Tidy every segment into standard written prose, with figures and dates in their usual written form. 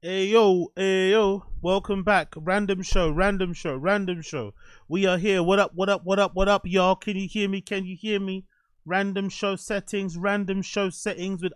Hey yo, welcome back. Random show, random show, random show. We are here. What up, what up, what up, what up, y'all? Can you hear me? Can you hear me? Random show settings with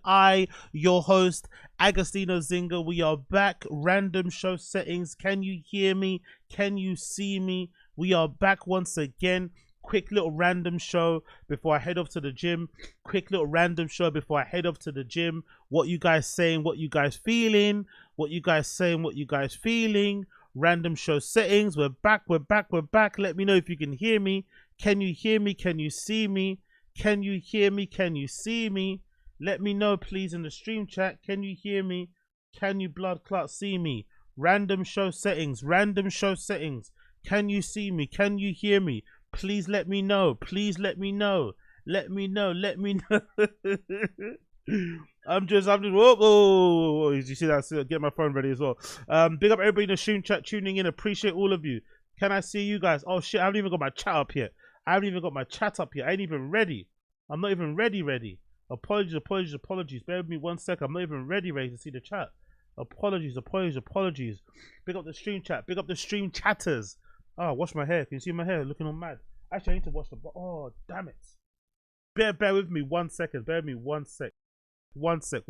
your host, Agostino Zinga. We are back. Random show settings. Can you hear me? Can you see me? We are back once again. Quick little random show before I head off to the gym. Quick little random show before I head off to the gym. What you guys saying? What you guys feeling? What you guys saying? What you guys feeling? Random show settings. We're back. We're back. We're back. Let me know if you can hear me. Can you hear me? Can you see me? Can you hear me? Can you see me? Let me know, please, in the stream chat. Can you hear me? Can you blood clot see me? Random show settings. Random show settings. Can you see me? Can you hear me? Please let me know. Please let me know. Let me know. Let me know. I'm just, whoa. You see that? Get my phone ready as well. Big up everybody in the stream chat tuning in. Appreciate all of you. Can I see you guys? Oh shit, I haven't even got my chat up yet. I ain't even ready. I'm not even ready. Apologies. Bear with me 1 second. I'm not even ready to see the chat. Apologies. Big up the stream chat. Big up the stream chatters. Oh, wash my hair. Can you see my hair looking all mad? Actually, I need to wash the... Oh, damn it. Bear with me 1 second. Bear with me 1 sec. 1 sec.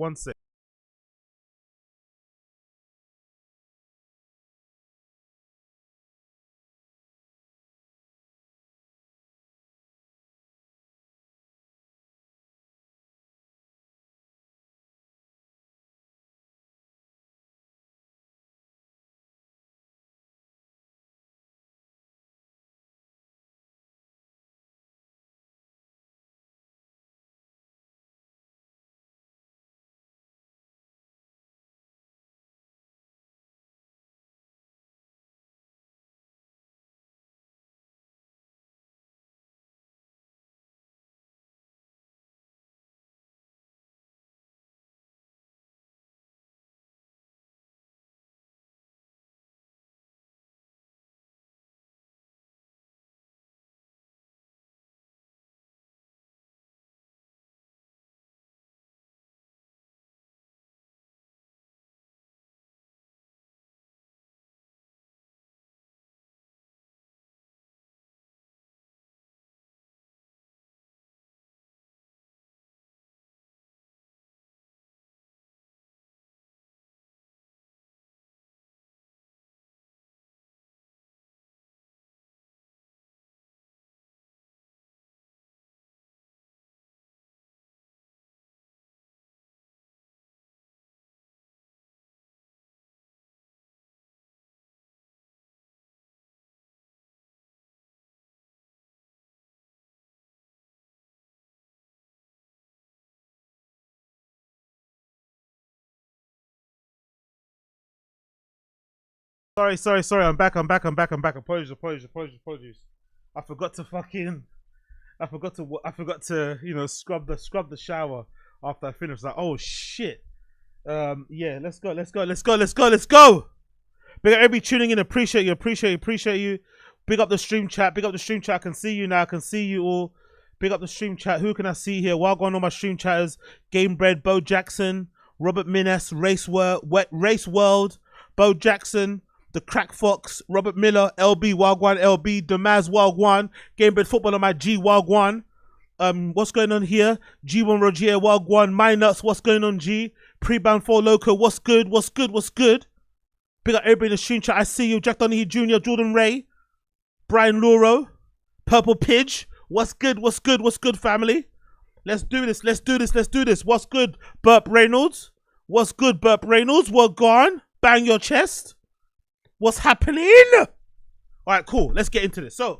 Sorry. I'm back. Apologies. I forgot to scrub the shower after I finished. Like, oh shit. Yeah, let's go. Big up everybody tuning in. Appreciate you. Big up the stream chat. I can see you now. I can see you all. Big up the stream chat. Who can I see here? While going on my stream chatters, Gamebred, Bo Jackson, Robert Minas, Race World, Bo Jackson, the Crack Fox, Robert Miller, LB Wagwan, LB, Damaz Wagwan, Gamebred Football on my G Wagwan. What's going on here? G1 Rogier Wagwan, My Nuts, what's going on G? Pre-bound 4 Loco, what's good? Big up everybody in the stream chat. I see you. Jack Donahue Jr., Jordan Ray, Brian Luro, Purple Pidge. What's good, family? Let's do this. What's good, Burp Reynolds? What gone? Bang your chest. What's happening? All right, cool. Let's get into this. So,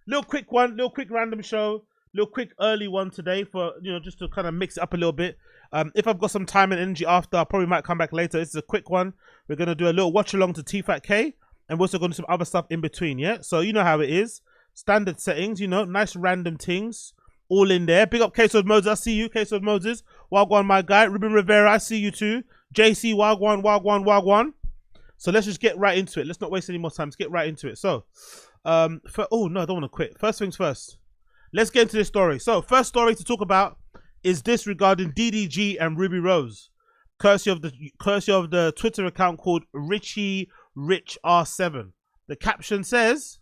little quick random show. Little quick early one today for, just to kind of mix it up a little bit. If I've got some time and energy after, I probably might come back later. This is a quick one. We're going to do a little watch along to Tfatk, and we're also going to do some other stuff in between, yeah? So you know how it is. Standard settings, nice random things all in there. Big up Queso Moses, I see you. Queso Moses, Wagwan, my guy. Ruben Rivera, I see you too. JC, Wagwan. So let's just get right into it. Let's not waste any more time. Let's get right into it. So, oh no, I don't want to quit. First things first. Let's get into this story. So, first story to talk about is this regarding DDG and Ruby Rose. courtesy of the Twitter account called Richie Rich R7. The caption says,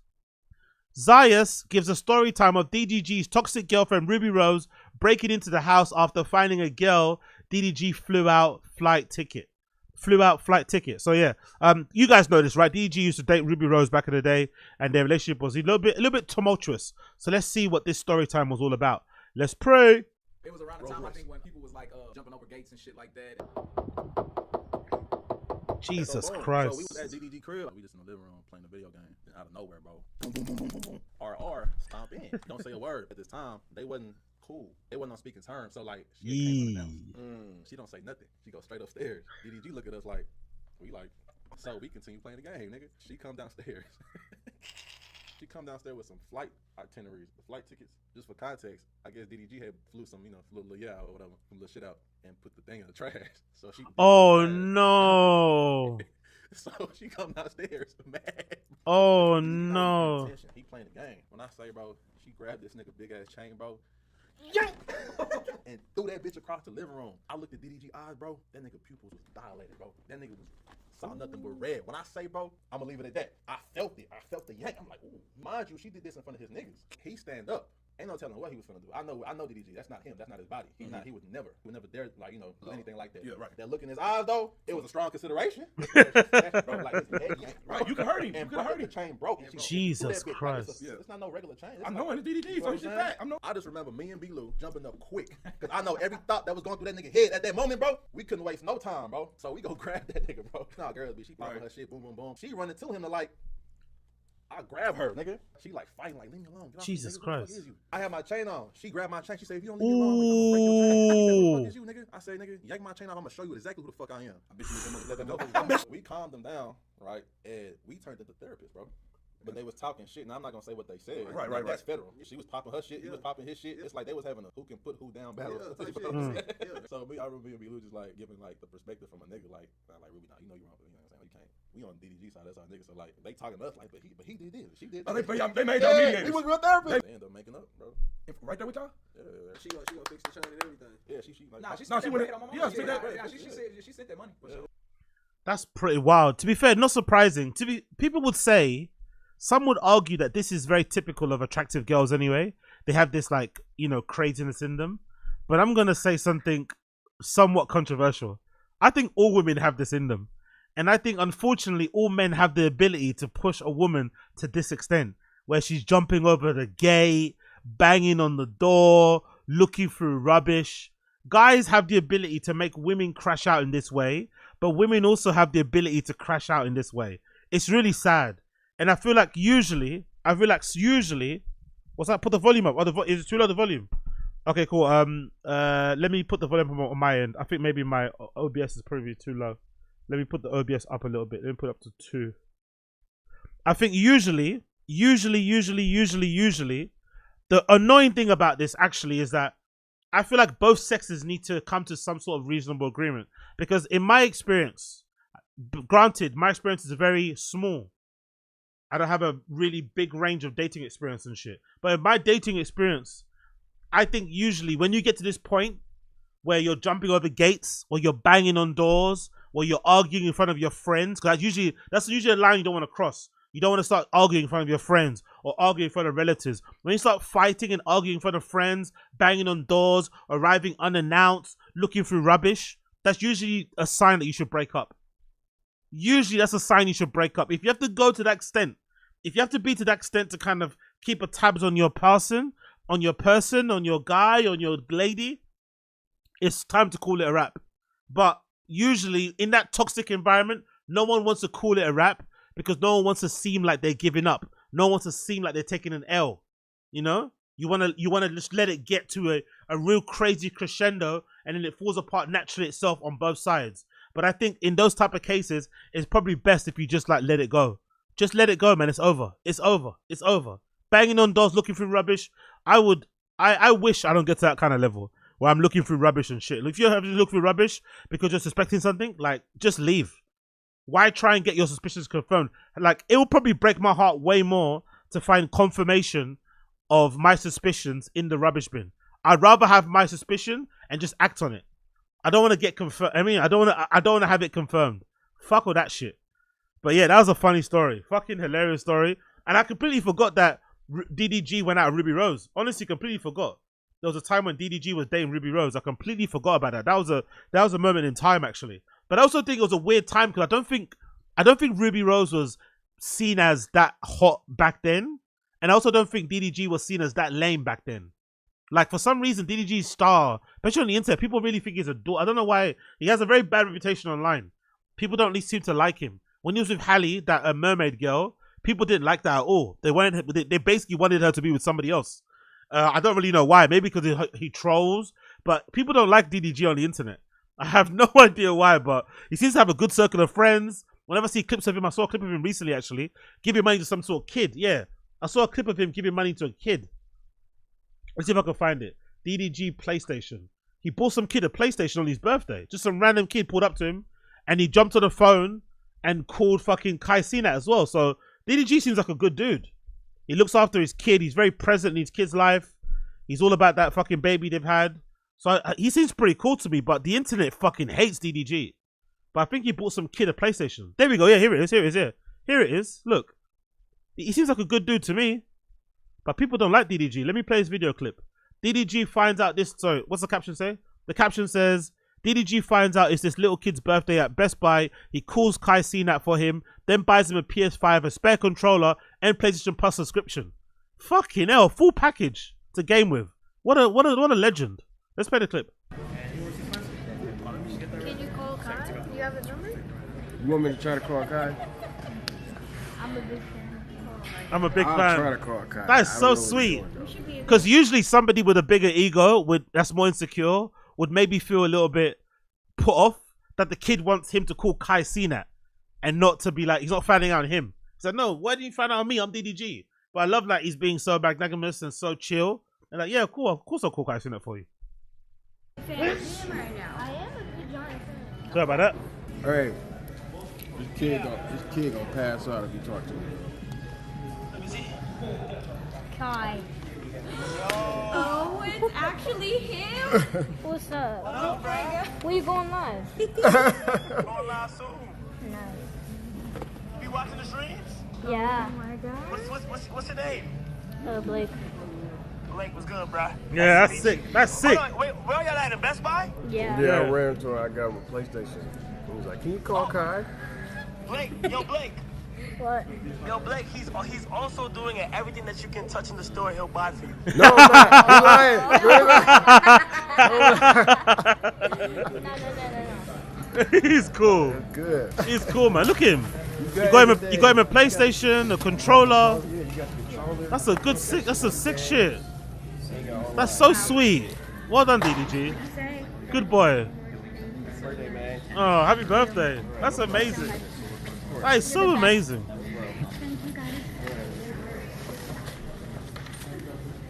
ZIAS gives a story time of DDG's toxic girlfriend Ruby Rose breaking into the house after finding a girl DDG flew out flight ticket. So yeah, you guys know this, right? DDG used to date Ruby Rose back in the day, and their relationship was a little bit tumultuous. So let's see what this story time was all about. Let's pray. It was around the time I think when people was like jumping over gates and shit like that. Jesus Christ. So we was at DDG crib. We just in the living room playing the video game. Then out of nowhere, bro. Boom, boom, boom, boom, boom, boom. RR, stomp in. Don't say a word. At this time, they wasn't cool. They wasn't on speaking terms. So like, she she don't say nothing. She goes straight upstairs. DDG look at us like, we like, so we continue playing the game, nigga. She come downstairs. She come downstairs with some flight itineraries, the flight tickets. Just for context, I guess DDG had flew some, little yeah or whatever, some little shit out and put the thing in the trash. So she. Oh no. So she come downstairs mad. Oh no. He playing the game. When I say, bro, she grabbed this nigga big ass chain, bro. Yeah. And threw that bitch across the living room. I looked at DDG eyes, bro. That nigga pupils was dilated, bro. That nigga saw nothing but red. When I say, bro, I'm gonna leave it at that. I felt it. I felt the yank. I'm like, ooh. Mind you, she did this in front of his niggas. He stand up. Ain't no telling what he was gonna do. I know DDG. That's not him. That's not his body. He would never dare do anything like that. Yeah, right. That look in his eyes though, it was a strong consideration. Bro, like his head yanked, Right, you can hurt him. And the chain broke. And Jesus Christ. It's not no regular chain. I know in the DDG, so shit fat. I just remember me and B-Lou jumping up quick. Cause I know every thought that was going through that nigga head at that moment, bro. We couldn't waste no time, bro. So we go grab that nigga, bro. Nah, girl, she popping her shit, boom, boom, boom. She running to him to like, I grab her, nigga. She like fighting, like, leave me alone. Get off Jesus me, nigga. Christ. I have my chain on. She grabbed my chain. She said, if you don't leave me alone, I'm gonna break your chain. I said, who the fuck is you, nigga? I said, nigga, yank my chain off. I'm gonna show you exactly who the fuck I am. I bet you let them know. We calmed them down, right? And we turned into therapists, bro. But they was talking shit, and I'm not gonna say what they said. Right. That's federal. She was popping her shit, he was popping his shit. It's like they was having a who can put who down battle. So I remember me and B-Lou just like giving like the perspective from a nigga like Ruby, nah, you know you're wrong, you know what I'm saying? You can't. We on DDG side, that's our nigga. So like they talking to us like, but he did this, she did. Oh, they made y'all mediators. We was real therapists. They end up making up, bro. Right there with y'all? Yeah. She gonna fix the chain and everything. Yeah, she like. Nah, she sent that money. That's pretty wild. To be fair, not surprising. People would say, some would argue that this is very typical of attractive girls anyway. They have this like, craziness in them. But I'm gonna say something somewhat controversial. I think all women have this in them. And I think, unfortunately, all men have the ability to push a woman to this extent, where she's jumping over the gate, banging on the door, looking through rubbish. Guys have the ability to make women crash out in this way, but women also have the ability to crash out in this way. It's really sad. And I feel like usually, what's that? Put the volume up. Is it too low, the volume? Okay, cool. Let me put the volume up on my end. I think maybe my OBS is probably too low. Let me put the OBS up a little bit. Let me put it up to 2. I think usually, the annoying thing about this actually is that I feel like both sexes need to come to some sort of reasonable agreement. Because in my experience, granted, my experience is very small. I don't have a really big range of dating experience and shit. But in my dating experience, I think usually when you get to this point where you're jumping over gates, or you're banging on doors, or you're arguing in front of your friends, because that's usually a line you don't want to cross. You don't want to start arguing in front of your friends or arguing in front of relatives. When you start fighting and arguing in front of friends, banging on doors, arriving unannounced, looking through rubbish, that's usually a sign that you should break up. Usually that's a sign you should break up. If you have to go to that extent, if you have to be to that extent to kind of keep a tabs on your person, on your guy, on your lady, it's time to call it a wrap. But usually in that toxic environment, no one wants to call it a wrap because no one wants to seem like they're giving up. No one wants to seem like they're taking an L. You want to just let it get to a real crazy crescendo, and then it falls apart naturally itself on both sides. But I think in those type of cases, it's probably best if you just like let it go. Just let it go, man. It's over. It's over. It's over. Banging on doors, looking through rubbish. I wish I don't get to that kind of level where I'm looking through rubbish and shit. If you're having to look through rubbish because you're suspecting something, like, just leave. Why try and get your suspicions confirmed? Like, it will probably break my heart way more to find confirmation of my suspicions in the rubbish bin. I'd rather have my suspicion and just act on it. I don't want to get confirmed. I mean, I don't want to have it confirmed. Fuck all that shit. But yeah, that was a funny story. Fucking hilarious story. And I completely forgot that DDG went out of Ruby Rose. Honestly, completely forgot. There was a time when DDG was dating Ruby Rose. I completely forgot about that. That was a moment in time, actually. But I also think it was a weird time because I don't think Ruby Rose was seen as that hot back then. And I also don't think DDG was seen as that lame back then. Like, for some reason, DDG's star, especially on the internet, people really think he's a door. I don't know why. He has a very bad reputation online. People don't really seem to like him. When he was with Hallie, that mermaid girl, people didn't like that at all. They basically wanted her to be with somebody else. I don't really know why. Maybe because he trolls. But people don't like DDG on the internet. I have no idea why, but he seems to have a good circle of friends. Whenever I see clips of him, I saw a clip of him recently, actually, giving money to some sort of kid. Yeah, I saw a clip of him giving money to a kid. Let's see if I can find it. DDG PlayStation. He bought some kid a PlayStation on his birthday. Just some random kid pulled up to him, and he jumped on the phone and called fucking CENAT as well. So DDG seems like a good dude. He looks after his kid. He's very present in his kid's life. He's all about that fucking baby they've had. So he seems pretty cool to me, but the internet fucking hates DDG. But I think he bought some kid a PlayStation. There we go. Yeah, here it is. Here it is. Here it is. Look. He seems like a good dude to me. But people don't like DDG. Let me play his video clip. DDG finds out this. Sorry, what's the caption say? The caption says, DDG finds out it's this little kid's birthday at Best Buy. He calls CENAT for him, then buys him a PS5, a spare controller, and PlayStation Plus subscription. Fucking hell, full package to game with. What a legend. Let's play the clip. Can you call Kai? Do you have a number? You want me to try to call Kai? I'm a big fan. I'm a big I'll fan. try to call Kai. That is so sweet. Because usually somebody with a bigger ego, that's more insecure, would maybe feel a little bit put off that the kid wants him to call CENAT and not to be like, he's not finding out on him. He's like, no, why did you find out on me? I'm DDG. But I love that he's being so magnanimous and so chill. And like, yeah, cool. Of course I'll call CENAT for you. Right now. I am a big giant fan. Sorry about that. Hey, this kid gonna pass out if you talk to him. Kai. Oh, it's actually him. What's up? Oh my god. When you going live? Going live soon. No. You be watching the streams? Yeah. Oh my god. What's your name? Blake. Blake was good, bruh. Yeah, that's sick. That's sick. Hold on, wait, where y'all at in Best Buy? Yeah. Yeah, I ran into her. I got him a PlayStation. He was like, "Can you call Kai?" Blake, yo Blake. What? Yo Blake, he's also doing it. Everything that you can touch in the store, he'll buy for you. No, I'm not. He's lying. No. He's cool. Good. He's cool, man. Look at him. You got him a PlayStation, a controller. Yeah, you got the controller. That's a good sick. That's a sick shit. That's so sweet. Well done, DDG. Good boy. Birthday, man. Oh, happy birthday. That's amazing. That is so amazing.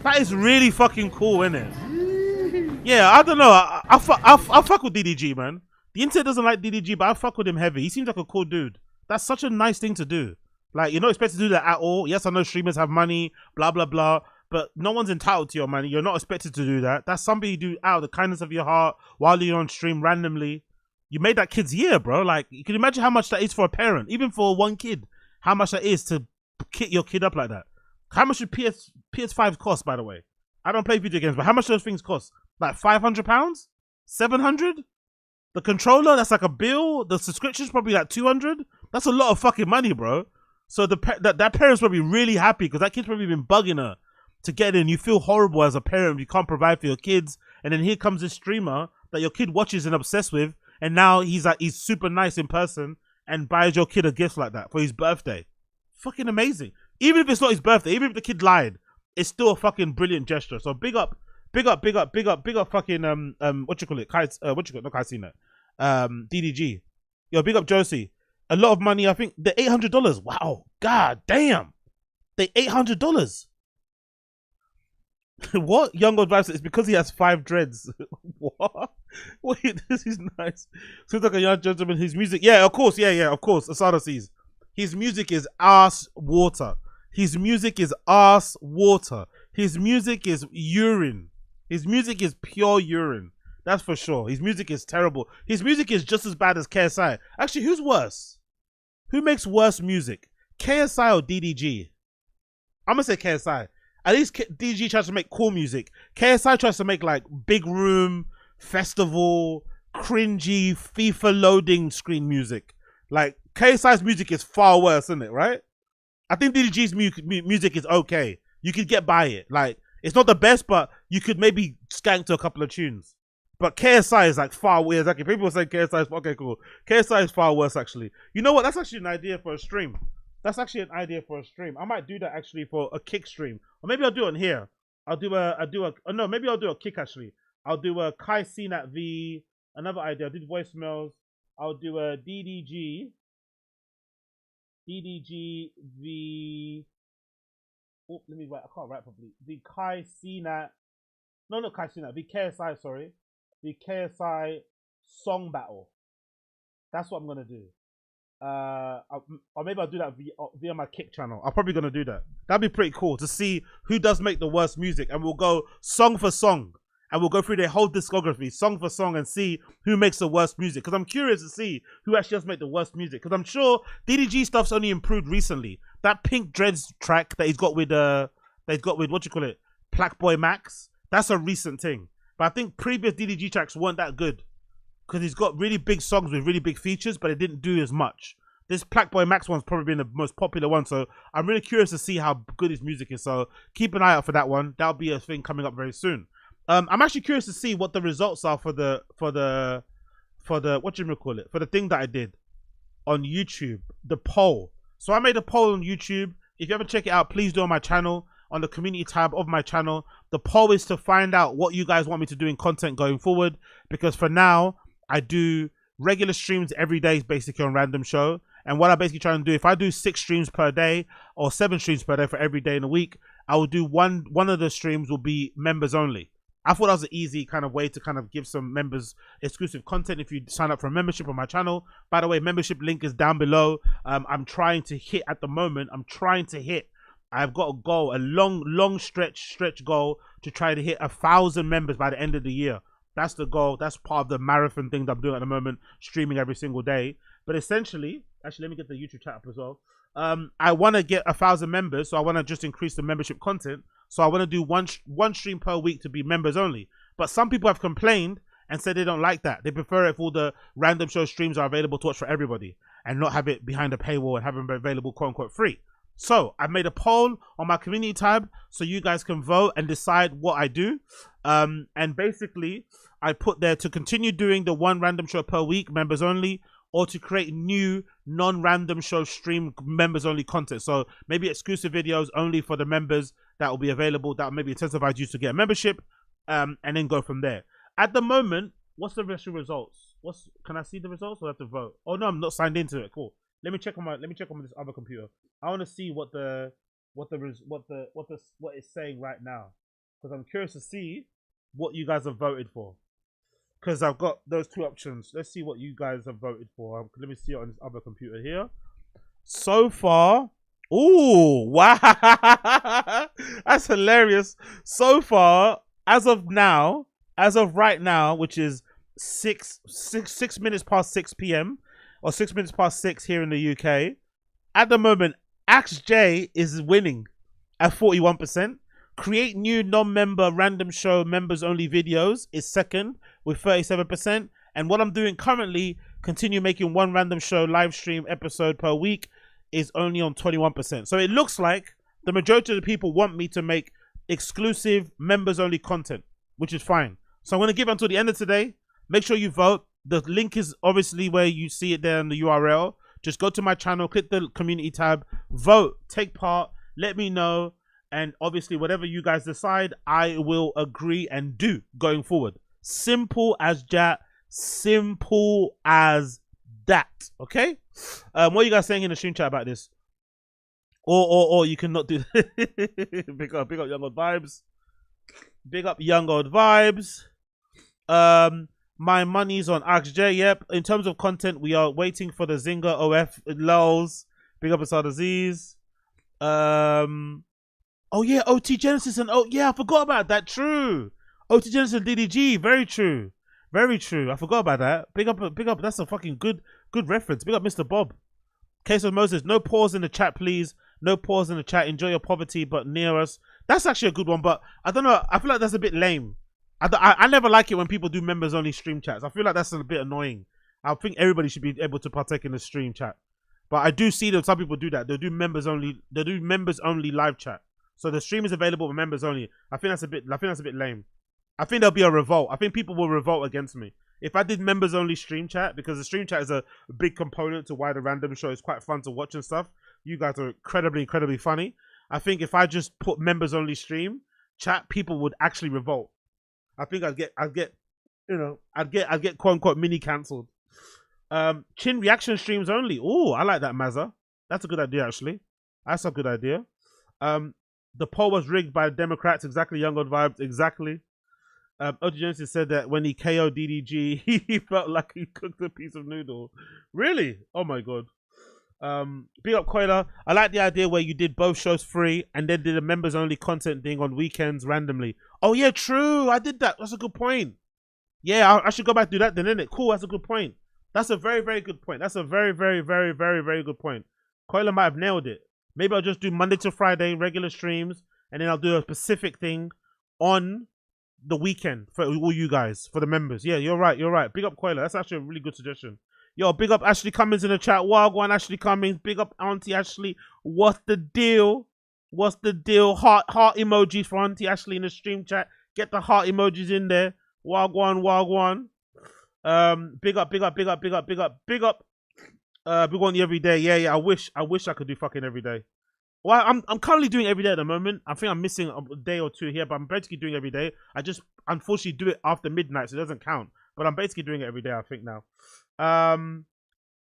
That is really fucking cool, isn't it? Yeah, I don't know. I fuck with DDG, man. The internet doesn't like DDG, but I fuck with him heavy. He seems like a cool dude. That's such a nice thing to do. Like, you're not expected to do that at all. Yes, I know streamers have money, blah, blah, blah. But no one's entitled to your money. You're not expected to do that. That's something you do out of the kindness of your heart while you're on stream randomly. You made that kid's year, bro. Like, you can imagine how much that is for a parent, even for one kid. How much that is to kit your kid up like that. How much should PS5 cost, by the way? I don't play video games, but how much do those things cost? Like £500? 700? The controller, that's like a bill. The subscription's probably like 200. That's a lot of fucking money, bro. So that parent's probably really happy because that kid's probably been bugging her to get in. You feel horrible as a parent. You can't provide for your kids. And then here comes this streamer that your kid watches and obsessed with. And now he's super nice in person and buys your kid a gift like that for his birthday. Fucking amazing. Even if it's not his birthday, even if the kid lied, it's still a fucking brilliant gesture. So big up fucking what you call it? Not CENAT. DDG. Yo, big up Josie. A lot of money, I think the $800. Wow. God damn. The $800. What? Young old vibes. It's because he has 5 dreads. What? Wait, this is nice. Seems like a young gentleman. His music, yeah, of course, of course. Asada sees. His music is ass water. His music is ass water. His music is urine. His music is pure urine. That's for sure. His music is terrible. His music is just as bad as KSI. Actually, who's worse? Who makes worse music? KSI or DDG? I'm gonna say KSI. At least DDG tries to make cool music. KSI tries to make like big room, festival, cringy, FIFA loading screen music. Like KSI's music is far worse, isn't it? Right? I think DDG's music is okay. You could get by it. Like it's not the best, but you could maybe skank to a couple of tunes. But KSI is like far worse. Like, people say KSI is okay, cool. KSI is far worse actually. You know what? That's actually an idea for a stream. That's actually an idea for a stream. I might do that actually for a kick stream, or maybe I'll do it on here. Maybe I'll do a kick actually. I'll do a Kai CENAT v. Another idea. I did voicemails. I'll do a DDG v. Oh, let me write. I can't write properly. The Kai CENAT. No, not Kai CENAT. The KSI. Sorry. The KSI song battle. That's what I'm gonna do. Or maybe I'll do that via my Kick channel. I'm probably gonna do that. That'd be pretty cool to see who does make the worst music, and we'll go song for song, and we'll go through their whole discography, song for song, and see who makes the worst music. Because I'm curious to see who actually does make the worst music. Because I'm sure DDG stuff's only improved recently. That Pink Dreads track that he's got with what you call it, Plaque Max. That's a recent thing. But I think previous DDG tracks weren't that good, because he's got really big songs with really big features, but it didn't do as much. This Plaque Max one's probably been the most popular one, so I'm really curious to see how good his music is. So keep an eye out for that one. That'll be a thing coming up very soon. I'm actually curious to see what the results are for the what do you call it, for the thing that I did on YouTube, the poll. So I made a poll on YouTube. If you ever check it out, please do on my channel, on the community tab of my channel. The poll is to find out what you guys want me to do in content going forward, because for now I do regular streams every day, basically on Random Show. And what I basically try and do, if I do 6 streams per day or 7 streams per day for every day in a week, I will do one of the streams will be members only. I thought that was an easy kind of way to kind of give some members exclusive content if you sign up for a membership on my channel. By the way, membership link is down below. I'm trying to hit at the moment. I've got a goal, a long stretch goal to try to hit 1,000 members by the end of the year. That's the goal. That's part of the marathon thing that I'm doing at the moment, streaming every single day. But essentially, actually, let me get the YouTube chat up as well. I want to get 1,000 members, so I want to just increase the membership content. So I want to do one stream per week to be members only. But some people have complained and said they don't like that. They prefer if all the Random Show streams are available to watch for everybody and not have it behind a paywall and have them available quote unquote free. So I made a poll on my community tab so you guys can vote and decide what I do. And basically I put there to continue doing the one Random Show per week, members only, or to create new non-Random Show stream members only content. So maybe exclusive videos only for the members that will be available, that will maybe incentivize you to get a membership, and then go from there. At the moment, what's the rest of the results? Can I see the results or I have to vote? Oh no, I'm not signed into it. Cool. Let me check on this other computer. I want to see what it's saying right now, because I'm curious to see what you guys have voted for. Because I've got those 2 options. Let's see what you guys have voted for. Let me see it on this other computer here. So far, ooh, wow, that's hilarious. So far, as of right now, which is 6 minutes past 6 p.m. or 6 minutes past 6 here in the UK. At the moment, AxeJ is winning at 41%. Create new non-member Random Show members only videos is second with 37%. And what I'm doing currently, continue making one Random Show live stream episode per week, is only on 21%. So it looks like the majority of the people want me to make exclusive members only content, which is fine. So I'm going to give until the end of today. Make sure you vote. The link is obviously where you see it there in the URL. Just go to my channel, click the community tab, vote, take part, let me know. And obviously, whatever you guys decide, I will agree and do going forward. Simple as that. Simple as that. Okay? What are you guys saying in the stream chat about this? Or you cannot do big up young old vibes. Big up young old vibes. My money's on AxeJ. Yep. In terms of content, we are waiting for the Zinger OF lols. Big up Asada Z's. Oh yeah, OT Genesis and I forgot about that. True. OT Genesis and DDG, very true. Very true. I forgot about that. Big up. That's a fucking good reference. Big up, Mr. Bob. Case of Moses. No pause in the chat, please. No pause in the chat. Enjoy your poverty, but near us. That's actually a good one, but I don't know. I feel like that's a bit lame. I never like it when people do members only stream chats. I feel like that's a bit annoying. I think everybody should be able to partake in the stream chat. But I do see that some people do that. They do members only live chat. So the stream is available for members only. I think that's a bit lame. I think there'll be a revolt. I think people will revolt against me. If I did members only stream chat, because the stream chat is a big component to why the random show is quite fun to watch and stuff. You guys are incredibly funny. I think if I just put members only stream chat, people would actually revolt. I think I'd get quote unquote mini cancelled. Chin reaction streams only. Oh, I like that, Mazza. That's a good idea, actually. That's a good idea. The poll was rigged by the Democrats. Exactly, Young God vibes. Exactly. OG Genesis said that when he KO'd DDG, he felt like he cooked a piece of noodle. Really? Oh my god. Big up Koila. I like the idea where you did both shows free and then did a members only content thing on weekends randomly. Oh yeah, true. I did that. That's a good point. Yeah, I should go back and do that then, isn't it? Cool. That's a good point. That's a very good point. That's a very good point. Koila might have nailed it. Maybe I'll just do Monday to Friday regular streams, and then I'll do a specific thing on the weekend for all you guys, for the members. Yeah, you're right. Big up Koila. That's actually a really good suggestion. Yo, big up Ashley Cummings in the chat. Wagwan Ashley Cummings. Big up Auntie Ashley. What's the deal? What's the deal? Heart emojis for Auntie Ashley in the stream chat. Get the heart emojis in there. Wagwan. Big up. Big one every day. Yeah. I wish I could do fucking every day. Well, I'm currently doing every day at the moment. I think I'm missing a day or two here, but I'm basically doing every day. I just unfortunately do it after midnight, so it doesn't count. But I'm basically doing it every day, I think now.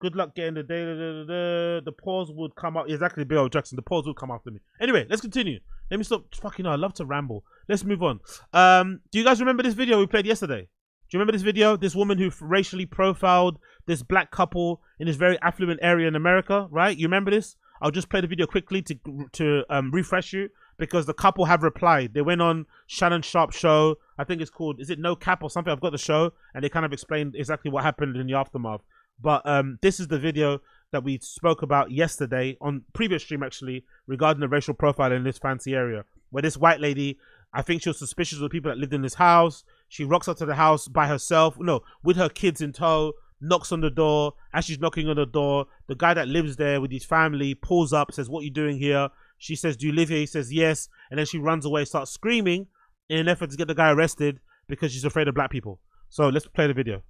Good luck getting the day. The pause would come up. Exactly, Bill Jackson. The pause would come after me. Anyway, let's continue. Let me stop. Fucking hell, I love to ramble. Let's move on. Do you guys remember this video we played yesterday? Do you remember this video? This woman who racially profiled this black couple in this very affluent area in America, right? You remember this? I'll just play the video quickly to refresh you, because the couple have replied. They went on Shannon Sharp's show. I think it's called, is it No Cap or something? I've got the show, and they kind of explained exactly what happened in the aftermath. But this is the video that we spoke about yesterday on previous stream, actually, regarding the racial profile in this fancy area, where this white lady, I think she was suspicious of the people that lived in this house. She rocks up to the house by herself, no, with her kids in tow, knocks on the door. As she's knocking on the door, the guy that lives there with his family pulls up, says, "What are you doing here?" She says, "Do you live here?" He says, "Yes." And then she runs away, starts screaming in an effort to get the guy arrested because she's afraid of black people. So let's play the video.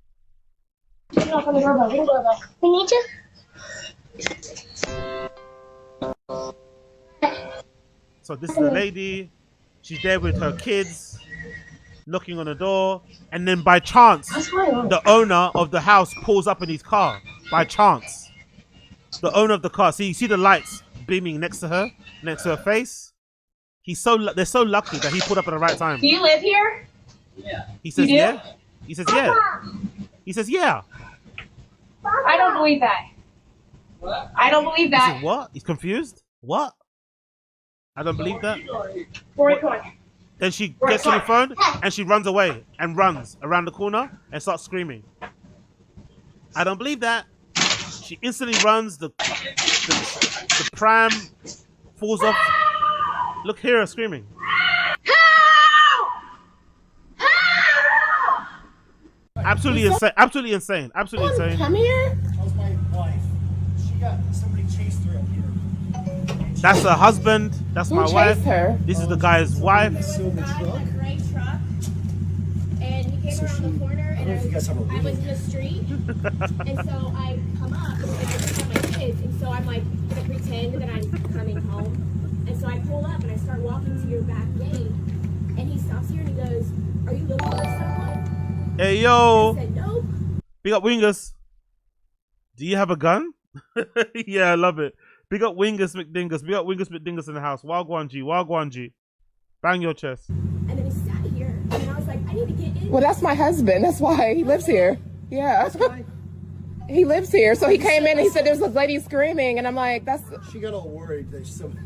We need you. So this is the lady. She's there with her kids, knocking on the door, and then by chance, the owner of the house pulls up in his car. By chance, the owner of the car. See, you see the lights beaming next to her, next to her face. They're so lucky that he pulled up at the right time. Do you live here? Yeah. He says, "Yeah." He says, "Yeah." He says, "Yeah." I don't believe that. What? I don't believe He that. says, "What?" He's confused. What? I don't believe that. Then she gets on the phone and she runs away and runs around the corner and starts screaming. I don't believe that. She instantly runs. The pram falls off. Look, hear her screaming. Absolutely insane. Absolutely insane. Absolutely insane. Come here. That was my wife. She got somebody chased her up here. That's her husband. That's my wife. Her? This is the guy's wife. Silver truck. A gray truck, and he came around the corner, and I was in the street, and so I come up, and I just have my kids, and so I'm like gonna pretend that I'm coming home, and so I pull up and I start walking to your back gate, and he stops here and he goes, "Are you looking for someone?" Hey yo. I said, "Nope." Big up Wingus. Do you have a gun? Yeah, I love it. Big up Wingus McDingus. Big up Wingus McDingus in the house. Wagwan G. Wagwan G. Bang your chest. And then he sat here, and I was like, "I need to get in." Well, that's my husband. That's why he lives here. Yeah. He lives here. So he came in and he said there's a lady screaming. And I'm like, that's... She got all worried. That some...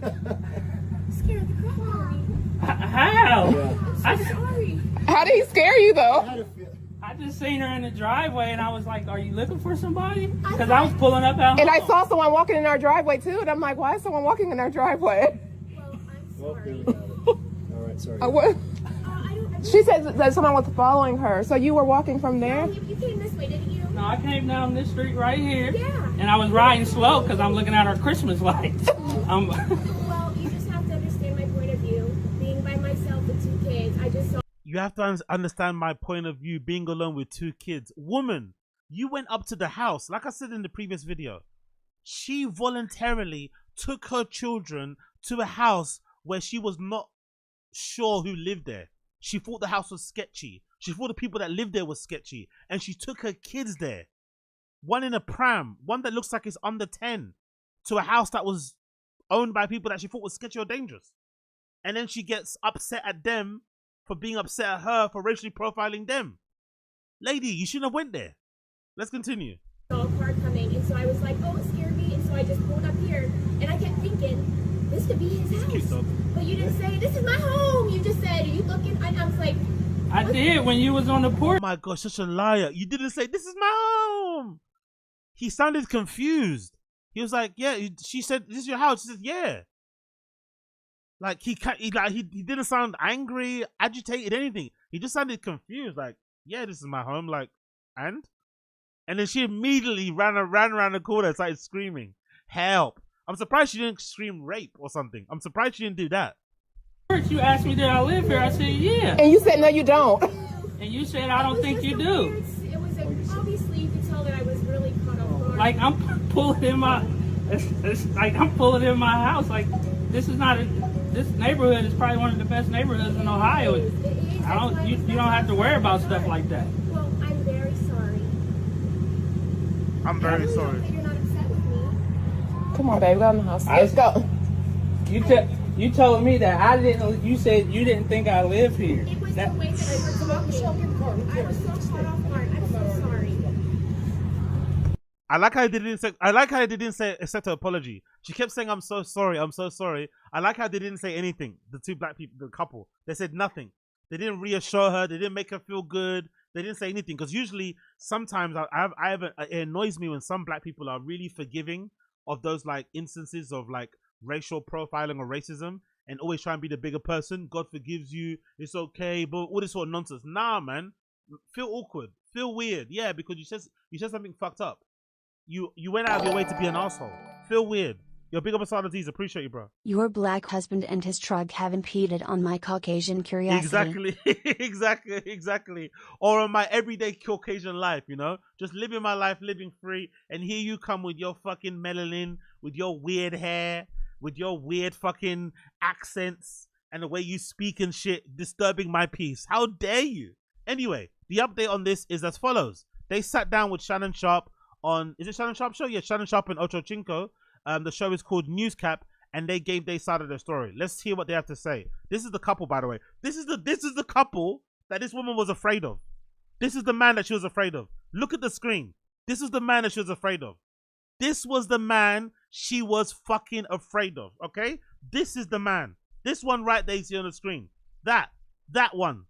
Scared the crap out of me. How? Yeah. I'm so sorry. How did he scare you, though? I had a feel. How I just seen her in the driveway, and I was like, "Are you looking for somebody?" Because I was pulling up out. And I saw someone walking in our driveway too, and I'm like, "Why is someone walking in our driveway?" Well, I'm sorry. All right, sorry. What? I don't. She said that someone was following her. So you were walking from there? No, you came this way, didn't you? No, I came down this street right here. Yeah. And I was riding slow because I'm looking at our Christmas lights. Well, you just have to understand my point of view. Being by myself with 2 kids, I just saw. You have to understand my point of view being alone with 2 kids. Woman, you went up to the house. Like I said in the previous video, she voluntarily took her children to a house where she was not sure who lived there. She thought the house was sketchy. She thought the people that lived there was sketchy. And she took her kids there. One in a pram, one that looks like it's under 10, to a house that was owned by people that she thought was sketchy or dangerous. And then she gets upset at them for being upset at her for racially profiling them. Lady, you shouldn't have went there. Let's continue. Saw a car coming, and so I was like, oh, it scared me, and so I just pulled up here, and I kept thinking, this could be his house. But you didn't say, this is my home. You just said, are you looking? I was like, I did when you was on the porch. Oh my gosh, such a liar. You didn't say, this is my home. He sounded confused. He was like, yeah, she said, this is your house. She said, yeah. Like he didn't sound angry, agitated, anything. He just sounded confused. Like, yeah, this is my home. Like, and then she immediately ran around the corner and started screaming, help. I'm surprised she didn't scream rape or something. I'm surprised she didn't do that. You asked me, did I live here? I said, yeah. And you said, no, you don't. And you said, I don't think you do. It was obviously you could tell that I was really caught off guard. Like I'm pulling in my, it's like I'm pulling in my house. Like this is not this neighborhood is probably one of the best neighborhoods in Ohio. You don't have to worry about stuff like that. Well, I'm very sorry. I'm very sorry. You're not upset with me. Come on, baby, go in the house. Let's go. You told me that I didn't. You said you didn't think I lived here. It was the way that I was talking. I was so caught off guard. I'm so sorry. I like how they didn't say accept her apology. She kept saying, I'm so sorry, I'm so sorry. I like how they didn't say anything. The 2 black people, the couple, they said nothing. They didn't reassure her. They didn't make her feel good. They didn't say anything. Because usually, sometimes it annoys me when some black people are really forgiving of those like instances of like racial profiling or racism and always try and be the bigger person. God forgives you. It's okay. But all this sort of nonsense. Nah, man. Feel awkward. Feel weird. Yeah, because you said something fucked up. You went out of your way to be an asshole. Feel weird. Yo, big up Asada D's. Appreciate you, bro. Your black husband and his truck have impeded on my Caucasian curiosity. Exactly. Or on my everyday Caucasian life, you know? Just living my life, living free. And here you come with your fucking melanin, with your weird hair, with your weird fucking accents, and the way you speak and shit, disturbing my peace. How dare you? Anyway, the update on this is as follows. They sat down with Shannon Sharp on, is it Shannon Sharp show? Yeah, Shannon Sharp and Ocho Cinco. The show is called Newscap, and they gave their side of the story. Let's hear what they have to say. This is the couple, by the way. This is the couple that this woman was afraid of. This is the man that she was afraid of. Look at the screen. This is the man that she was afraid of. This was the man she was fucking afraid of. Okay? This is the man. This one right there you see on the screen. That one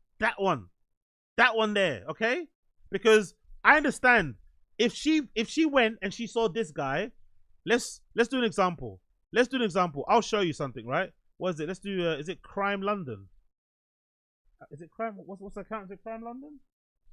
there. Okay? Because I understand if she went and she saw this guy. Let's do an example. I'll show you something, right? What is it? Let's do. Is it Crime London? Is it crime? What's the account? Is it Crime London?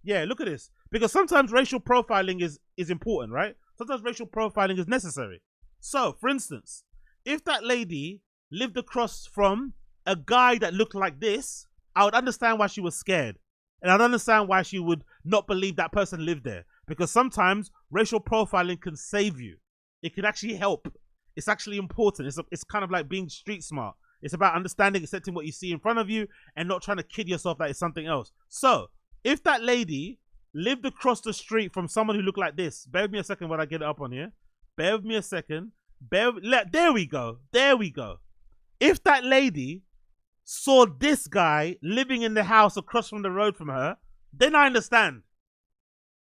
Yeah. Look at this. Because sometimes racial profiling is important, right? Sometimes racial profiling is necessary. So, for instance, if that lady lived across from a guy that looked like this, I would understand why she was scared, and I'd understand why she would not believe that person lived there. Because sometimes racial profiling can save you. It can actually help. It's actually important. It's kind of like being street smart. It's about understanding, accepting what you see in front of you and not trying to kid yourself that it's something else. So, if that lady lived across the street from someone who looked like this, bear with me a second while I get it up on here. Bear with me a second. There we go. If that lady saw this guy living in the house across from the road from her, then I understand.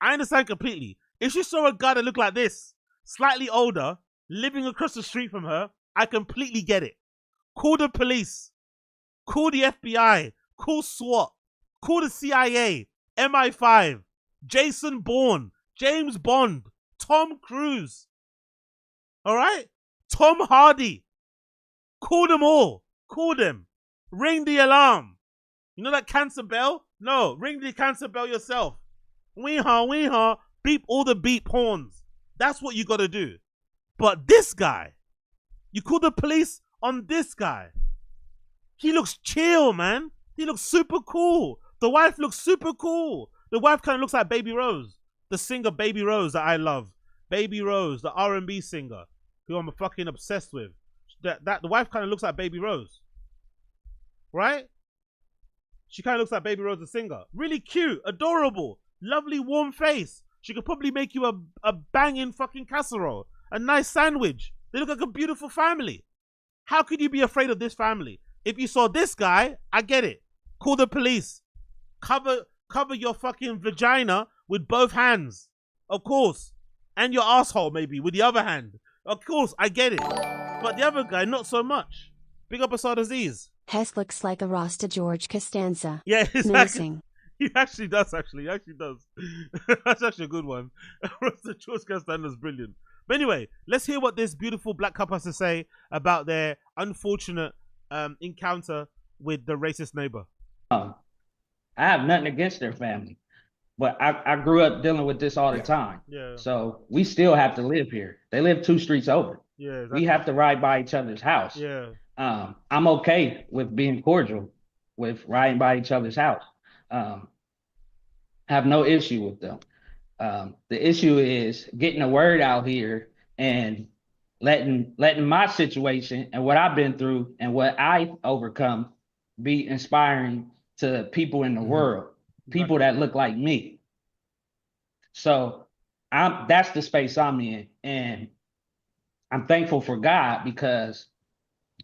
I understand completely. If she saw a guy that looked like this, slightly older, living across the street from her, I completely get it. Call the police. Call the FBI. Call SWAT. Call the CIA. MI5. Jason Bourne, James Bond, Tom Cruise. All right? Tom Hardy. Call them all. Call them. Ring the alarm. You know that cancer bell? No, ring the cancer bell yourself. Wee-haw, beep all the beep horns. That's what you got to do. But this guy, you call the police on this guy. He looks chill, man. He looks super cool. The wife looks super cool. The wife kind of looks like Baby Rose, the singer Baby Rose that I love. Baby Rose, the R&B singer, who I'm fucking obsessed with. The wife kind of looks like Baby Rose, right? She kind of looks like Baby Rose, the singer. Really cute, adorable, lovely, warm face. She could probably make you a banging fucking casserole, a nice sandwich. They look like a beautiful family. How could you be afraid of this family? If you saw this guy, I get it. Call the police. Cover your fucking vagina with both hands, of course, and your asshole maybe with the other hand. Of course, I get it. But the other guy, not so much. Big up Asad Aziz. Hess looks like a Rasta George Costanza. Yeah, exactly. Nursing. He actually does, actually. He actually does. That's actually a good one. Rasta George Costanza's brilliant. But anyway, let's hear what this beautiful black couple has to say about their unfortunate encounter with the racist neighbor. I have nothing against their family, but I grew up dealing with this all the time. Yeah. So we still have to live here. They live 2 streets over. Yeah. Exactly. We have to ride by each other's house. Yeah. I'm okay with being cordial with riding by each other's house. Have no issue with them. The issue is getting the word out here and letting my situation and what I've been through and what I overcome be inspiring to people in the world, people that look like me. So that's the space I'm in, and I'm thankful for God because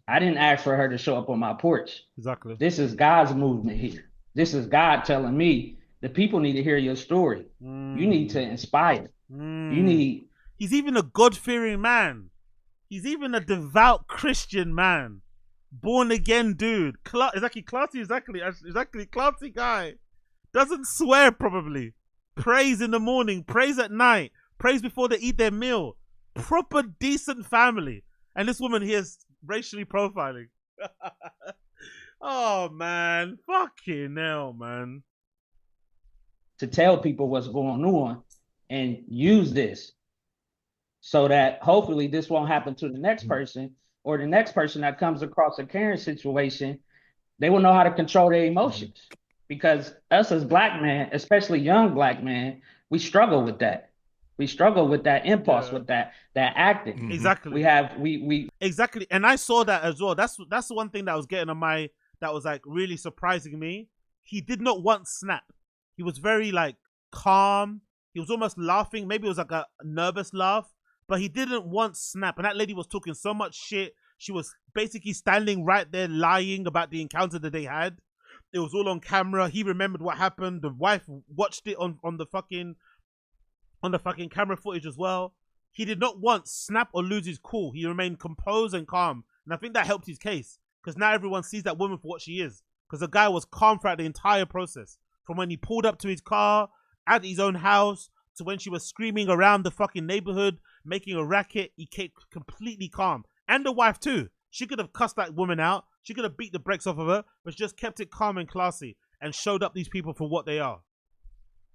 I didn't ask for her to show up on my porch. Exactly. This is God's movement here. This is God telling me the people need to hear your story. You need to inspire. You need. He's even a God-fearing man. He's even a devout Christian man. Born again dude. Exactly, classy guy. Doesn't swear probably. Prays in the morning, prays at night, prays before they eat their meal. Proper decent family. And this woman here is racially profiling. Oh man, fucking hell, man. To tell people what's going on and use this so that hopefully this won't happen to the next person, or the next person that comes across a Karen situation, they will know how to control their emotions. Because us as black men, especially young black men, we struggle with that. We struggle with that impulse, with that acting. Exactly. We exactly. And I saw that as well. That's the one thing that was getting on that was like really surprising me. He did not once snap. He was very like calm. He was almost laughing. Maybe it was like a nervous laugh. But he didn't once snap. And that lady was talking so much shit. She was basically standing right there lying about the encounter that they had. It was all on camera. He remembered what happened. The wife watched it on the fucking camera footage as well. He did not once snap or lose his cool. He remained composed and calm. And I think that helped his case. Because now everyone sees that woman for what she is. Because the guy was calm throughout the entire process. From when he pulled up to his car, at his own house, to when she was screaming around the fucking neighborhood, making a racket, he kept completely calm. And the wife too. She could have cussed that woman out. She could have beat the brakes off of her, but just kept it calm and classy and showed up these people for what they are.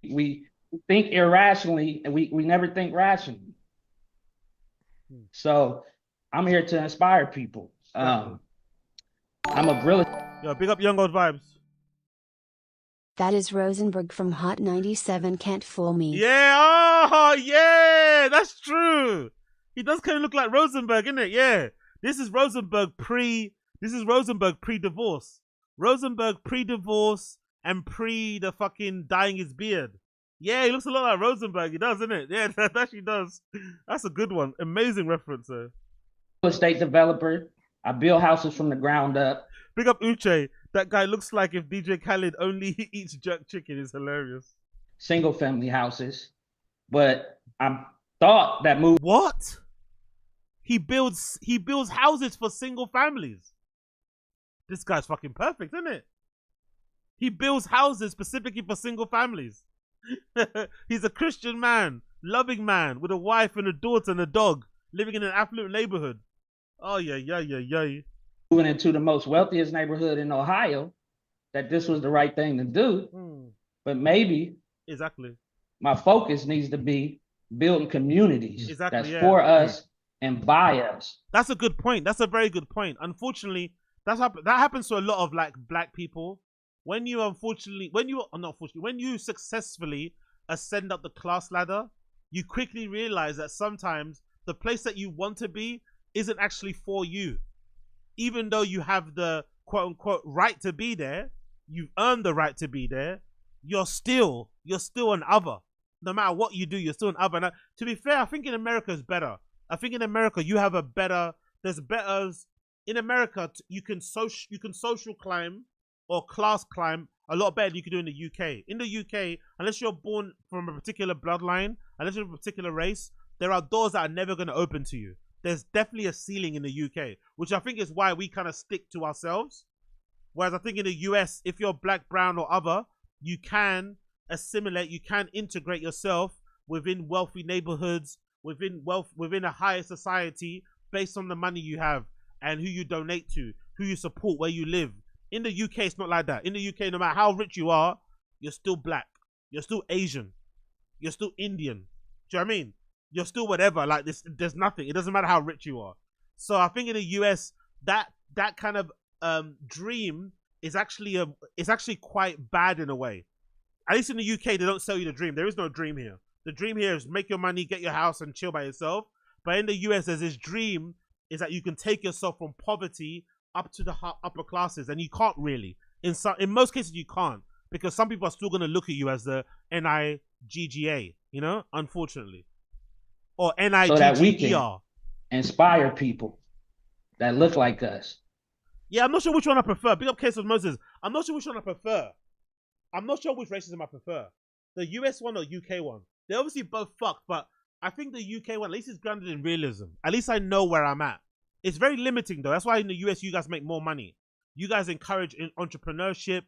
We think irrationally and we never think rationally. So I'm here to inspire people. I'm a brilliant. Yo, big up Young Old Vibes. That is Rosenberg from Hot 97. Can't fool me. Yeah, oh yeah, that's true. He does kind of look like Rosenberg, isn't it? Yeah. This is Rosenberg pre-divorce. Rosenberg pre-divorce and pre the fucking dyeing his beard. Yeah, he looks a lot like Rosenberg. He does, isn't it? Yeah, that actually does. That's a good one. Amazing reference there. Real estate developer. I build houses from the ground up. Big up Uche. That guy looks like if DJ Khaled only eats jerk chicken. Is hilarious. Single family houses. But I thought that move. What? He builds houses for single families. This guy's fucking perfect, isn't it? He builds houses specifically for single families. He's a Christian man, loving man, with a wife and a daughter and a dog, living in an affluent neighborhood. Oh, yeah. Moving into the most wealthiest neighborhood in Ohio, that this was the right thing to do. But maybe exactly my focus needs to be building communities that's yeah. for us and by us. That's a good point. That's a very good point. Unfortunately, that happens to a lot of like black people. When you when you successfully ascend up the class ladder, you quickly realize that sometimes the place that you want to be isn't actually for you. Even though you have the quote unquote right to be there, you've earned the right to be there, you're still an other. No matter what you do, you're still an other. And to be fair, I think in America is better. I think in America you have there's better. In America, you can social climb or class climb a lot better than you can do in the UK. In the UK, unless you're born from a particular bloodline, unless you're a particular race, there are doors that are never going to open to you. There's definitely a ceiling in the UK, which I think is why we kind of stick to ourselves. Whereas I think in the US, if you're black, brown, or other, you can assimilate, you can integrate yourself within wealthy neighborhoods, within a higher society based on the money you have and who you donate to, who you support, where you live. In the UK, it's not like that. In the UK, no matter how rich you are, you're still black. You're still Asian. You're still Indian. Do you know what I mean? You're still whatever. Like this, there's nothing. It doesn't matter how rich you are. So I think in the US, that kind of dream is actually quite bad in a way. At least in the UK, they don't sell you the dream. There is no dream here. The dream here is make your money, get your house, and chill by yourself. But in the US, there's this dream is that you can take yourself from poverty up to the upper classes, and you can't really. In most cases, you can't, because some people are still going to look at you as the NIGGA, you know, unfortunately, or NIGGER. So that we can inspire people that look like us. Yeah, I'm not sure which one I prefer. Big up Case of Moses. I'm not sure which one I prefer. I'm not sure which racism I prefer. The US one or UK one. They're obviously both fucked, but I think the UK one, at least, is grounded in realism. At least I know where I'm at. It's very limiting, though. That's why in the US, you guys make more money. You guys encourage entrepreneurship.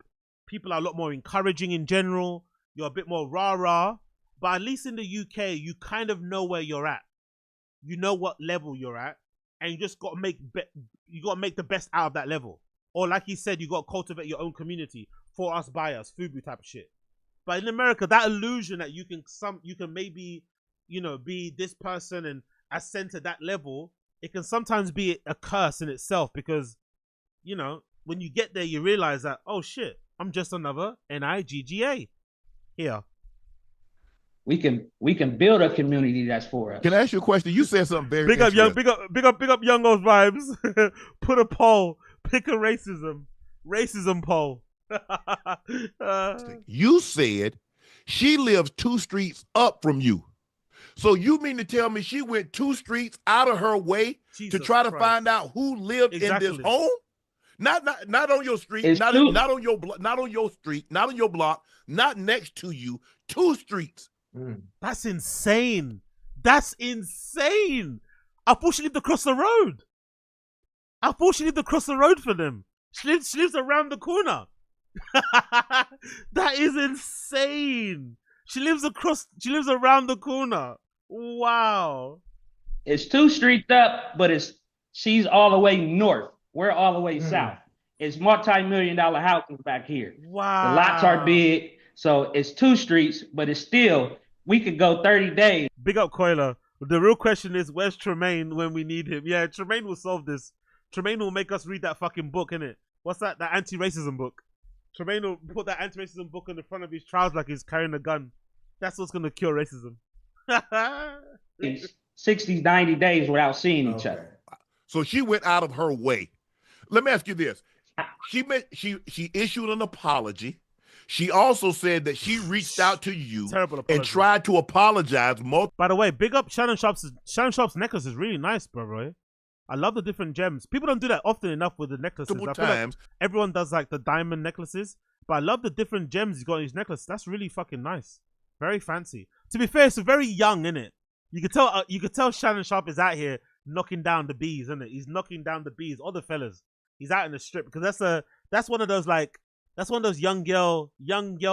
People are a lot more encouraging in general. You're a bit more rah-rah. But at least in the UK, you kind of know where you're at. You know what level you're at. And you just got to make the best out of that level. Or like he said, you got to cultivate your own community. For us, by us, FUBU type of shit. But in America, that illusion that you can maybe, you know, be this person and ascend to that level, it can sometimes be a curse in itself, because, you know, when you get there, you realize that, oh shit, I'm just another NIGGA here. We can build a community that's for us. Can I ask you a question? You said something very big up young O's vibes. Put a poll. Pick a racism poll. You said she lives 2 streets up from you. So you mean to tell me she went 2 streets out of her way to try to find out who lived in this home? Not on your street, not on your street, not on your block, not next to you. 2 streets. That's insane. That's insane. I thought she lived across the road. For them. She lives around the corner. That is insane. She lives around the corner. Wow. It's 2 streets up, but she's all the way north. We're all the way south. It's multi-million-dollar houses back here. Wow. The lots are big, so it's 2 streets, but it's still, we could go 30 days. Big up Coiler. The real question is, where's Tremaine when we need him? Yeah, Tremaine will solve this. Tremaine will make us read that fucking book, innit? What's that? That anti-racism book. Tremaine will put that anti-racism book in the front of his trousers like he's carrying a gun. That's what's going to cure racism. 60, 90 days without seeing each other. So she went out of her way. Let me ask you this. She issued an apology. She also said that she reached out to you and tried to apologize. By the way, big up Shannon Sharp's necklace is really nice, bro. I love the different gems. People don't do that often enough with the necklaces. I feel like everyone does like the diamond necklaces, but I love the different gems he's got in his necklace. That's really fucking nice. Very fancy. To be fair, it's very young, innit? You could tell Shannon Sharp is out here knocking down the bees, innit? He's knocking down the bees, all the fellas. He's out in the strip because that's one of those young girl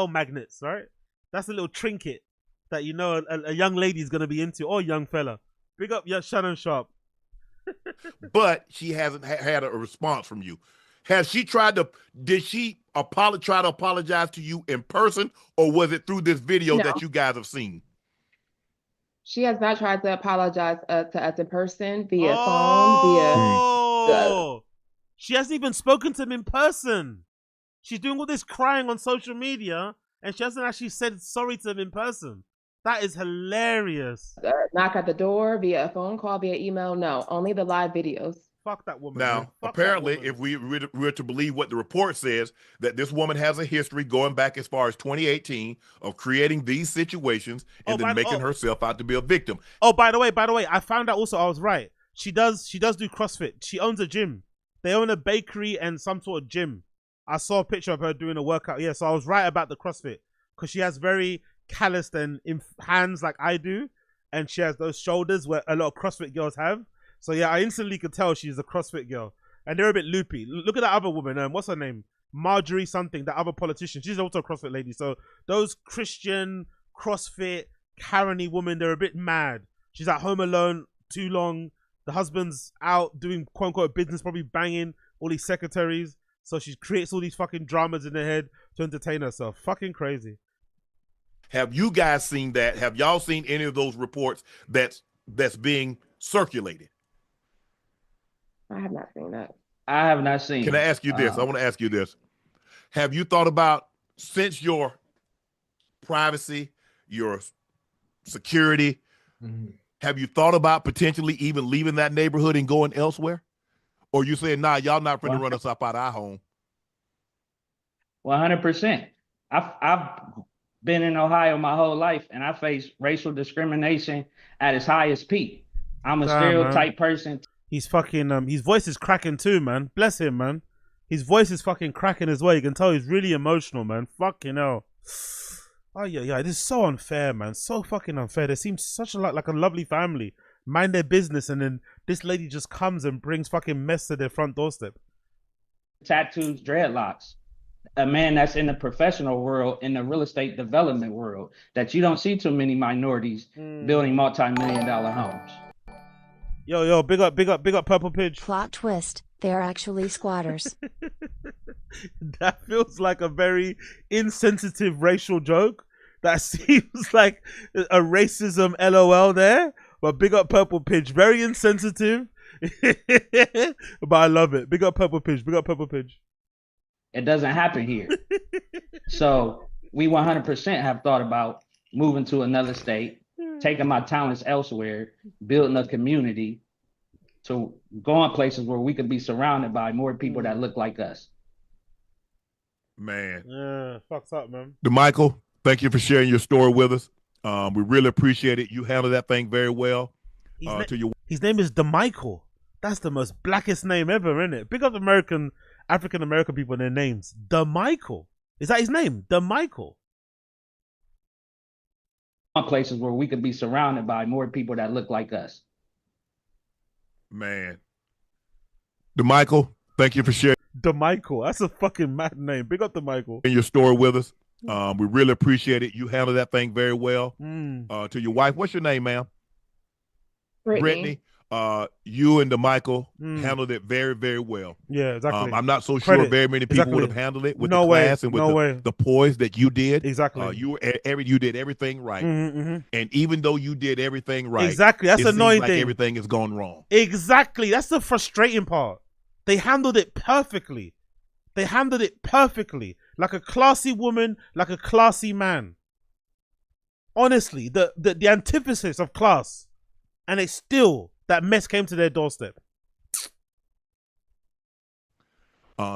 magnets, right? That's a little trinket that you know a young lady's gonna be into, or young fella. Big up your Shannon Sharp. But she hasn't had a response from you. Has she tried to? Did she try to apologize to you in person, or was it through this video that you guys have seen? She has not tried to apologize to us in person, via phone, via. She hasn't even spoken to him in person. She's doing all this crying on social media, and she hasn't actually said sorry to him in person. That is hilarious. Knock at the door, via a phone call, via email. No, only the live videos. Fuck that woman. Now, apparently, if we're to believe what the report says, that this woman has a history going back as far as 2018 of creating these situations and then making herself out to be a victim. Oh, by the way, I found out also I was right. She does do CrossFit. She owns a gym. They own a bakery and some sort of gym. I saw a picture of her doing a workout. Yeah, so I was right about the CrossFit because she has very calloused and hands like I do, and she has those shoulders where a lot of CrossFit girls have. So yeah, I instantly could tell she's a CrossFit girl, and they're a bit loopy. Look at that other woman. What's her name? Marjorie something. That other politician. She's also a CrossFit lady. So those Christian CrossFit Karen-y women, they're a bit mad. She's at home alone too long. The husband's out doing quote unquote business, probably banging all these secretaries. So she creates all these fucking dramas in her head to entertain herself. Fucking crazy. Have you guys seen that? Have y'all seen any of those reports that's being circulated? I have not seen that. I have not seen. Can I ask you this? I want to ask you this. Have you thought about, since your privacy, your security, have you thought about potentially even leaving that neighborhood and going elsewhere? Or you saying, nah, y'all not finna run us up out of our home? 100%. I've been in Ohio my whole life, and I face racial discrimination at its highest peak. I'm a stereotype person. He's fucking, his voice is cracking too, man. Bless him, man. His voice is fucking cracking as well. You can tell he's really emotional, man. Fucking hell. Oh, yeah. This is so unfair, man. So fucking unfair. They seem such like a lovely family. Mind their business, and then this lady just comes and brings fucking mess to their front doorstep. Tattoos, dreadlocks. A man that's in the professional world, in the real estate development world, that you don't see too many minorities building multi-million-dollar homes. Yo, big up Purple Pidge. Plot twist, they're actually squatters. That feels like a very insensitive racial joke. That seems like a racism LOL there. But big up Purple Pidge. Very insensitive. But I love it. Big up Purple Pidge. Big up Purple Pidge. It doesn't happen here. So we 100% have thought about moving to another state, taking my talents elsewhere, building a community, to going places where we could be surrounded by more people that look like us. Man. Yeah, fucked up, man. DeMichael, thank you for sharing your story with us. We really appreciate it. You handled that thing very well. His name is DeMichael. That's the most blackest name ever, isn't it? Big up African American people and their names. DeMichael. Is that his name? DeMichael. Places where we could be surrounded by more people that look like us. Man. DeMichael, thank you for sharing. DeMichael. That's a fucking mad name. Big up DeMichael. In your story with us. We really appreciate it. You handled that thing very well. To your wife, what's your name, ma'am? Brittany. You and DeMichael handled it very, very well. Yeah, exactly. I'm not so sure very many people would have handled it with the class and with the poise that you did. Exactly. You did everything right. And even though you did everything right, exactly, that's the annoying thing. Everything has gone wrong. Exactly. That's the frustrating part. They handled it perfectly. Like a classy woman, like a classy man. Honestly, the antithesis of class. And it's still, that mess came to their doorstep.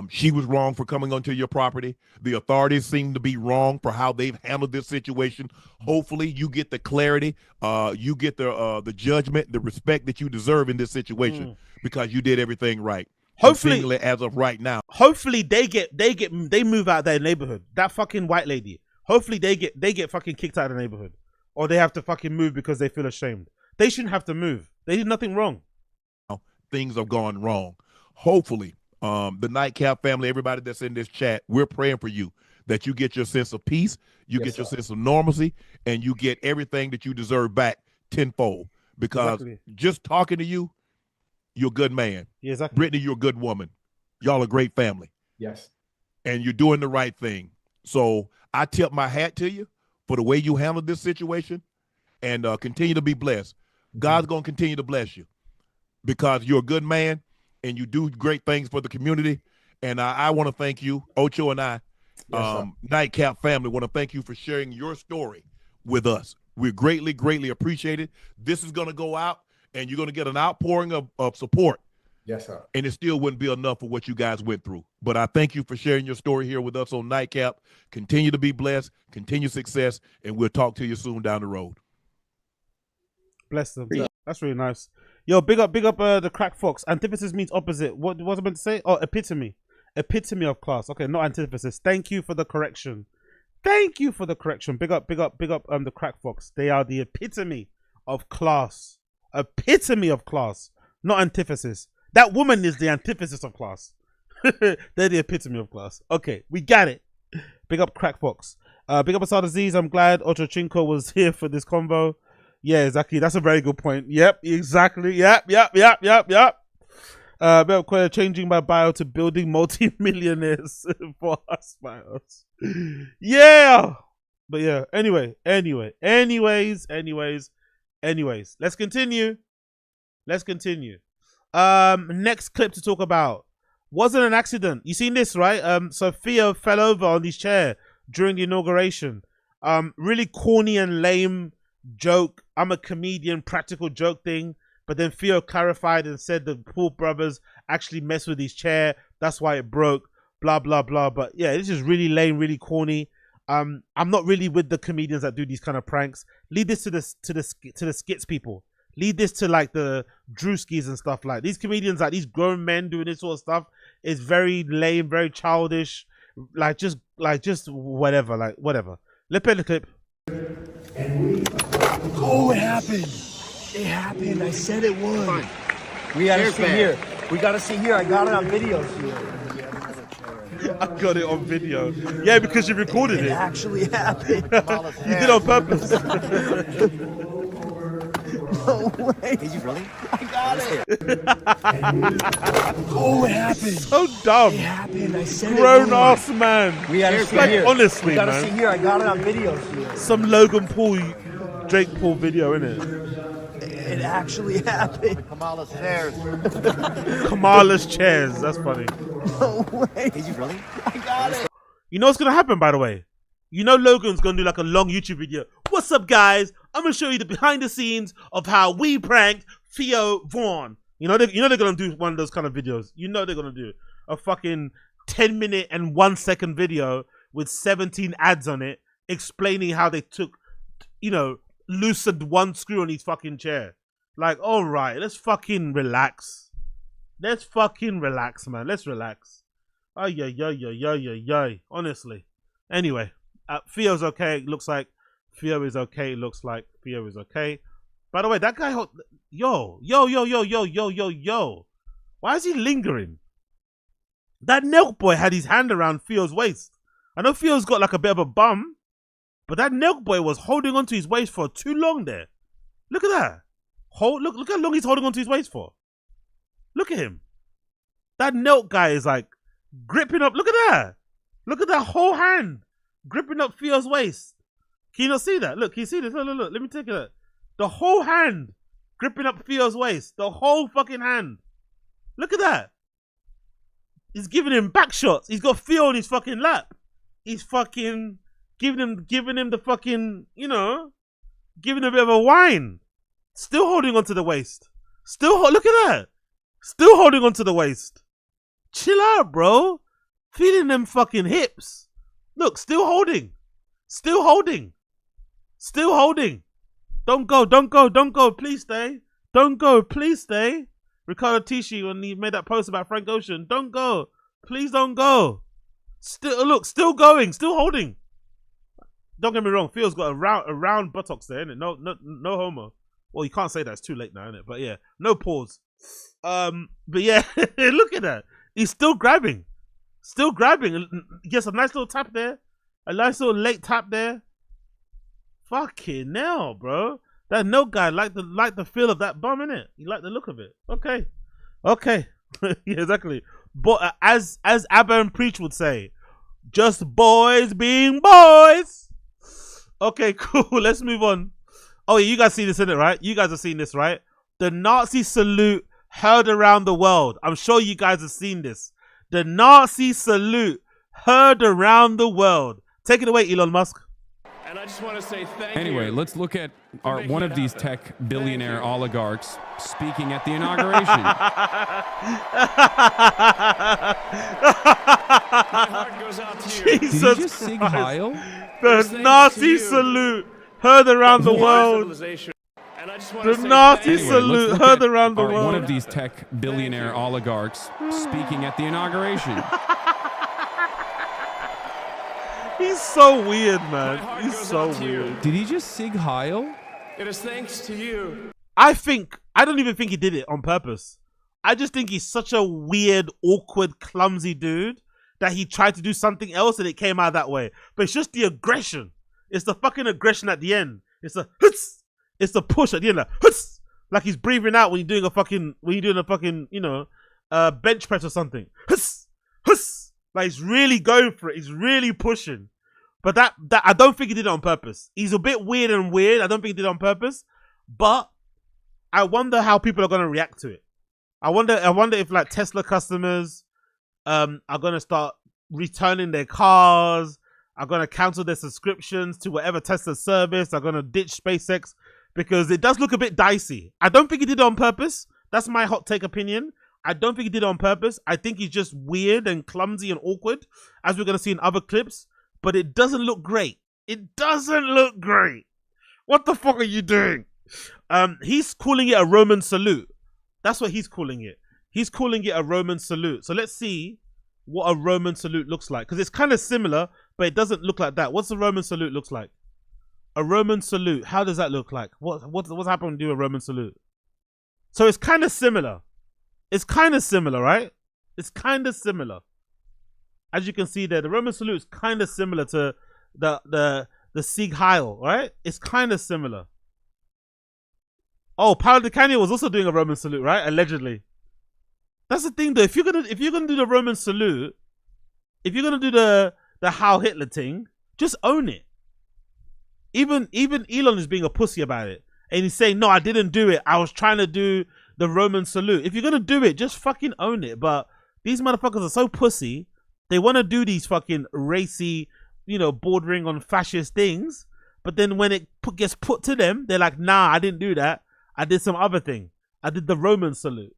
She was wrong for coming onto your property. The authorities seem to be wrong for how they've handled this situation. Hopefully you get the clarity, you get the judgment, the respect that you deserve in this situation because you did everything right. Hopefully, as of right now. Hopefully they move out of their neighborhood. That fucking white lady. Hopefully they get fucking kicked out of the neighborhood. Or they have to fucking move because they feel ashamed. They shouldn't have to move. They did nothing wrong. Things have gone wrong. Hopefully, the Nightcap family, everybody that's in this chat, we're praying for you that you get your sense of peace, you get your sense of normalcy, and you get everything that you deserve back tenfold. Because just talking to you, you're a good man. Yeah, exactly. Brittany, you're a good woman. Y'all a great family. Yes. And you're doing the right thing. So I tip my hat to you for the way you handled this situation, and continue to be blessed. God's going to continue to bless you because you're a good man and you do great things for the community. And I want to thank you, Ocho and I, Nightcap family, want to thank you for sharing your story with us. We greatly, greatly appreciate it. This is going to go out, and you're going to get an outpouring of support. Yes, sir. And it still wouldn't be enough for what you guys went through. But I thank you for sharing your story here with us on Nightcap. Continue to be blessed, continue success, and we'll talk to you soon down the road. Bless them. That's really nice. Yo, big up the Crack Fox. Antithesis means opposite. What was I meant to say? Oh, epitome. Epitome of class. Okay, not antithesis. Thank you for the correction. Thank you for the correction. Big up the Crack Fox. They are the epitome of class. Epitome of class. Not antithesis. That woman is the antithesis of class. They're the epitome of class. Okay, we got it. Big up Crack Fox. Big up Asada Z's. I'm glad Ochochinko was here for this convo. Yeah, exactly. That's a very good point. Yep, exactly. Yep. Changing my bio to building multi-millionaires for us, smiles. Yeah. But yeah, anyways. Let's continue. Next clip to talk about. Wasn't an accident. You seen this, right? So THEO fell over on his chair during the inauguration. Really corny and lame joke. I'm a comedian, practical joke thing. But then THEO clarified and said the Paul brothers actually messed with his chair. That's why it broke. Blah, blah, blah. But yeah, this is really lame, really corny. I'm not really with the comedians that do these kind of pranks. Leave this to the skits people. Lead this to like the Drewskis and stuff. Like these comedians, like these grown men doing this sort of stuff is very lame, very childish. Like just whatever, like whatever. Let's play the clip. Oh, it happened. It happened. I said it would. We gotta see here. We gotta see here. I got it on video here. I got it on video. Yeah, because you recorded it. It actually happened. You did it on purpose. No way. Did you really? I got it. Oh, it happened. So dumb. It happened. I said grown it would. ass man. We gotta see like, here. Honestly, we gotta man. see here. I got it on video here. Some Logan Paul, Drake Paul video, innit? It actually happened. Kamala's chairs. Kamala's chairs. That's funny. No way. Did you really? I got it. You know what's gonna happen, by the way? You know Logan's gonna do like a long YouTube video. What's up, guys? I'm gonna show you the behind the scenes of how we pranked THEO Vaughn. You know they're gonna do one of those kind of videos. You know they're gonna do a fucking 10-minute and 1-second video with 17 ads on it explaining how they took, loosened one screw on his fucking chair. Like, all right, let's fucking relax. Let's fucking relax, man. Let's relax. Ay. Honestly. Anyway, THEO's okay. It looks like THEO is okay. It looks like THEO is okay. By the way, that guy, yo. Why is he lingering? That Nelk boy had his hand around THEO's waist. I know THEO's got like a bit of a bum, but that Nelk boy was holding onto his waist for too long there. Look at that. Look how long he's holding onto his waist for. Look at him. That Nelk guy is like gripping up. Look at that. Look at that whole hand gripping up THEO's waist. Can you not see that? Look, can you see this? Look. Let me take it. The whole hand gripping up THEO's waist. The whole fucking hand. Look at that. He's giving him back shots. He's got THEO on his fucking lap. He's fucking giving him the fucking, giving a bit of a whine. Still holding onto the waist. Look at that. Still holding onto the waist. Chill out, bro. Feeling them fucking hips. Look, still holding. Still holding. Still holding. Don't go. Please stay. Don't go. Please stay. Ricardo Tisci, when he made that post about Frank Ocean, don't go. Please don't go. Still going. Still holding. Don't get me wrong. THEO's got a round buttocks there, innit? No homo. Well, you can't say that. It's too late now, innit? But yeah, no pause. But yeah, look at that. He's still grabbing. Still grabbing. He gets a nice little tap there. A nice little late tap there. Fucking hell, bro. That no guy liked the feel of that bum, innit? He liked the look of it. Okay. Okay. Yeah, exactly. But as Abba and Preach would say, just boys being boys. Okay, cool. Let's move on. Oh yeah, you guys see this, innit, right? You guys have seen this, right? The Nazi salute heard around the world. I'm sure you guys have seen this. The Nazi salute heard around the world. Take it away, Elon Musk. And I just want to say thank you. Anyway, let's look at one of these tech billionaire oligarchs speaking at the inauguration. My heart goes out to you. Jesus Did he just sing Christ. Heil? The Nazi salute heard around the world. And I just want The to say Nazi thank you. salute heard around the One world. of these tech billionaire oligarchs speaking at the inauguration. He's so weird, man. He's so weird. Did he just sing Heil? It is thanks to you. I don't even think he did it on purpose. I just think he's such a weird, awkward, clumsy dude that he tried to do something else and it came out that way. But it's just the aggression. It's the fucking aggression at the end. It's the huts. It's the push at the end. Like, huts. Like he's breathing out when you're doing a fucking, you know, bench press or something. Huts. Huts. Like he's really going for it. He's really pushing. But that I don't think he did it on purpose. He's a bit weird. I don't think he did it on purpose. But I wonder how people are going to react to it. I wonder if like Tesla customers are going to start returning their cars, are going to cancel their subscriptions to whatever Tesla service, are going to ditch SpaceX, because it does look a bit dicey. I don't think he did it on purpose. That's my hot take opinion. I don't think he did it on purpose. I think he's just weird and clumsy and awkward, as we're going to see in other clips. But it doesn't look great. It doesn't look great. What the fuck are you doing? He's calling it a Roman salute. That's what he's calling it. He's calling it a Roman salute. So let's see what a Roman salute looks like. Because it's kind of similar, but it doesn't look like that. What's the Roman salute looks like? A Roman salute. How does that look like? What's happening when you do a Roman salute? So it's kind of similar. It's kind of similar, right? It's kind of similar. As you can see there, the Roman salute is kind of similar to the Sieg Heil, right? It's kind of similar. Oh, Paolo Di Canio was also doing a Roman salute, right? Allegedly. That's the thing, though. If you're gonna do the Roman salute, if you're gonna do the Heil Hitler thing, just own it. Even Elon is being a pussy about it, and he's saying, "No, I didn't do it. I was trying to do the Roman salute." If you're gonna do it, just fucking own it. But these motherfuckers are so pussy. They want to do these fucking racy, you know, bordering on fascist things. But then when it gets put to them, they're like, "Nah, I didn't do that. I did some other thing. I did the Roman salute."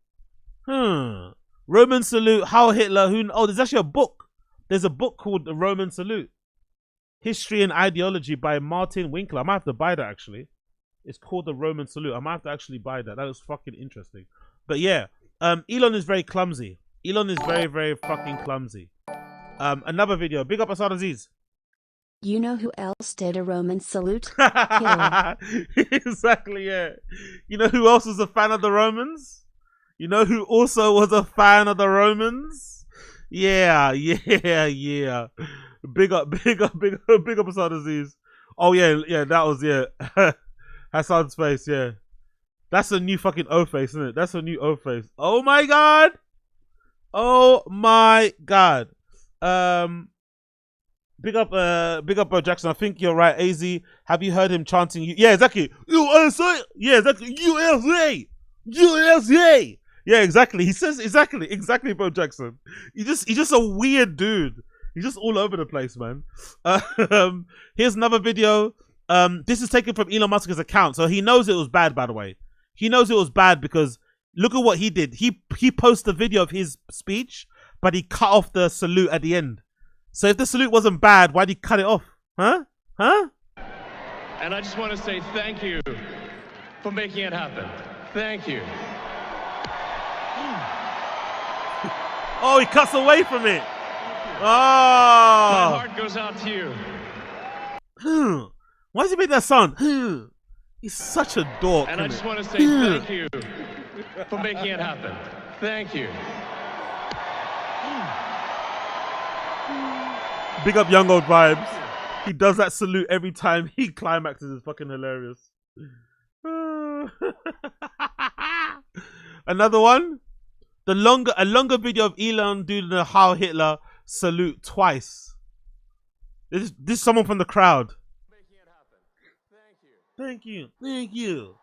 Roman salute, Heil Hitler. Oh, there's actually a book. There's a book called The Roman Salute. History and Ideology by Martin Winkler. I might have to buy that, actually. It's called The Roman Salute. I might have to actually buy that. That was fucking interesting. But yeah, Elon is very clumsy. Elon is very, very fucking clumsy. Another video. Big up Asad Aziz. You know who else did a Roman salute? Exactly, yeah. You know who else was a fan of the Romans? You know who also was a fan of the Romans? Yeah. Big up Asad Aziz. Oh yeah, that was, yeah. Hassan's face, yeah. That's a new fucking O face, isn't it? That's a new O face. Oh my god! Oh my god. Big up Bo Jackson. I think you're right, AZ. Have you heard him chanting? Yeah, exactly. USA. Yeah, exactly. USA. Yeah, exactly. He says exactly, Bo Jackson. He's just a weird dude. He's just all over the place, man. Here's another video. This is taken from Elon Musk's account, so he knows it was bad. By the way, he knows it was bad because look at what he did. He posted a video of his speech, but he cut off the salute at the end. So if the salute wasn't bad, why'd he cut it off? Huh? And I just want to say thank you for making it happen. Thank you. Oh, he cuts away from it. Oh. My heart goes out to you. Why does he make that sound? He's such a dork. And I just want to say thank you for making it happen. Thank you. Big up Young Old Vibes. He does that salute every time he climaxes. It's fucking hilarious. Another one. A longer video of Elon doing the Heil Hitler salute twice. This is someone from the crowd. Thank you. Thank you.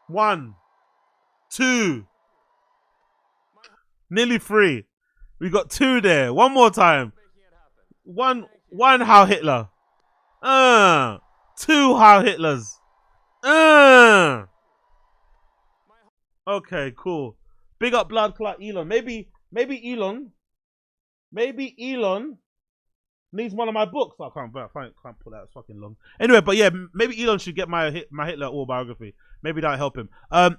1, 2. Nearly 3. We got 2 there. One more time. One Heil Hitler. 2 Heil Hitlers. Okay, cool. Big up blood clot Elon. Maybe Elon needs one of my books. I can't put that. It's fucking long. Anyway, but yeah, maybe Elon should get my Hitler autobiography. Maybe that'll help him.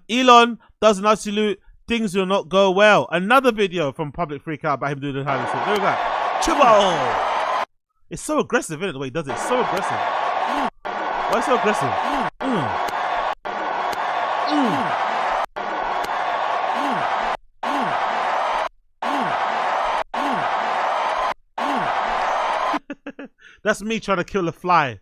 Elon does an salute. Things will not go well. Another video from Public Freak Out about him doing the Heil salute. There we go. Chibo. It's so aggressive, isn't it? The way he does it. It's so aggressive. Why so aggressive? That's me trying to kill a fly.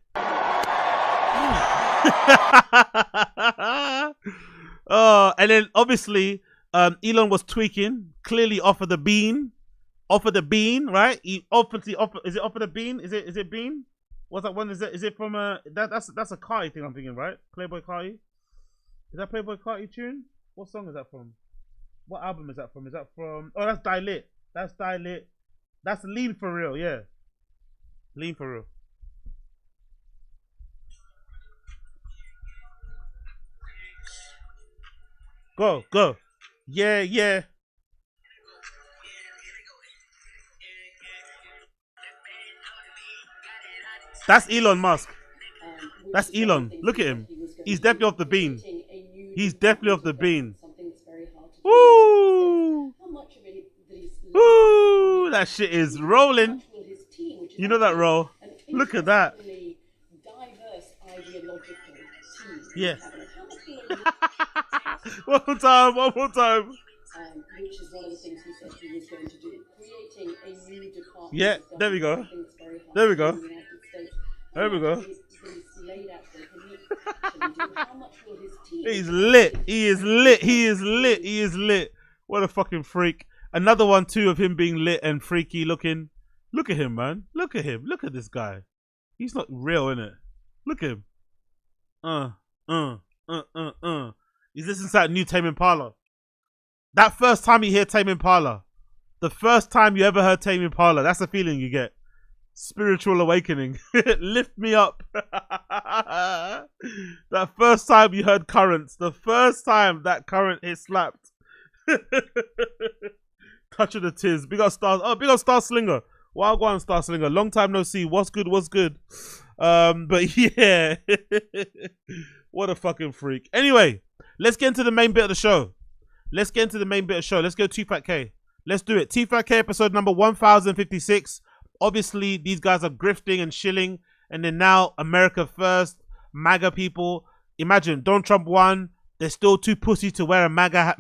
And then obviously Elon was tweaking, clearly off of the bean, right? He obviously is it off of the bean? Is it bean? What's that one? Is it from a that's a Carti thing I'm thinking, right? Playboy Carti. Is that Playboy Carti tune? What song is that from? What album is that from? Is that from? Oh, that's Die Lit. That's Die Lit. That's Lean for Real, yeah. Lean for Real. Go. Yeah. That's Elon Musk. That's Elon. Look at him. He's definitely off the bean. He's definitely off the bean. Woo! Woo! That shit is rolling. You know that roll. Look at that. Yeah. One more time. Which is one of the things he said he was going to do. Creating a new department. Yeah, there we go. He's lit. He is lit. What a fucking freak. Another one too of him being lit and freaky looking. Look at him, man. Look at him. Look at this guy. He's not real, innit? Look at him. He's listening to that new Tame Impala. That first time you hear Tame Impala, the first time you ever heard Tame Impala, that's the feeling you get. Spiritual awakening. Lift me up. That first time you heard Currents, the first time that current hit slapped. Touch of the Tiz. Big up Star. Oh, big up Star Slinger. Wild one Star Slinger. Long time no see. What's good? But yeah. What a fucking freak. Anyway, let's get into the main bit of the show. Let's go Tfatk K. Let's do it. Tfatk K episode number 1056. Obviously, these guys are grifting and shilling. And then now, America first. MAGA people. Imagine, Donald Trump won. They're still too pussy to wear a MAGA hat.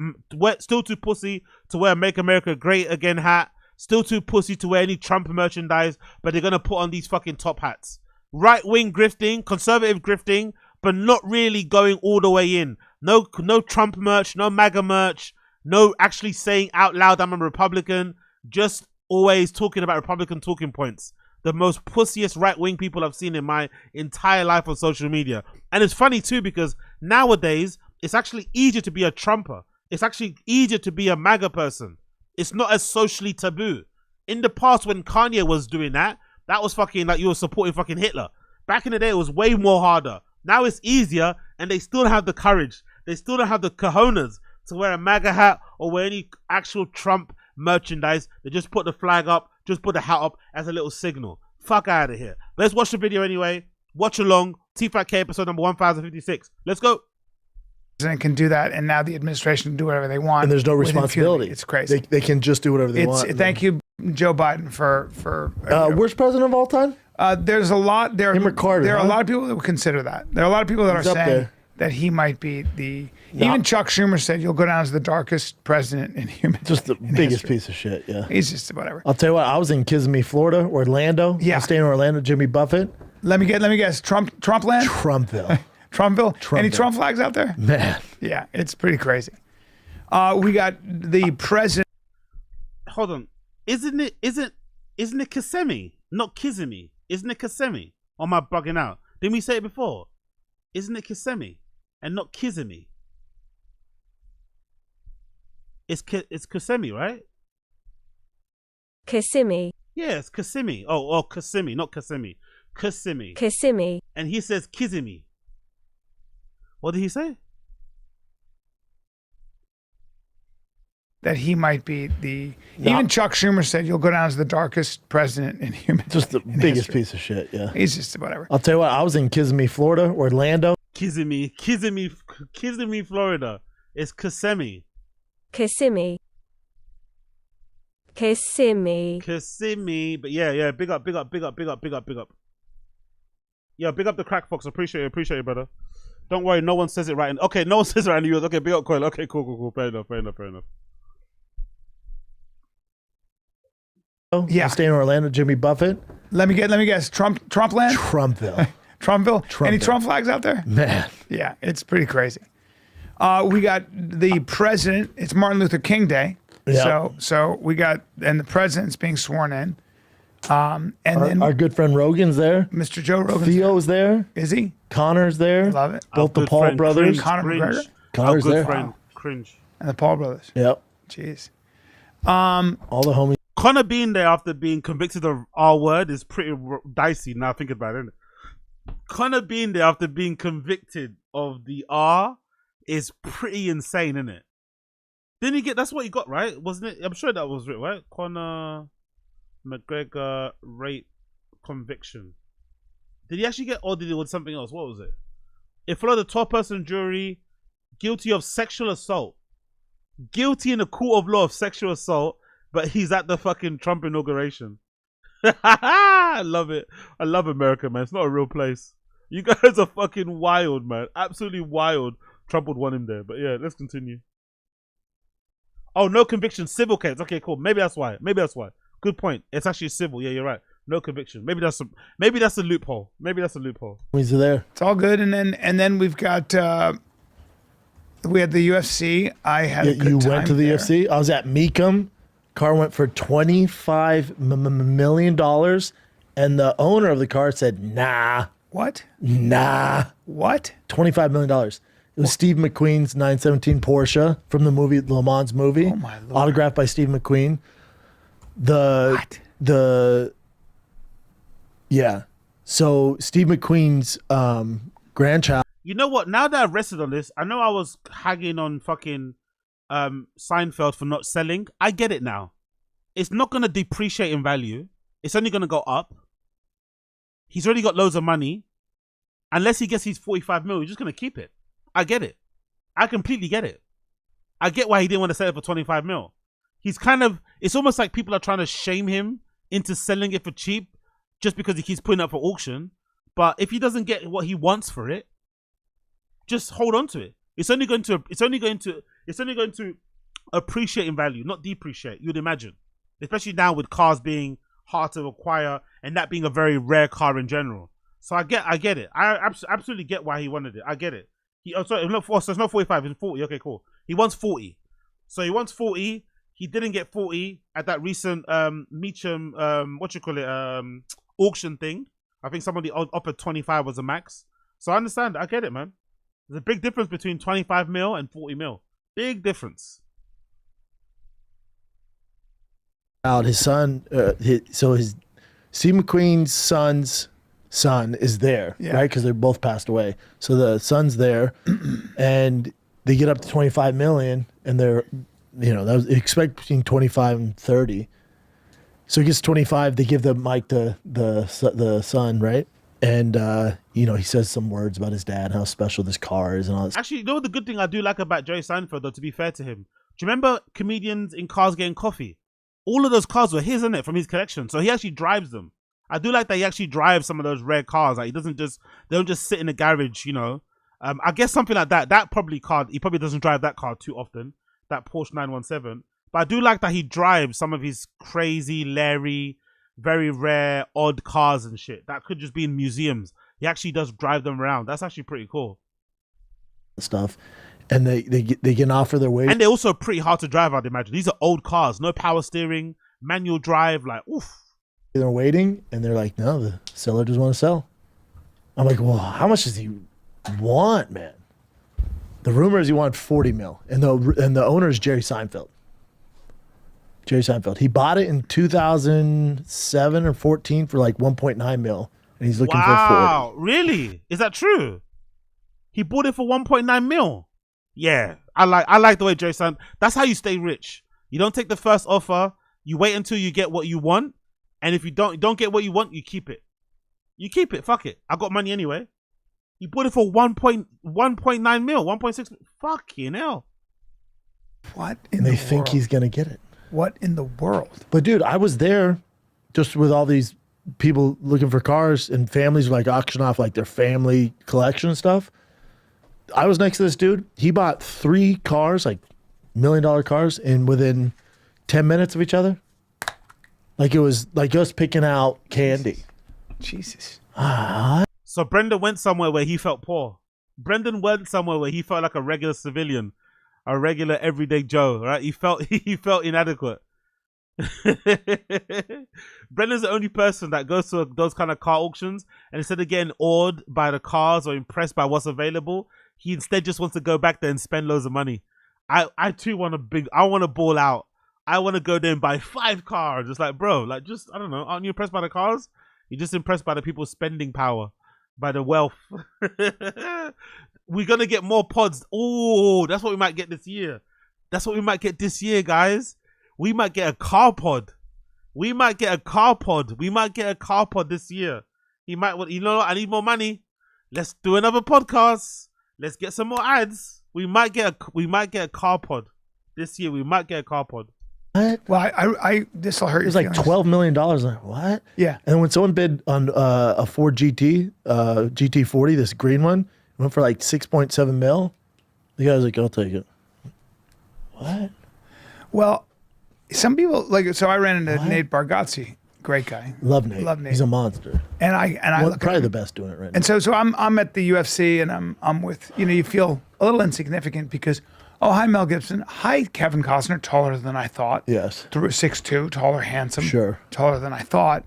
Still too pussy to wear a Make America Great Again hat. Still too pussy to wear any Trump merchandise. But they're going to put on these fucking top hats. Right-wing grifting, conservative grifting, but not really going all the way in. No Trump merch, no MAGA merch, no actually saying out loud I'm a Republican, just always talking about Republican talking points. The most pussiest right-wing people I've seen in my entire life on social media. And it's funny too because nowadays, it's actually easier to be a Trumper. It's actually easier to be a MAGA person. It's not as socially taboo. In the past when Kanye was doing that, that was fucking like you were supporting fucking Hitler. Back in the day, it was way more harder. Now it's easier and they still don't have the courage. They still don't have the cojones to wear a MAGA hat or wear any actual Trump merchandise. They just put the flag up, just put the hat up as a little signal. Fuck out of here. Let's watch the video anyway. Watch along. Tfatk K episode number 1056. Let's go. President can do that, and now the administration can do whatever they want. And there's no responsibility. It's crazy. They can just do whatever they want. Thank you, Joe Biden, for worst president of all time? There's a lot. There Him or Carter, there are a lot of people that would consider that. There are a lot of people that He's are up saying there. that he might be the. Even Chuck Schumer said you'll go down as the darkest president in human. Just the biggest piece of shit. Yeah, he's just whatever. I'll tell you what. I was in Kissimmee, Florida, Orlando. Yeah, I stayed in Orlando. Jimmy Buffett. Let me guess. Trumpland. Trumpville. Trumpville. Any Trump flags out there? Man. Yeah, it's pretty crazy. We got the president. Hold on. Isn't it Kissimmee? Not Kissimmee. Isn't it Kissimmee? Or am I bugging out? Didn't we say it before? Isn't it Kissimmee and not Kissimmee? It's Kissimmee, right? Kissimmee. Yeah, it's Kissimmee. Oh, Kissimmee, not Kissimmee. Kissimmee. Kissimmee. And he says Kissimmee. What did he say? That he might be the. Even Chuck Schumer said you'll go down as the darkest president in human. Just the biggest piece of shit. Yeah, he's just whatever. I'll tell you what. I was in Kissimmee, Florida, Orlando. Kissimmee, Florida. It's Kissimmee. Kissimmee. Kissimmee. Kissimmee. But yeah. Big up. Yeah, big up the Crack Fox. Appreciate you, brother. Don't worry, no one says it right. Okay, no one says it right in the US. Okay, big up Coil. Okay, cool. Fair enough. Yeah, I stayed in Orlando. Jimmy Buffett. Let me guess. Trumpland. Trumpville. Trumpville. Any Trump flags out there? Man. Yeah, it's pretty crazy. We got the president. It's Martin Luther King Day. Yep. So we got, and the president's being sworn in. And then our good friend Rogan's there. Mr. Joe Rogan. Theo's there. Is he? Connor's there. Love it. Both the Paul brothers. Conor McGregor. Connor's there. Friend. Cringe. And the Paul brothers. Yep. Jeez. All the homies. Connor being there after being convicted of R word is pretty dicey. Now think about it, isn't it? Connor being there after being convicted of the R is pretty insane, isn't it? Didn't he get? That's what he got, right? Wasn't it? I'm sure that was it, right? Connor McGregor rape conviction. Did he actually get, or did it was something else? What was it? It followed a 12-person jury guilty of sexual assault. Guilty in a court of law of sexual assault, but he's at the fucking Trump inauguration. I love it. I love America, man. It's not a real place. You guys are fucking wild, man. Absolutely wild. Trump would want him there. But yeah, let's continue. Oh, no conviction. Civil case. Okay, cool. Maybe that's why. Good point. It's actually civil. Yeah, you're right. No conviction. Maybe that's a loophole. He's there. It's all good. And then we've got we had the UFC. I had a good you time went to the there. UFC. I was at Mecum. Car went for $25 million, and the owner of the car said, "Nah." What? Nah. What? $25 million. It was Steve McQueen's 917 Porsche from the movie, Le Mans movie. Oh my Lord. Autographed by Steve McQueen. Yeah. So Steve McQueen's grandchild. You know what? Now that I've rested on this, I know I was hagging on fucking Seinfeld for not selling. I get it now. It's not going to depreciate in value. It's only going to go up. He's already got loads of money. Unless he gets his 45 mil, he's just going to keep it. I get it. I completely get it. I get why he didn't want to sell it for 25 mil. He's kind of, it's almost like people are trying to shame him into selling it for cheap just because he keeps putting it up for auction. But if he doesn't get what he wants for it, just hold on to it. It's only going to appreciate in value, not depreciate, you'd imagine. Especially now with cars being hard to acquire and that being a very rare car in general. So I get it. I absolutely get why he wanted it. I get it. So it's not 45, it's 40. Okay, cool. He wants 40. So he wants 40. He didn't get 40 at that recent Meacham auction thing. I think somebody offered 25 was a max. So I understand. I get it, man. There's a big difference between 25 mil and 40 mil. Big difference. His son, his Steve McQueen's son's son is there, right? Because they both passed away. So the son's there, and they get up to 25 million, and they're, that was expecting 25 and 30. So he gets 25. They give the mic to the son, right? And he says some words about his dad, how special this car is, and all this. Actually, you know what the good thing I do like about Jerry Seinfeld, though, to be fair to him? Do you remember comedians in cars getting coffee? All of those cars were his, isn't it, from his collection? So he actually drives them. I do like that he actually drives some of those rare cars. Like they don't just sit in the garage, I guess something like that. That probably car, he probably doesn't drive that car too often. That Porsche 917. But I do like that he drives some of his crazy, Larry, very rare, odd cars and shit. That could just be in museums. He actually does drive them around. That's actually pretty cool. Stuff, and they can offer their way. And they're also pretty hard to drive, I'd imagine. These are old cars, no power steering, manual drive, like oof. They're waiting, and they're like, no, the seller doesn't want to sell. I'm like, well, how much does he want, man? The rumor is he wanted 40 mil, and the owner is Jerry Seinfeld. Jerry Seinfeld. He bought it in 2007 or 14 for like 1.9 mil, and he's looking for 40. Wow, really? Is that true? He bought it for 1.9 mil. Yeah, I like the way Jerry Seinfeld. That's how you stay rich. You don't take the first offer. You wait until you get what you want, and if you don't get what you want, you keep it. You keep it. Fuck it. I got money anyway. He bought it for 1.9 mil, 1.6. Fucking hell. What in the world? They think he's gonna get it. What in the world? But dude, I was there just with all these people looking for cars, and families like auction off like their family collection and stuff. I was next to this dude. He bought 3 cars, like $1 million cars, and within 10 minutes of each other. Like it was like us picking out candy. Jesus. So Brendan went somewhere where he felt poor. Brendan went somewhere where he felt like a regular civilian, a regular everyday Joe, right? He felt inadequate. Brendan's the only person that goes to those kind of car auctions, and instead of getting awed by the cars or impressed by what's available, he instead just wants to go back there and spend loads of money. I too want I want to ball out. I want to go there and buy 5 cars. Just like, bro, like just, I don't know. Aren't you impressed by the cars? You're just impressed by the people's spending power, by the wealth. We're going to get more pods. Oh, that's what we might get this year. That's what we might get this year, guys. We might get a car pod. We might get a car pod. We might get a car pod this year. You know what? I need more money. Let's do another podcast. Let's get some more ads. We might get a car pod this year. We might get a car pod. What? Well, this will hurt. It was like $12 million. Like, what? Yeah. And when someone bid on a Ford GT, GT40, this green one, it went for like 6.7 mil. The guy was like, I'll take it. What? Well, some people like, so I ran into Nate Bargatze, great guy. Love Nate. He's a monster. And I look probably the best doing it right now. And so I'm at the UFC, and I'm with, you feel a little insignificant because, oh, hi, Mel Gibson. Hi, Kevin Costner, taller than I thought. Yes. 6'2", taller, handsome. Sure. Taller than I thought.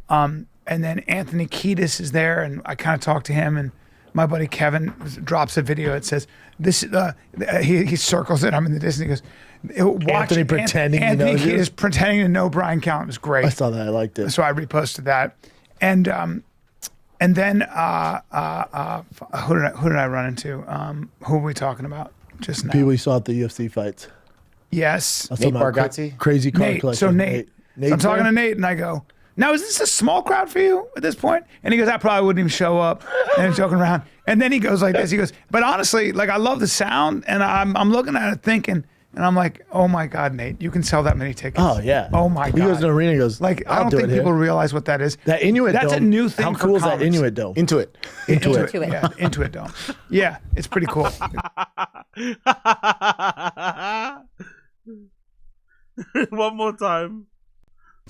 And then Anthony Kiedis is there, and I kind of talk to him, and my buddy Kevin drops a video. It says, this, he circles it. I'm in the distance. He goes, Anthony pretending Anthony to know Kiedis pretending to know Brian Callen. It was great. I saw that. I liked it. So I reposted that. And then who did I run into? Who were we talking about just now? People we saw at the UFC fights. Yes. Nate Bargatze. Crazy car collection. So Nate. So I'm talking to Nate, and I go, now, is this a small crowd for you at this point? And he goes, I probably wouldn't even show up. And he's joking around. And then he goes like this. He goes, but honestly, like, I love the sound, and I'm looking at it thinking, and I'm like, oh my God, Nate, you can sell that many tickets. Oh yeah. Oh my God. He goes to the arena and goes, like, I don't think people realize what that is. That Inuit That's Dome. a new thing. How for cool is that comics. Inuit Dome? Into it. Yeah, Intuit Dome. Yeah, it's pretty cool. One more time.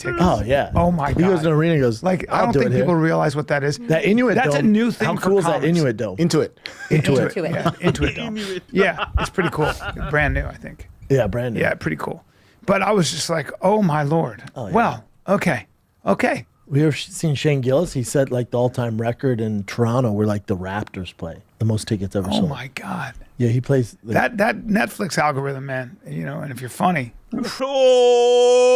Oh yeah. Oh my God. He goes to the arena and goes, like, I don't think people realize what that is. That Inuit Dome. That's a new thing. How for cool is that comics. Inuit Dome? Into it. Intuit Dome. Yeah, it's pretty cool. Brand new, I think. Yeah, brand new. Yeah, pretty cool. But I was just like, oh my Lord. Oh, yeah. Well, okay. We ever seen Shane Gillis? He set like the all-time record in Toronto where like the Raptors play. The most tickets ever sold. Oh my God. Yeah, he plays. That Netflix algorithm, man. And if you're funny. Oh,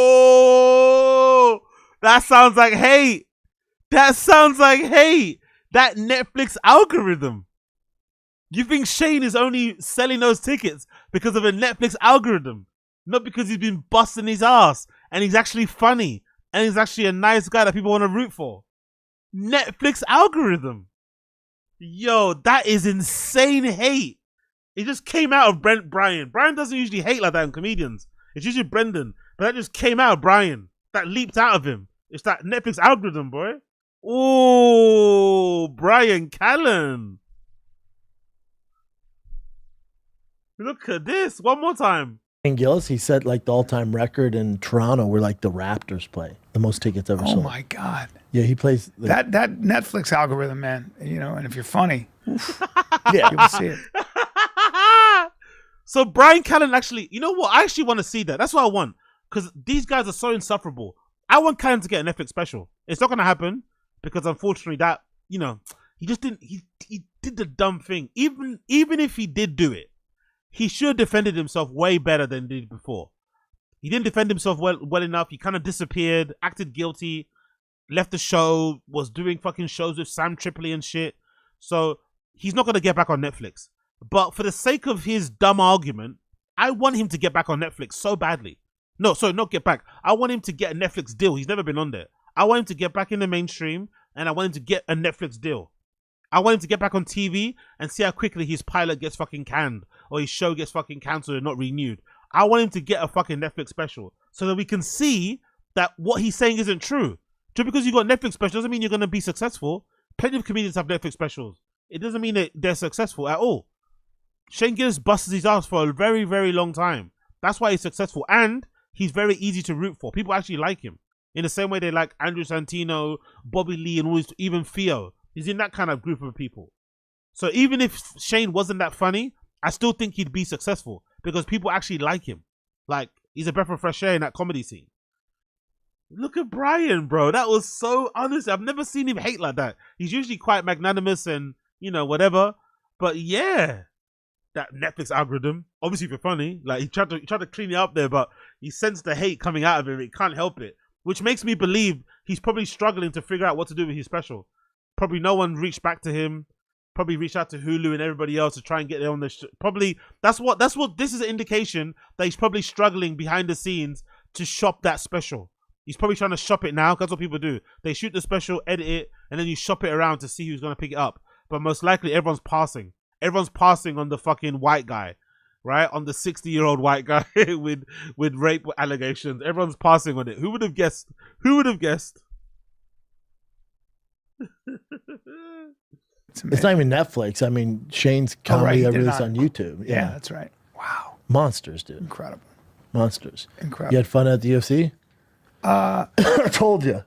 that sounds like hate. That Netflix algorithm. You think Shane is only selling those tickets because of a Netflix algorithm? Not because he's been busting his ass and he's actually funny and he's actually a nice guy that people want to root for. Netflix algorithm. Yo, that is insane hate. It just came out of Brian. Brian doesn't usually hate like that in comedians. It's usually Brendan. But that just came out of Brian. That leaped out of him. It's that Netflix algorithm, boy. Oh, Brian Callen. Look at this. One more time. And Gillis, he set like the all-time record in Toronto where like the Raptors play the most tickets ever sold. Oh my God. Yeah, he plays that Netflix algorithm, man. You know, and if you're funny, yeah, you will see it. So Brian Callen actually, you know what? I actually want to see that. That's what I want. Because these guys are so insufferable. I want Callen to get a Netflix special. It's not going to happen because unfortunately that, you know, he just didn't, he did the dumb thing. Even if he did do it, he should have defended himself way better than he did before. He didn't defend himself well enough. He kind of disappeared, acted guilty, left the show, was doing fucking shows with Sam Tripoli and shit. So he's not going to get back on Netflix. But for the sake of his dumb argument, I want him to get back on Netflix so badly. No, sorry, not get back. I want him to get a Netflix deal. He's never been on there. I want him to get back in the mainstream, and I want him to get a Netflix deal. I want him to get back on TV and see how quickly his pilot gets fucking canned or his show gets fucking cancelled and not renewed. I want him to get a fucking Netflix special so that we can see that what he's saying isn't true. Just because you got Netflix special doesn't mean you're going to be successful. Plenty of comedians have Netflix specials. It doesn't mean that they're successful at all. Shane Gillis busted his ass for a very, very long time. That's why he's successful. And he's very easy to root for. People actually like him. In the same way they like Andrew Santino, Bobby Lee, and all these, even Theo. He's in that kind of group of people. So even if Shane wasn't that funny, I still think he'd be successful because people actually like him. Like, he's a breath of fresh air in that comedy scene. Look at Brian, bro. That was so honest. I've never seen him hate like that. He's usually quite magnanimous and, you know, whatever. But yeah, that Netflix algorithm, obviously if you're funny, like he tried to clean it up there, but he sensed the hate coming out of him. He can't help it, which makes me believe he's probably struggling to figure out what to do with his special. Probably no one reached back to him. Probably reached out to Hulu and everybody else to try and get there on this. Probably that's what this is an indication that he's probably struggling behind the scenes to shop that special. He's probably trying to shop it now. That's what people do. They shoot the special, edit it, and then you shop it around to see who's going to pick it up. But most likely everyone's passing. Everyone's passing on the fucking white guy, right? On the 60-year-old white guy with rape allegations. Everyone's passing on it. Who would have guessed? Who would have guessed? It's not even Netflix. I mean, Shane's comedy released on YouTube. Yeah, that's right. Wow. Monsters, dude. Incredible. Monsters. Incredible. You had fun at the UFC? I told you.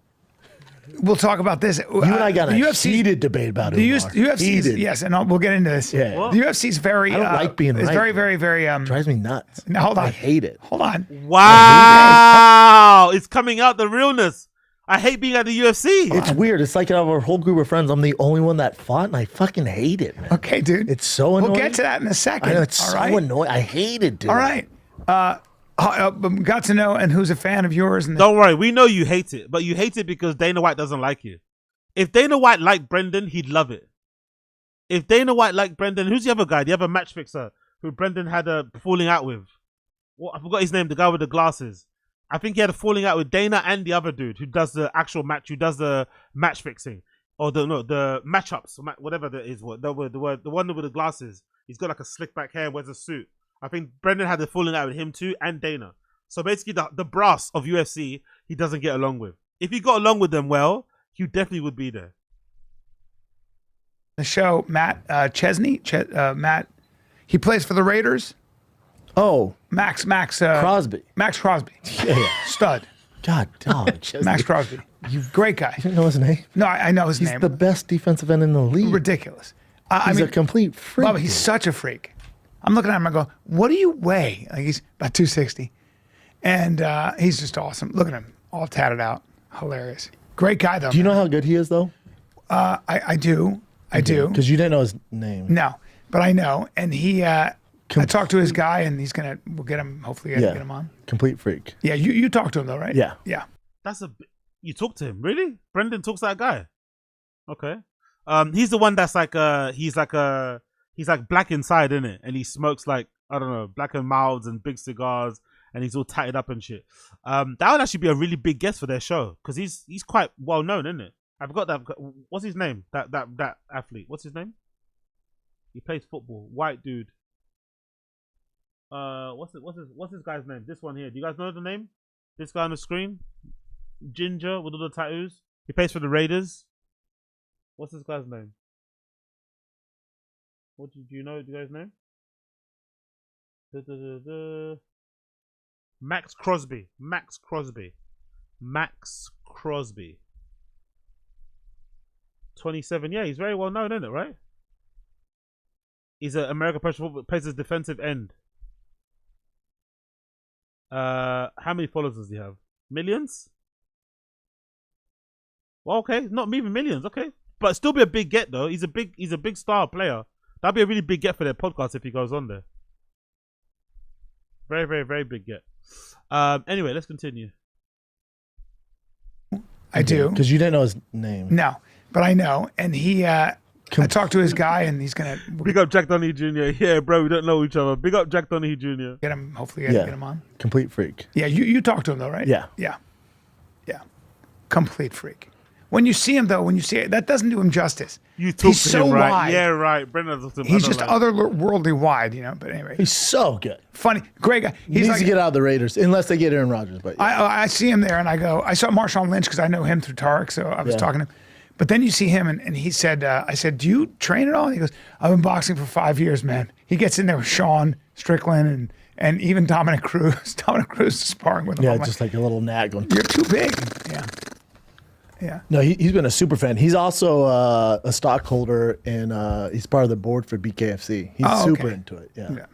We'll talk about this. You and I got a heated debate about it. The UFC, yes, and we'll get into this. Yeah. The UFC is very. I don't like being right. It's very, very, very. Drives me nuts. Now, hold on. I hate it. Hold on. Wow, it's coming out, the realness. I hate being at the UFC. It's weird. It's like out of our whole group of friends, I'm the only one that fought, and I fucking hate it, man. Okay, dude. It's so annoying. We'll get to that in a second. I know, it's all so right? annoying. I hate it, dude. All right. Got to know and who's a fan of yours. And don't worry, we know you hate it, but you hate it because Dana White doesn't like you. If Dana White liked Brendan, he'd love it. If Dana White liked Brendan, who's the other guy? The other match fixer who Brendan had a falling out with. What, I forgot his name, the guy with the glasses. I think he had a falling out with Dana and the other dude who does the actual match, who does the match fixing. Or the matchups, whatever that is. The one with the glasses. He's got like a slick back hair and wears a suit. I think Brendan had a falling out with him too, and Dana. So basically the brass of UFC, he doesn't get along with. If he got along with them well, he definitely would be there. The show, Matt Chesney. Matt, he plays for the Raiders. Oh. Max Crosby. Max Crosby. Yeah. Stud. God, dog. Max Crosby. Great guy. You didn't know his name? No, I know his name. He's the best defensive end in the league. Ridiculous. He's a complete freak. Bubba, he's such a freak. I'm looking at him and I go, what do you weigh? Like, he's about 260. And he's just awesome. Look at him. All tatted out. Hilarious. Great guy, though. Do you know how good he is, though? I do. I do. Because you didn't know his name. No, but I know. And he, I talked to his guy, and we'll get him, hopefully get him on. Complete freak. Yeah, you talked to him, though, right? Yeah. Yeah. You talked to him, really? Brendan talks to that guy? Okay. He's the one that's like, he's like black inside, isn't it? And he smokes like, I don't know, Black and Milds and big cigars, and he's all tatted up and shit. That would actually be a really big guest for their show because he's quite well known, isn't it? I forgot that. What's his name? That athlete. What's his name? He plays football. White dude. What's this guy's name? This one here. Do you guys know the name? This guy on the screen, ginger with all the tattoos. He plays for the Raiders. What's this guy's name? What do you know? Do you guys know? Max Crosby. Max Crosby. Max Crosby. 27. Yeah, he's very well known, isn't it, right? He's an American professional football, plays as defensive end. How many followers does he have? Millions? Well, okay, not even millions, okay. But still be a big get though. He's a big star player. That'd be a really big get for their podcast if he goes on there. Very, very, very big get. Anyway, let's continue. I do. Because you didn't know his name. No, but I know. And he, I talked to his guy and he's going to. Big up Jack Donahue Jr. Yeah, bro, we don't know each other. Big up Jack Donahue Jr. Get him, hopefully get him on. Complete freak. Yeah, you talked to him though, right? Yeah. Yeah. Yeah. Complete freak. When you see him though, that doesn't do him justice. You talk he's to so him, right? wide. Yeah, right. Brendan talks to him. He's just otherworldly wide, you know. But anyway, he's so good. Funny, great guy. He needs to get out of the Raiders unless they get Aaron Rodgers. But yeah. I see him there, and I go. I saw Marshawn Lynch because I know him through Tarek, so I was talking to him. But then you see him, and he said, I said, do you train at all? And he goes, I've been boxing for 5 years, man. He gets in there with Sean Strickland and even Dominic Cruz. Dominic Cruz is sparring with him. Yeah, just like a little nag going. You're too big. Yeah. Yeah. No, he's been a super fan. He's also a stockholder and he's part of the board for BKFC. He's super into it. Yeah.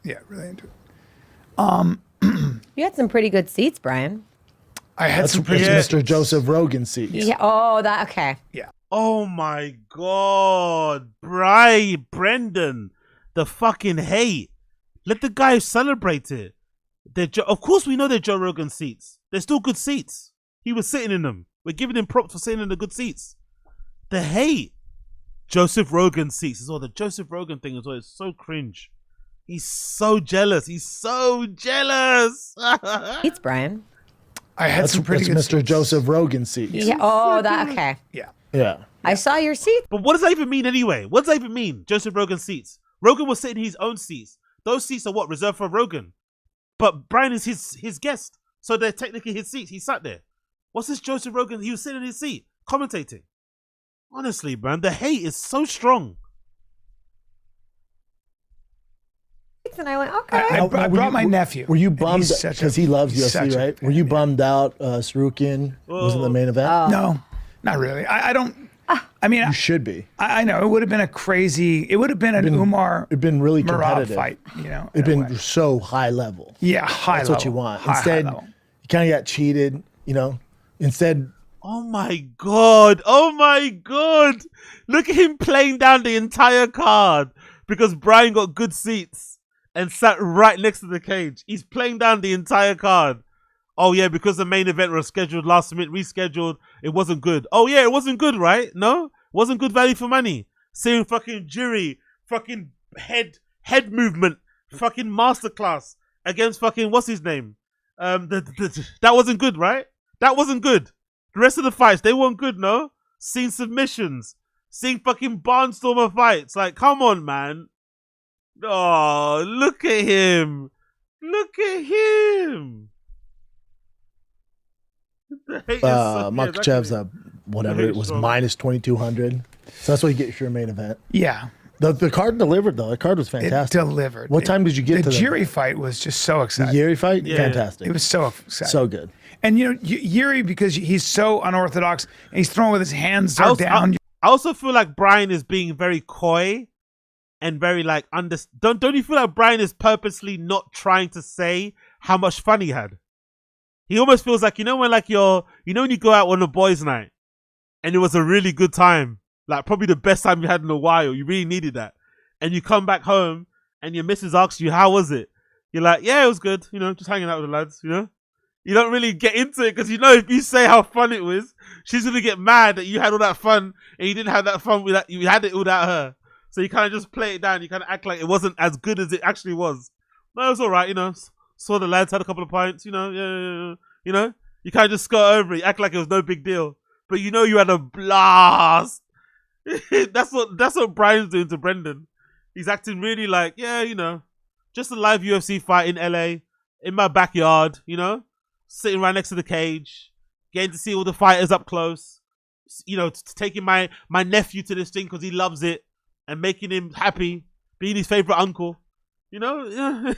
Yeah, really into it. You had some pretty good seats, Brian. I had That's some pretty Mr. Joseph Rogan seats. Yeah. Oh, that okay. Yeah. Oh my God, Brendan, the fucking hate. Let the guy celebrate it. Of course, we know they're Joe Rogan seats. They're still good seats. He was sitting in them. We're giving him props for sitting in the good seats. The hate. Joseph Rogan seats as well. The Joseph Rogan thing as well is so cringe. He's so jealous. He's so jealous. Seats, Brian. I had some pretty good Mr. Joseph Rogan seats. Yeah. Oh, that okay. Yeah. Yeah. I saw your seat. But what does that even mean anyway? What does that even mean? Joseph Rogan seats. Rogan was sitting in his own seats. Those seats are what? Reserved for Rogan. But Brian is his guest. So they're technically his seats. He sat there. What's this Joseph Rogan? He was sitting in his seat, commentating. Honestly, man, the hate is so strong. And I went, okay. I brought my nephew. Were you bummed because he loves UFC, right? Were you bummed out Sarukian was in the main event? No, not really. I don't. I mean, you should be. I know it would have been a crazy. It would have been an Umar. It'd been really Merab competitive fight. You know, it'd been so high level. Yeah, high That's level. what you want. High Instead, level. you kind of got cheated. You know. Instead. Oh my God. Oh my God. Look at him playing down the entire card because Brian got good seats and sat right next to the cage. He's playing down the entire card. Oh yeah, because the main event was scheduled last minute, rescheduled. It wasn't good. Oh yeah, it wasn't good, right? No? Wasn't good value for money. Seeing fucking jury, fucking head movement, fucking masterclass against fucking, what's his name? That wasn't good, right? That wasn't good. The rest of the fights, they weren't good, no? Seeing submissions. Seeing fucking barnstormer fights. Like, come on, man. Oh, look at him. Look at him. Makhachev's whatever it was, minus 2,200. So that's what you get for your main event. Yeah. The card delivered, though. The card was fantastic. It delivered. What time did you get to the Yuri fight was just so exciting. The Yuri fight? Yeah. Fantastic. It was so exciting. So good. And, you know, Yuri, because he's so unorthodox, and he's throwing with his hands down. I also feel like Brian is being very coy and very, like, don't you feel like Brian is purposely not trying to say how much fun he had? He almost feels like, you know when, like, when you go out on a boys' night and it was a really good time, like probably the best time you had in a while, you really needed that, and you come back home and your missus asks you, how was it? You're like, yeah, it was good, you know, just hanging out with the lads, you know? You don't really get into it because you know if you say how fun it was, she's going to get mad that you had all that fun and you didn't have that fun without, you had it without her. So you kind of just play it down. You kind of act like it wasn't as good as it actually was. No, it was all right, you know. Saw the lads, had a couple of pints, you know. Yeah. You know, you kind of just skirt over it, act like it was no big deal. But you know you had a blast. That's what Brian's doing to Brendan. He's acting really like, yeah, you know, just a live UFC fight in LA, in my backyard, you know, sitting right next to the cage, getting to see all the fighters up close, you know, taking my nephew to this thing because he loves it and making him happy, being his favorite uncle. You know? Yeah.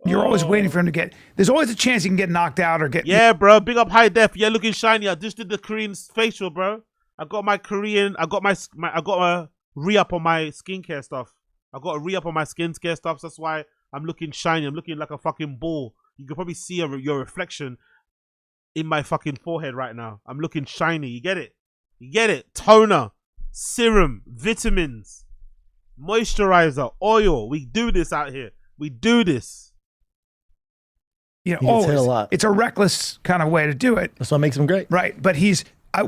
You're always waiting for him to get. There's always a chance he can get knocked out or get. Yeah, bro. Big up High Def. Yeah, looking shiny. I just did the Korean facial, bro. I got my Korean. I got a re-up on my skincare stuff. I got a re-up on my skincare stuff. So that's why I'm looking shiny. I'm looking like a fucking ball. You can probably see your reflection in my fucking forehead right now. I'm looking shiny. You get it? You get it? Toner, serum, vitamins, moisturizer, oil. We do this out here. We do this. You know, always. It's a reckless kind of way to do it. That's what makes him great. Right. But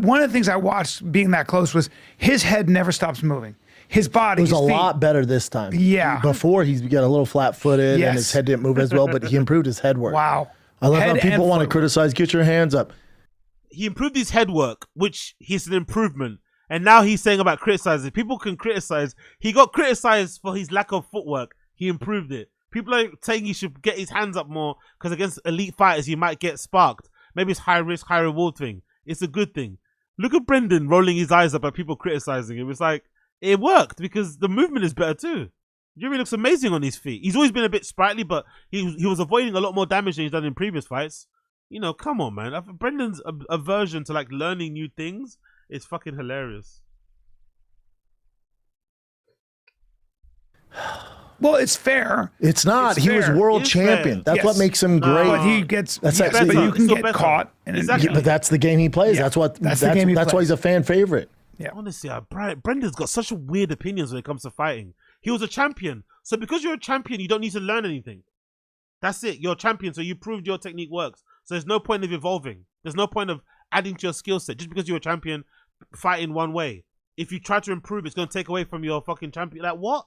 one of the things I watched being that close was his head never stops moving. His body. It was a lot better this time. Yeah. Before he got a little flat-footed and his head didn't move as well, but he improved his head work. Wow. I love how people want to criticize. Get your hands up. He improved his head work, which is an improvement. And now he's saying about criticizing. People can criticize. He got criticized for his lack of footwork. He improved it. People are saying he should get his hands up more because against elite fighters he might get sparked. Maybe it's high risk, high reward thing. It's a good thing. Look at Brendan rolling his eyes up at people criticizing him. It's like, it worked because the movement is better too. Jimmy looks amazing on his feet. He's always been a bit sprightly, but he was avoiding a lot more damage than he's done in previous fights. You know, come on, man. Brendan's aversion to like learning new things is fucking hilarious. Well, it's fair. It's not. He was world champion. That's what makes him great. But he gets. That's but you can get caught. And exactly. But that's the game he plays. Yeah. That's the game he plays. Why he's a fan favorite. Yeah. Honestly, Brendan's got such weird opinions when it comes to fighting. He was a champion, so because you're a champion, you don't need to learn anything. That's it. You're a champion, so you proved your technique works. So there's no point of evolving. There's no point of adding to your skill set just because you're a champion. Fighting one way. If you try to improve, it's going to take away from your fucking champion. Like what?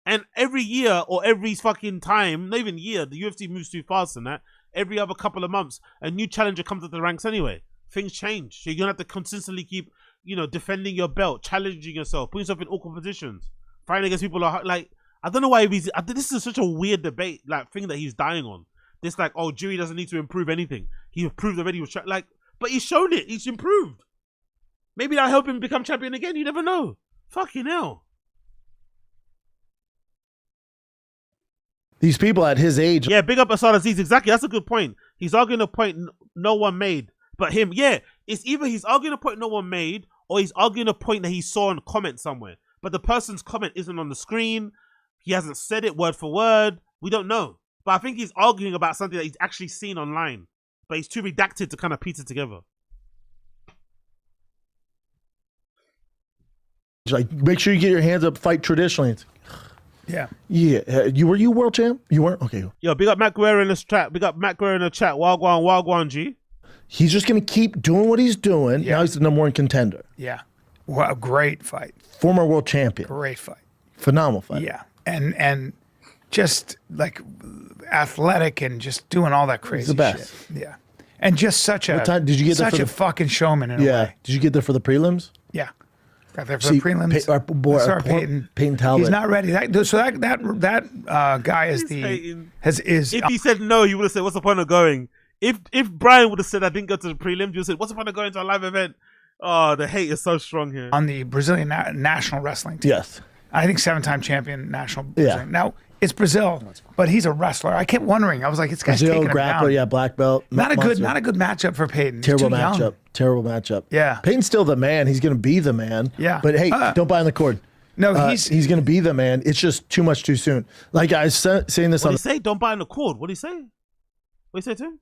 And every year or every fucking time, not even year, the UFC moves too fast and that. Every other couple of months, a new challenger comes up the ranks anyway. Things change. So you're going to have to consistently keep, defending your belt, challenging yourself, putting yourself in awkward positions, fighting against people like, I don't know why this is such a weird debate, like thing that he's dying on. This like, oh, Dewey doesn't need to improve anything. He improved already. But he's shown it. He's improved. Maybe that'll help him become champion again. You never know. Fucking hell. These people at his age. Yeah, big up Asad Aziz. Exactly. That's a good point. He's arguing a point no one made. But him, yeah. It's either he's arguing a point no one made or he's arguing a point that he saw in a comment somewhere. But the person's comment isn't on the screen. He hasn't said it word for word. We don't know. But I think he's arguing about something that he's actually seen online. But he's too redacted to kind of piece it together. Like, make sure you get your hands up, fight traditionally. Yeah. Yeah. Were you world champ? You weren't? Okay. Yo, big up Matt Guerrero in the chat. Big up Matt Guerrero in the chat. Wagwan, G. He's just going to keep doing what he's doing. Yeah. Now he's the #1 contender. Yeah. Wow, great fight. Former world champion. Great fight. Phenomenal fight. Yeah. And just like athletic and just doing all that crazy the best. shit. Yeah. And just such a, what time did you get such there a fucking showman in a way. Did you get there for the prelims? Yeah. Got there for the prelims. Peyton Talbot. He's not ready. That guy is If he said no, you would have said, "What's the point of going?" If Brian would have said, "I didn't go to the prelims," you would have said, "What's the point of going to a live event?" Oh, the hate is so strong here. On the Brazilian national wrestling team. Yes. I think 7-time champion national. Yeah. Brazilian. Now it's Brazil, but he's a wrestler. I kept wondering. I was like, this guy's Brazil, taking him down. grappler, yeah, black belt. Not a good matchup for Peyton. Terrible He's too matchup. young. Terrible matchup. Yeah. Peyton's still the man. He's going to be the man. Yeah. But hey, don't buy on the cord. No, he's going to be the man. It's just too much too soon. Like I was saying this What did he say? Don't buy on the cord. What did he say? What did he say to him?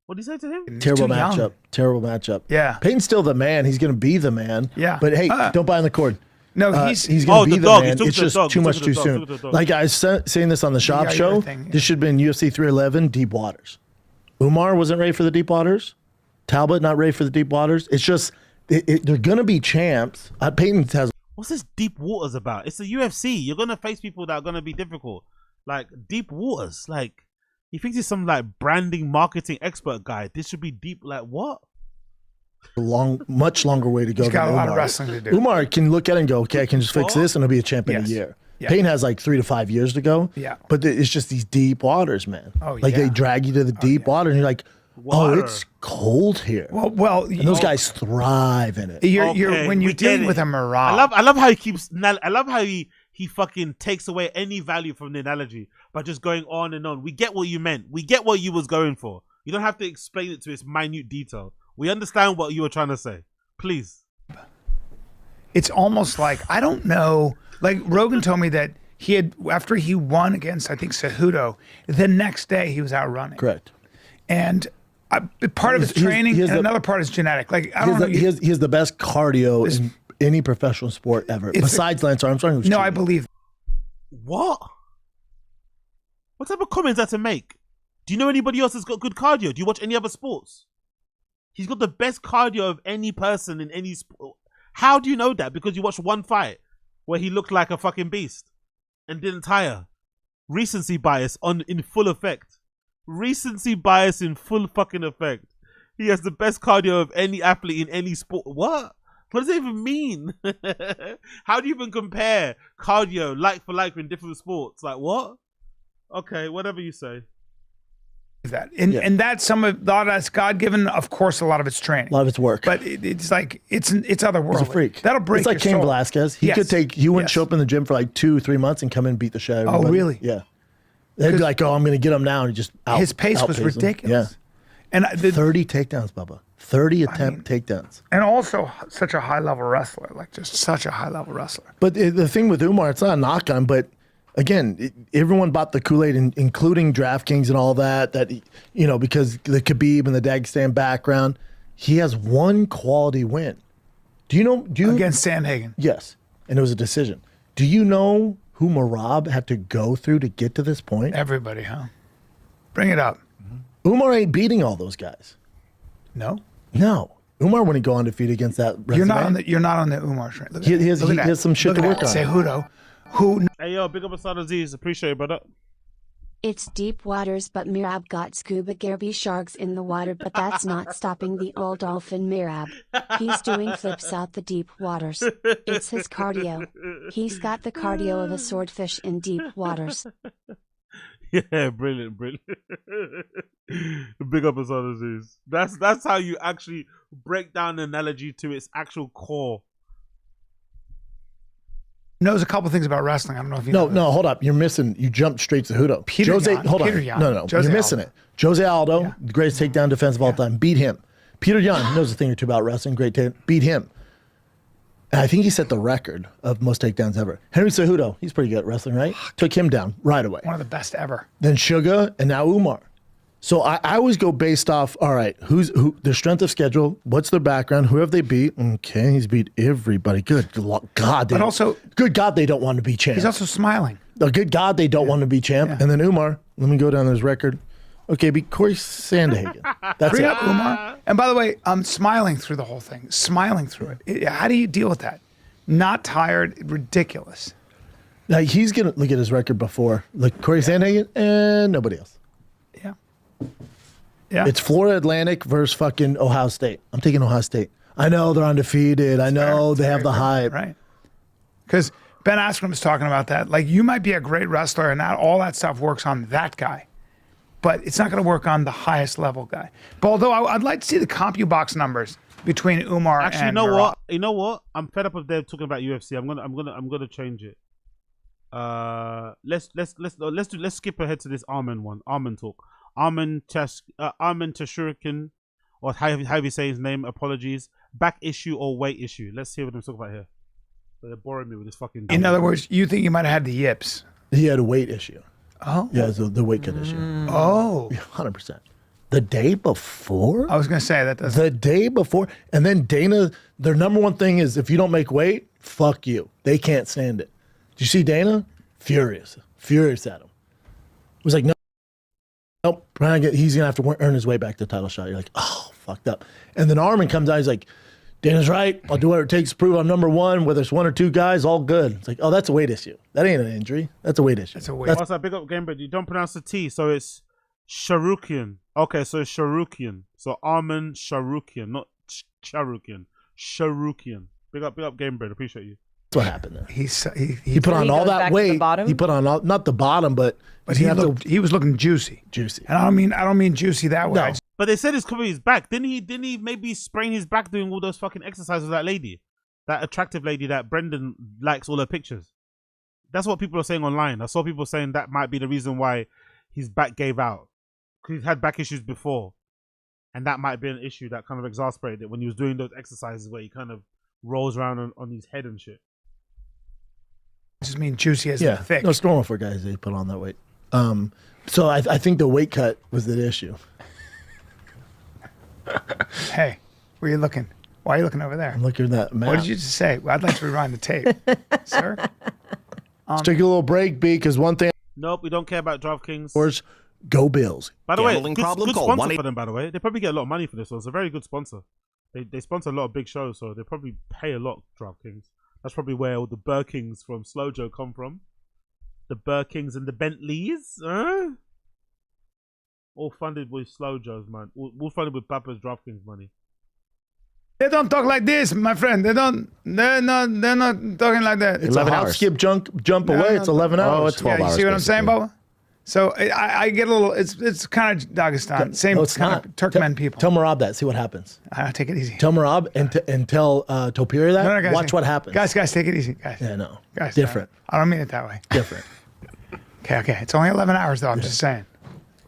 What did he say to him? Terrible matchup. Terrible matchup. Yeah. Peyton's still the man. He's going to be the man. Yeah. But hey, don't buy on the cord. No, he's going to be the dog. man. It's just too much too soon. Like I was saying this on the shop show. This should have been UFC 311, Deep Waters. Umar wasn't ready for the Deep Waters. Talbot not ready for the Deep Waters. It's just they're going to be champs. Peyton has. What's this Deep Waters about? It's the UFC. You're going to face people that are going to be difficult. Like Deep Waters. Like he thinks he's some like branding marketing expert guy. This should be deep. Like what? Much longer way to go. He's got than a lot Umar. of wrestling to do. Umar can look at it and go, okay, I can just fix this and he'll be a champion in a year. Yeah. Payne has like 3 to 5 years to go. Yeah. But it's just these deep waters, man. Oh, like yeah. they drag you to the deep water and you're like, Oh, it's cold here. Well, and those guys thrive in it. You're when you're dealing with a mirage. I love how he keeps. I love how he fucking takes away any value from the analogy by just going on and on. We get what you meant. We get what you was going for. You don't have to explain it to its minute detail. We understand what you were trying to say. Please. It's almost like, I don't know, like Rogan told me that he had, after he won against, I think, Cejudo, the next day he was out running. Correct. And part of his training and another part is genetic. Like, I don't know. He has the best cardio in any professional sport ever, besides Lance Armstrong. No, I believe. What? What type of comments that to make? Do you know anybody else that's got good cardio? Do you watch any other sports? He's got the best cardio of any person in any sport. How do you know that? Because you watched one fight where he looked like a fucking beast and didn't tire. Recency bias in full effect. Recency bias in full fucking effect. He has the best cardio of any athlete in any sport. What? What does it even mean? How do you even compare cardio like for like in different sports? Like what? Okay, whatever you say. That and that's some of that's God given. Of course, a lot of it's training, a lot of it's work, but it's like it's otherworldly. He's a freak. That'll break. It's like Cain Velasquez. He could take. He wouldn't Yes. show up in the gym for like 2-3 months and come in and beat the shit out of Oh, everybody. really? Yeah. They'd be like, "Oh, I'm going to get him now," and he just his pace was outpace him. ridiculous. Yeah. And 30 takedowns, Bubba. 30 attempt takedowns. And also such a high level wrestler, like just such a high level wrestler. But the thing with Umar, it's not a knock on, but again, everyone bought the Kool-Aid, including DraftKings and all that, because the Khabib and the Dagestan background. He has one quality win. Do you know? Against Sandhagen. Yes. And it was a decision. Do you know who Merab had to go through to get to this point? Everybody, huh? Bring it up. Umar ain't beating all those guys. No? No. Umar wouldn't go undefeated against that resume. You're not on the Umar train. Look at He that. has Look at that. some shit Look to at work that. on. Cejudo, who... Hey, yo, big up Asada Aziz. Appreciate it, brother. It's deep waters, but Mirab got scuba gear sharks in the water, but that's not stopping the old dolphin Mirab. He's doing flips out the deep waters. It's his cardio. He's got the cardio of a swordfish in deep waters. Yeah, brilliant. Big up Asada Aziz. That's how you actually break down the analogy to its actual core. Knows a couple things about wrestling. I don't know if you know. No, hold up. You're missing. You jumped straight to Cejudo. Hold on. No. You're missing it. Jose Aldo, the greatest takedown defense of all time, beat him. Peter Yan knows a thing or two about wrestling. Great beat him. And I think he set the record of most takedowns ever. Henry Cejudo, he's pretty good at wrestling, right? Took him down right away. One of the best ever. Then Suga, and now Umar. So I always go based off, all right, who's their strength of schedule, what's their background, who have they beat? Okay, he's beat everybody. Good God. Good God, they don't want to be champ. He's also smiling. Oh, good God, they don't want to be champ. Yeah. And then Umar, let me go down his record. Okay, beat Corey Sandhagen. That's Bring it. up Umar. And by the way, I'm smiling through the whole thing. Smiling through it. How do you deal with that? Not tired. Ridiculous. Now, he's going to look at his record before. Like Corey Sandhagen and nobody else. Yeah. It's Florida Atlantic versus fucking Ohio State. I'm taking Ohio State. I know they're undefeated. I know they have the hype. Right. Because Ben Askren was talking about that. Like, you might be a great wrestler and all that stuff works on that guy. But it's not going to work on the highest level guy. But although I'd like to see the CompuBox numbers between Umar and Actually, Merab. you know what? I'm fed up of them talking about UFC. I'm gonna change it. Let's skip ahead to this Armin one. Armin talk. Armin Tashurikan, or how you say his name, apologies. Back issue or weight issue. Let's see what I'm talking about here. They're boring me with this fucking... In other words, you think you might have had the yips. He had a weight issue. Oh. Yeah, it's the weight cut issue. Oh. 100%. The day before? I was going to say that doesn't... The day before. And then Dana, their number one thing is if you don't make weight, fuck you. They can't stand it. Did you see Dana? Furious at him. Was like, nope, he's going to have to earn his way back to the title shot. You're like, oh, fucked up. And then Armin comes out, he's like, Dana's right. I'll do whatever it takes to prove I'm number one. Whether it's one or two guys, all good. It's like, oh, that's a weight issue. That ain't an injury. That's a weight issue. That's a weight. What's that? Big up game, but you don't pronounce the T, so it's Sharukian. Okay, so it's Sharukian. So Armin Sharukian, not Sharukian. Sharukian. Big up Game Bread. Appreciate you. That's what happened there. He put on he all goes back that to the weight. bottom? He put on all, not the bottom, but he was looking juicy. Juicy. And I don't mean juicy that way. No. But they said it's covering his back. Didn't he maybe sprain his back doing all those fucking exercises with that lady? That attractive lady that Brendan likes all her pictures. That's what people are saying online. I saw people saying that might be the reason why his back gave out. Because he's had back issues before. And that might be an issue that kind of exasperated it when he was doing those exercises where he kind of rolls around on his head and shit. I just mean juicy as Yeah, thick. no, it's normal for guys to put on that weight. So I think the weight cut was the issue. Hey, where are you looking? Why are you looking over there? I'm looking at that map. What did you just say? Well, I'd like to rewind the tape, sir. Let's take a little break, B, because one thing. Nope, we don't care about DraftKings. Go Bills. By the way, good sponsor for them, by the way. They probably get a lot of money for this one. It's a very good sponsor. They sponsor a lot of big shows, so they probably pay a lot, DraftKings. That's probably where all the Burkings from Slojo come from. The Burkings and the Bentleys. All funded with Slojos, man. All funded with Papa's DraftKings money. They don't talk like this, my friend. They're not talking like that. It's 11 a hop, skip, jump away. It's 11 hours. Oh, it's 12 hours. You see what I'm saying, Bubba? So I get a little. It's kind of Dagestan. Same kind of Turkmen people. Tell Marab that. See what happens. Take it easy. Tell Marab and tell Topiri that. No, guys, watch what happens. Guys, take it easy, guys. Yeah, no. Guys, different. I don't mean it that way. Different. Okay. It's only 11 hours though. I'm just saying.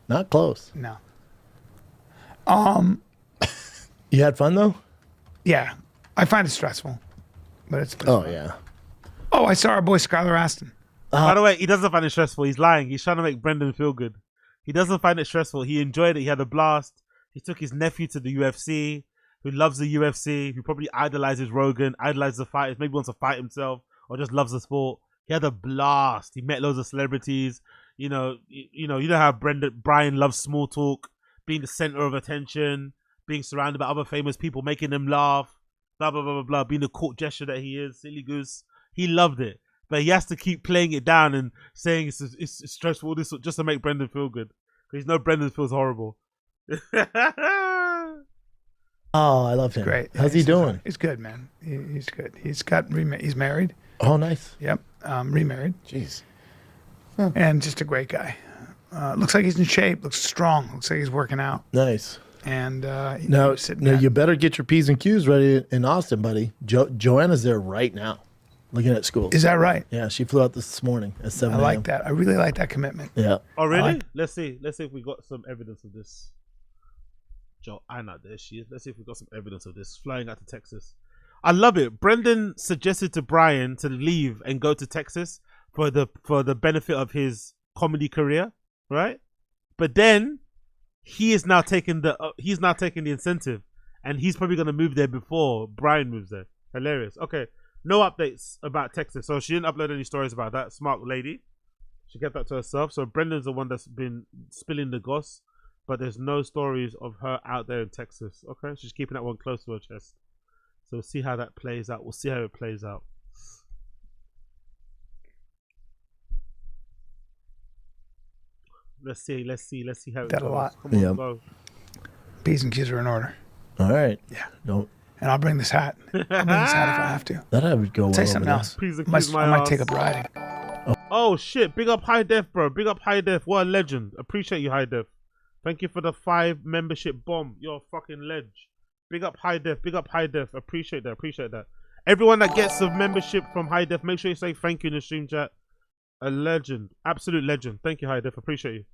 Not close. No. You had fun though. Yeah, I find it stressful, but it's. Oh yeah. Oh, I saw our boy Skylar Aston. By the way, he doesn't find it stressful. He's lying. He's trying to make Brendan feel good. He doesn't find it stressful. He enjoyed it. He had a blast. He took his nephew to the UFC, who loves the UFC, who probably idolizes Rogan, idolizes the fighters, maybe wants to fight himself, or just loves the sport. He had a blast. He met loads of celebrities. You know how Brian loves small talk, being the center of attention, being surrounded by other famous people, making them laugh, blah, blah, blah, blah, blah, being the court gesture that he is, silly goose. He loved it. But he has to keep playing it down and saying it's stressful, this just to make Brendan feel good. Because you know Brendan feels horrible. Oh, I love him. Great. How's he doing? He's good, man. He's good. He's married. Oh, nice. Yep. Remarried. Jeez. And just a great guy. Looks like he's in shape. Looks strong. Looks like he's working out. Nice. And now you better get your P's and Q's ready in Austin, buddy. Joanna's there right now, looking at schools. Is that right? Yeah, she flew out this morning at 7 I like that. I really like that commitment. Yeah. Oh, really? Let's see if we got some evidence of this. Joanna, there she is. Let's see if we got some evidence of this. Flying out to Texas. I love it. Brendan suggested to Brian to leave and go to Texas for the benefit of his comedy career, right? But then he is now taking the incentive, and he's probably gonna move there before Brian moves there. Hilarious. Okay, no updates about Texas, so she didn't upload any stories about that. Smart lady. She kept that to herself. So Brendan's the one that's been spilling the goss, but there's no stories of her out there in Texas. Okay, she's keeping that one close to her chest. So we'll see how that plays out. We'll see how it plays out. Let's see how it That goes. a lot. Come on, Yep. go. P's and Q's are in order. All right. Yeah. No. And I'll bring this hat. I'll bring this hat if I have to. That would go well. Say something over else. P's and I Q's my might ass. take up riding. Oh shit, big up High Def, bro. Big up High Def. What a legend. Appreciate you, High Def. Thank you for the 5 membership bomb. You're a fucking ledge. Big up High Def. Big up High Def. Appreciate that. Everyone that gets a membership from High Def, make sure you say thank you in the stream chat. A legend. Absolute legend. Thank you, High Def. Appreciate you.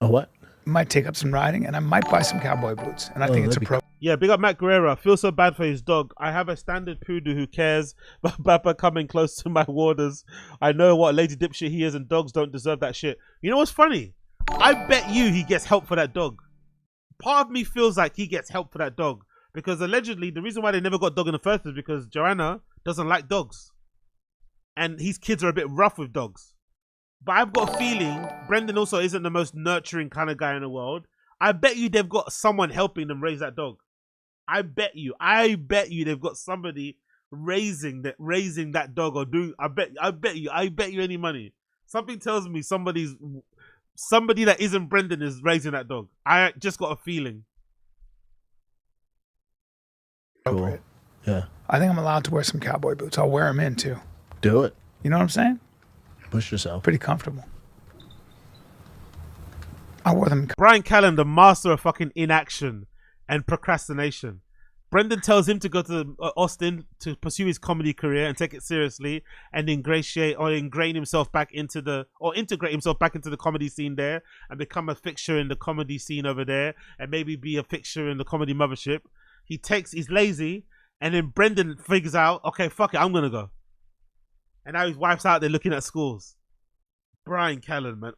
A what? Might take up some riding, and I might buy some cowboy boots. And I think it's appropriate. Yeah, big up Matt Guerrero. I feel so bad for his dog. I have a standard poodle who cares, but Bappa coming close to my warders. I know what a lazy dipshit he is, and dogs don't deserve that shit. You know what's funny? I bet you he gets help for that dog. Part of me feels like he gets help for that dog. Because allegedly, the reason why they never got dog in the first is because Joanna doesn't like dogs. And his kids are a bit rough with dogs. But I've got a feeling Brendan also isn't the most nurturing kind of guy in the world. I bet you they've got someone helping them raise that dog. I bet you they've got somebody raising that dog or doing. I bet you any money. Something tells me somebody that isn't Brendan is raising that dog. I just got a feeling. Cool. Yeah. I think I'm allowed to wear some cowboy boots. I'll wear them in too. Do it. You know what I'm saying? Push yourself. Pretty comfortable. I wore them. Brian Callen, the master of fucking inaction and procrastination. Brendan tells him to go to Austin to pursue his comedy career and take it seriously and integrate himself back into the comedy scene there and become a fixture in the comedy scene over there and maybe be a fixture in the comedy mothership. He's lazy, and then Brendan figures out, okay, fuck it, I'm gonna go. And now his wife's out there looking at schools. Brian Callen, man.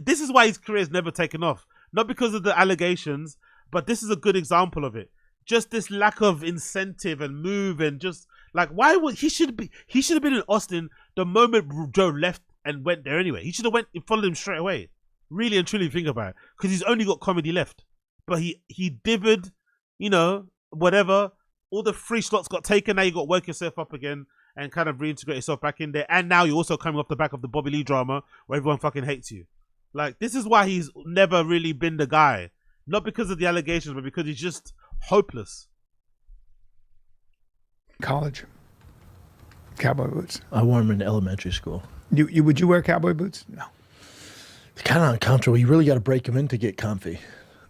This is why his career's never taken off. Not because of the allegations, but this is a good example of it. Just this lack of incentive and move and just like why would he should have been in Austin the moment Joe left and went there anyway. He should have went and followed him straight away. Really and truly think about it. Because he's only got comedy left. But he divered, you know, whatever. All the free slots got taken. Now you got to work yourself up again and kind of reintegrate yourself back in there. And now you're also coming off the back of the Bobby Lee drama where everyone fucking hates you. Like, this is why he's never really been the guy. Not because of the allegations, but because he's just hopeless. College. Cowboy boots. I wore them in elementary school. Would you wear cowboy boots? No. They're kind of uncomfortable. You really got to break them in to get comfy.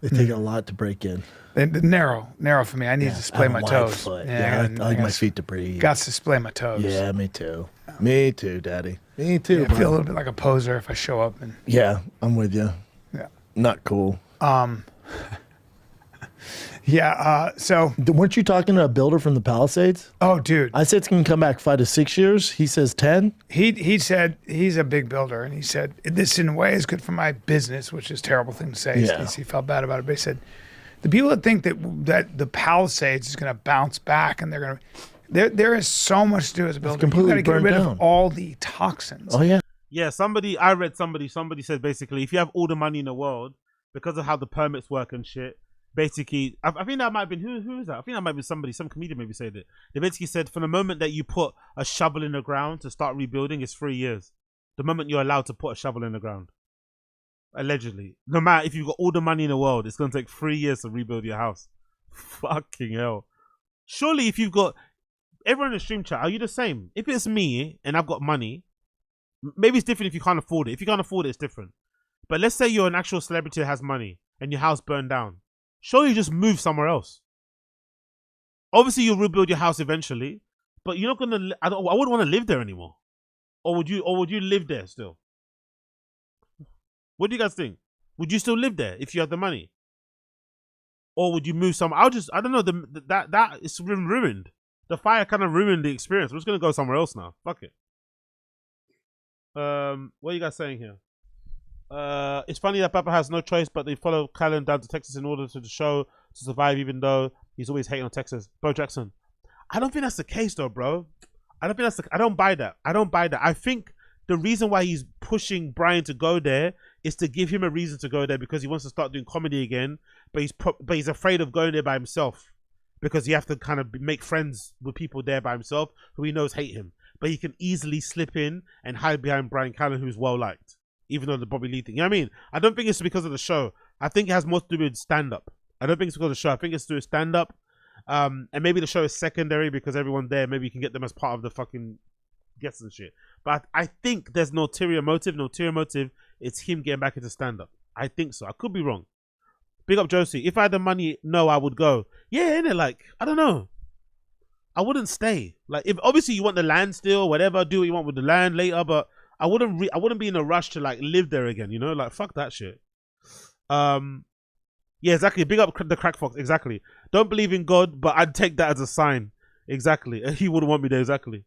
They take a lot to break in. They're narrow for me. I need to display my toes. Foot. Yeah, I like my feet to breathe. Got to display my toes. Yeah, me too. Me too, Daddy. Me too. Yeah, I feel a little bit like a poser if I show up. And yeah, I'm with you. Yeah. Not cool. Yeah, so... Weren't you talking to a builder from the Palisades? Oh, dude. I said it's going to come back 5 to 6 years. He says 10. He said he's a big builder, and he said, this in a way is good for my business, which is a terrible thing to say. Yeah. He felt bad about it, but he said, the people that think that the Palisades is going to bounce back and they're going to... There is so much to do as a builder. Completely you got to get rid down. of all the toxins. Oh, yeah. Yeah, I read somebody said basically, if you have all the money in the world, because of how the permits work and shit, basically, I think that might have been, who is that? I think that might be somebody, some comedian maybe said it. They basically said, from the moment that you put a shovel in the ground to start rebuilding, it's 3 years. The moment you're allowed to put a shovel in the ground. Allegedly. No matter if you've got all the money in the world, it's going to take 3 years to rebuild your house. Fucking hell. Surely if you've got, everyone in the stream chat, are you the same? If it's me and I've got money, maybe it's different if you can't afford it. If you can't afford it, it's different. But let's say you're an actual celebrity that has money and your house burned down. Surely you just move somewhere else. Obviously, you'll rebuild your house eventually, but you're not gonna. I wouldn't want to live there anymore. Or would you? Or would you live there still? What do you guys think? Would you still live there if you had the money? Or would you move somewhere? I don't know. That is ruined. The fire kind of ruined the experience. We're just gonna go somewhere else now. Fuck it. What are you guys saying here? It's funny that Papa has no choice, but they follow Callen down to Texas in order to the show to survive, even though he's always hating on Texas. Bo Jackson. I don't think that's the case, though, bro. I don't buy that. I think the reason why he's pushing Brian to go there is to give him a reason to go there because he wants to start doing comedy again, but he's afraid of going there by himself because you have to kind of make friends with people there by himself who he knows hate him. But he can easily slip in and hide behind Brian Callen, who's well liked. Even though the Bobby Lee thing, you know what I mean? I don't think it's because of the show. I think it has more to do with stand-up. I don't think it's because of the show. I think it's to do with stand-up. And maybe the show is secondary because everyone there, maybe you can get them as part of the fucking guests and shit. But I think there's no ulterior motive. No ulterior motive. It's him getting back into stand-up. I think so. I could be wrong. Big up Josie. If I had the money, no, I would go. Yeah, innit? Like, I don't know. I wouldn't stay. Like, if obviously you want the land still, whatever, do what you want with the land later, but I wouldn't be in a rush to like live there again, you know? Like, fuck that shit. Yeah, exactly. Big up the Crack Fox. Exactly. Don't believe in God, but I'd take that as a sign. Exactly. He wouldn't want me there. Exactly.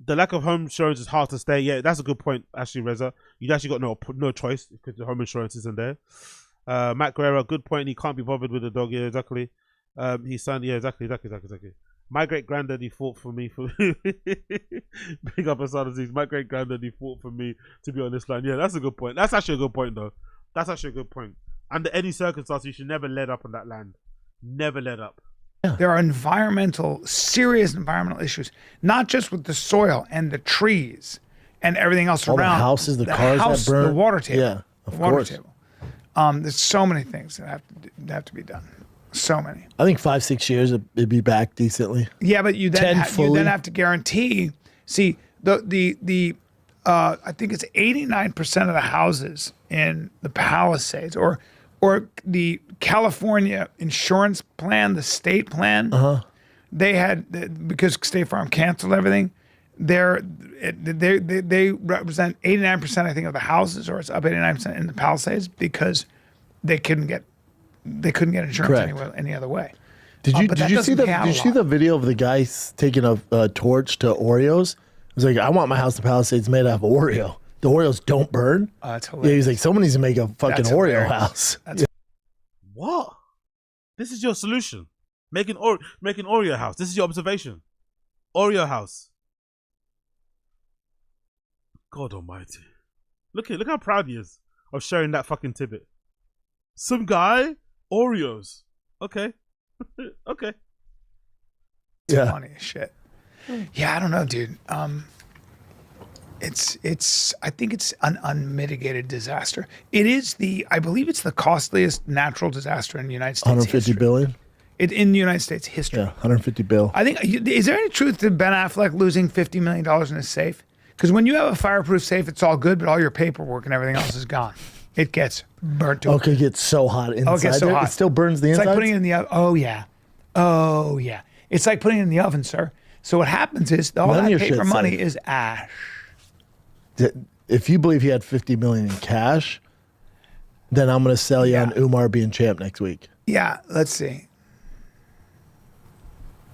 The lack of home insurance is hard to stay. Yeah, that's a good point, actually, Reza. You'd actually got no choice because the home insurance isn't there. Matt Guerrero, good point. He can't be bothered with the dog. Yeah, exactly. His son. Yeah, exactly. My great granddaddy fought for me for big up Asad Aziz. My great granddaddy fought for me to be on this line. Yeah, that's a good point. That's actually a good point, though. That's actually a good point. Under any circumstance, you should never let up on that land. Never let up. There are serious environmental issues, not just with the soil and the trees and everything else All around. the houses, the cars that burn. The water table. Yeah, of course. There's so many things that have to be done. So many. I think 5-6 years it'd be back decently. Yeah, but you then 10 fully. you then have to guarantee. See, the I think it's 89% of the houses in the Palisades or the California insurance plan, the state plan. They had, because State Farm canceled everything. They represent 89%, I think, of the houses, or it's up 89% in the Palisades because they couldn't get insurance any other way. Did you see the video of the guy taking a torch to Oreos? He was like, I want my house in Palisades made out of Oreo. The Oreos don't burn. That's Yeah, he's like, someone needs to make a fucking That's Oreo hilarious. house. What? This is your solution. Making Oreo house. This is your observation. Oreo house. God almighty. Look how proud he is of sharing that fucking tidbit. Some guy, Oreos. Okay. Okay. It's funny as shit. Yeah, I don't know, dude. I think it's an unmitigated disaster. It is I believe it's the costliest natural disaster in the United States 150 history. billion. In the United States history. Yeah, 150 bill. I think, is there any truth to Ben Affleck losing $50 million in his safe? Because when you have a fireproof safe, it's all good, but all your paperwork and everything else is gone. It gets burnt to Okay, it gets so hot inside. Oh, it gets so there. hot. It still burns the It's inside. like putting it in the oven. Oh, yeah. Oh, yeah. It's like putting it in the oven, sir. So what happens is all None of that your paper shit's money safe. is ash. If you believe he had 50 million in cash, then I'm going to sell you on Umar being champ next week. Yeah, let's see.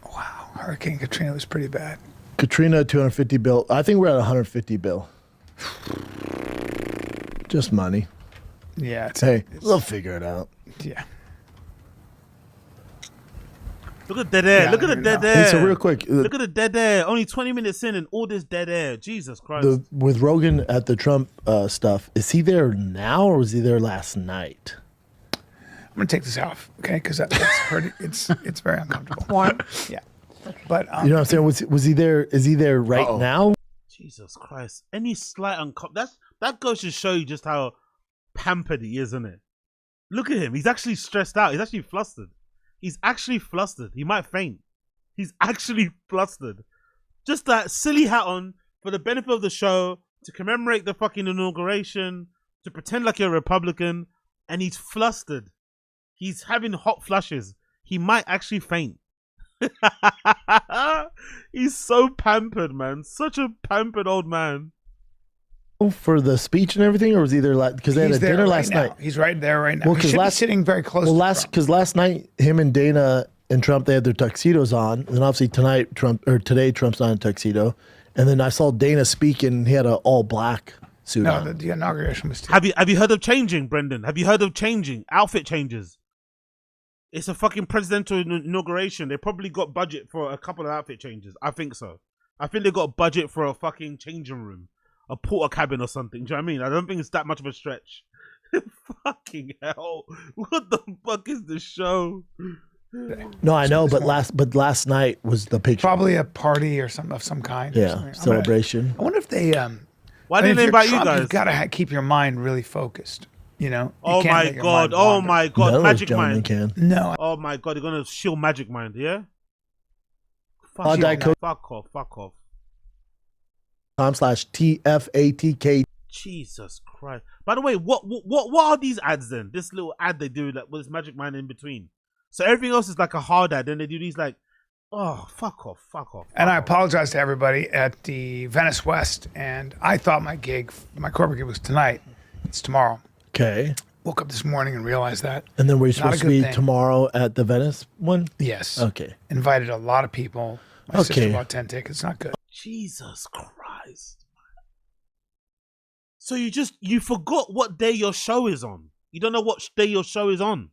Wow, Hurricane Katrina was pretty bad. Katrina, 250 bill. I think we're at 150 bill. Just money. Yeah. We'll figure it out. Yeah. Look at dead air. Yeah, Look at the dead air. Hey, so real quick. Look at the dead air. Only 20 minutes in and all this dead air. Jesus Christ. With Rogan at the Trump stuff, is he there now or was he there last night? I'm gonna take this off, okay? Because it's hurting. It's very uncomfortable. Warm. Yeah. But You know what I'm saying? Was he there? Is he there right now? Jesus Christ. Any slight that goes to show you just how pampered he is, isn't it? Look at him. He's actually stressed out. He's actually flustered. He's actually flustered. He might faint. He's actually flustered. Just that silly hat on for the benefit of the show, to commemorate the fucking inauguration, to pretend like you're a Republican, and he's flustered. He's having hot flushes. He might actually faint. He's so pampered, man. Such a pampered old man. For the speech and everything, or was he there? Because they had a dinner last night. He's right there right now. Well, He because should be sitting very close. to Trump. last night, him and Dana and Trump, they had their tuxedos on, and obviously today Trump's not in a tuxedo, and then I saw Dana speak, and he had an all black suit on. No, the inauguration was. Have you heard of changing, Brendan? Have you heard of changing? Outfit changes. It's a fucking presidential inauguration. They probably got budget for a couple of outfit changes. I think so. I think they got budget for a fucking changing room, a porter cabin or something. Do you know what I mean? I don't think it's that much of a stretch. Fucking hell! What the fuck is this show? No, I know, but last night was the picture. Probably a party or something of some kind. or Yeah, something. celebration. I wonder if they. Why I mean, didn't they if you're invite you Trump, guys? You've got to keep your mind really focused. You know. You Oh can't my let your god! mind Oh wander. my None god! of those Magic gentlemen mind. can. No. Oh my god! They're gonna shield Magic Mind. Yeah. Diet Coke. Fuck off! Fuck off! .com/TFATK. Jesus Christ! By the way, what are these ads then? This little ad they do that with this Magic Mind in between. So everything else is like a hard ad. Then they do these like, oh fuck off, fuck off. And I apologize to everybody at the Venice West. And I thought my corporate gig was tonight. It's tomorrow. Okay. Woke up this morning and realized that. And then we're Not a supposed to good be thing. tomorrow at the Venice one? Yes. Okay. Invited a lot of people. My sister Okay. bought 10 tickets. Not good. Jesus Christ! So you forgot what day your show is on. You don't know what day your show is on.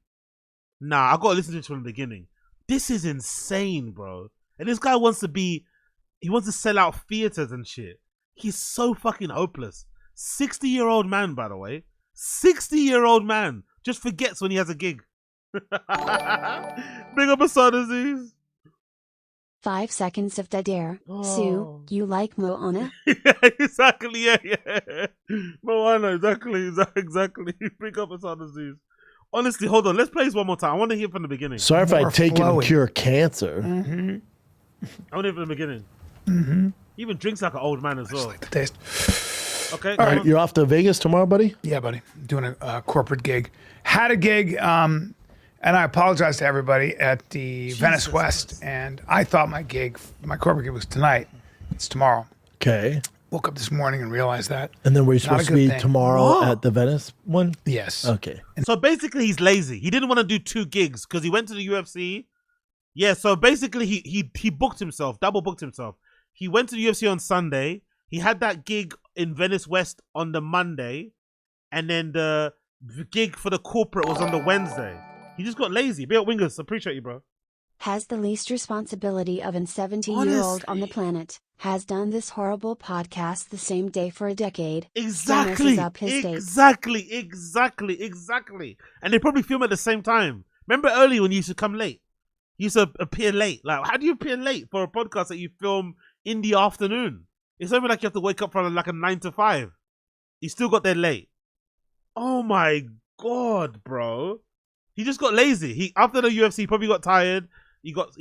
Nah, I gotta listen to it from the beginning. This is insane, bro. And this guy wants to sell out theaters and shit. He's so fucking hopeless. 60-year-old man, by the way. 60-year-old man just forgets when he has a gig. Big up Assad Aziz. 5 seconds of dead air. Oh. Sue, you like Moana? Yeah, exactly. Yeah. Moana, exactly. Big up Assad Aziz. Honestly, hold on. Let's play this one more time. I want to hear from the beginning. Sorry if I More take it and flowy. cure cancer. Mm-hmm. I want to hear from the beginning. Mm-hmm. He even drinks like an old man as well. Like the taste. Okay. All right, you're off to Vegas tomorrow, buddy? Yeah, buddy. Doing a corporate gig. Had a gig, and I apologize to everybody at the Venice West. And I thought my corporate gig was tonight. It's tomorrow. Okay. Woke up this morning and realized that. And then we're Not a supposed to good be thing. tomorrow What? at the Venice one? Yes. Okay. So basically, he's lazy. He didn't want to do 2 gigs because he went to the UFC. Yeah. So basically, he booked himself, double booked himself. He went to the UFC on Sunday. He had that gig in Venice West on the Monday, and then the gig for the corporate was on the Wednesday. He just got lazy. Big up Wingers. Appreciate you, bro. Has the least responsibility of an 70-year-old on the planet. Has done this horrible podcast the same day for a decade. Exactly. Messes up his dates. Exactly. And they probably film at the same time. Remember earlier when you used to come late? You used to appear late. Like, how do you appear late for a podcast that you film in the afternoon? It's only like you have to wake up from like a 9 to 5. You still got there late. Oh my God, bro. He just got lazy. He after the UFC he probably got tired. He got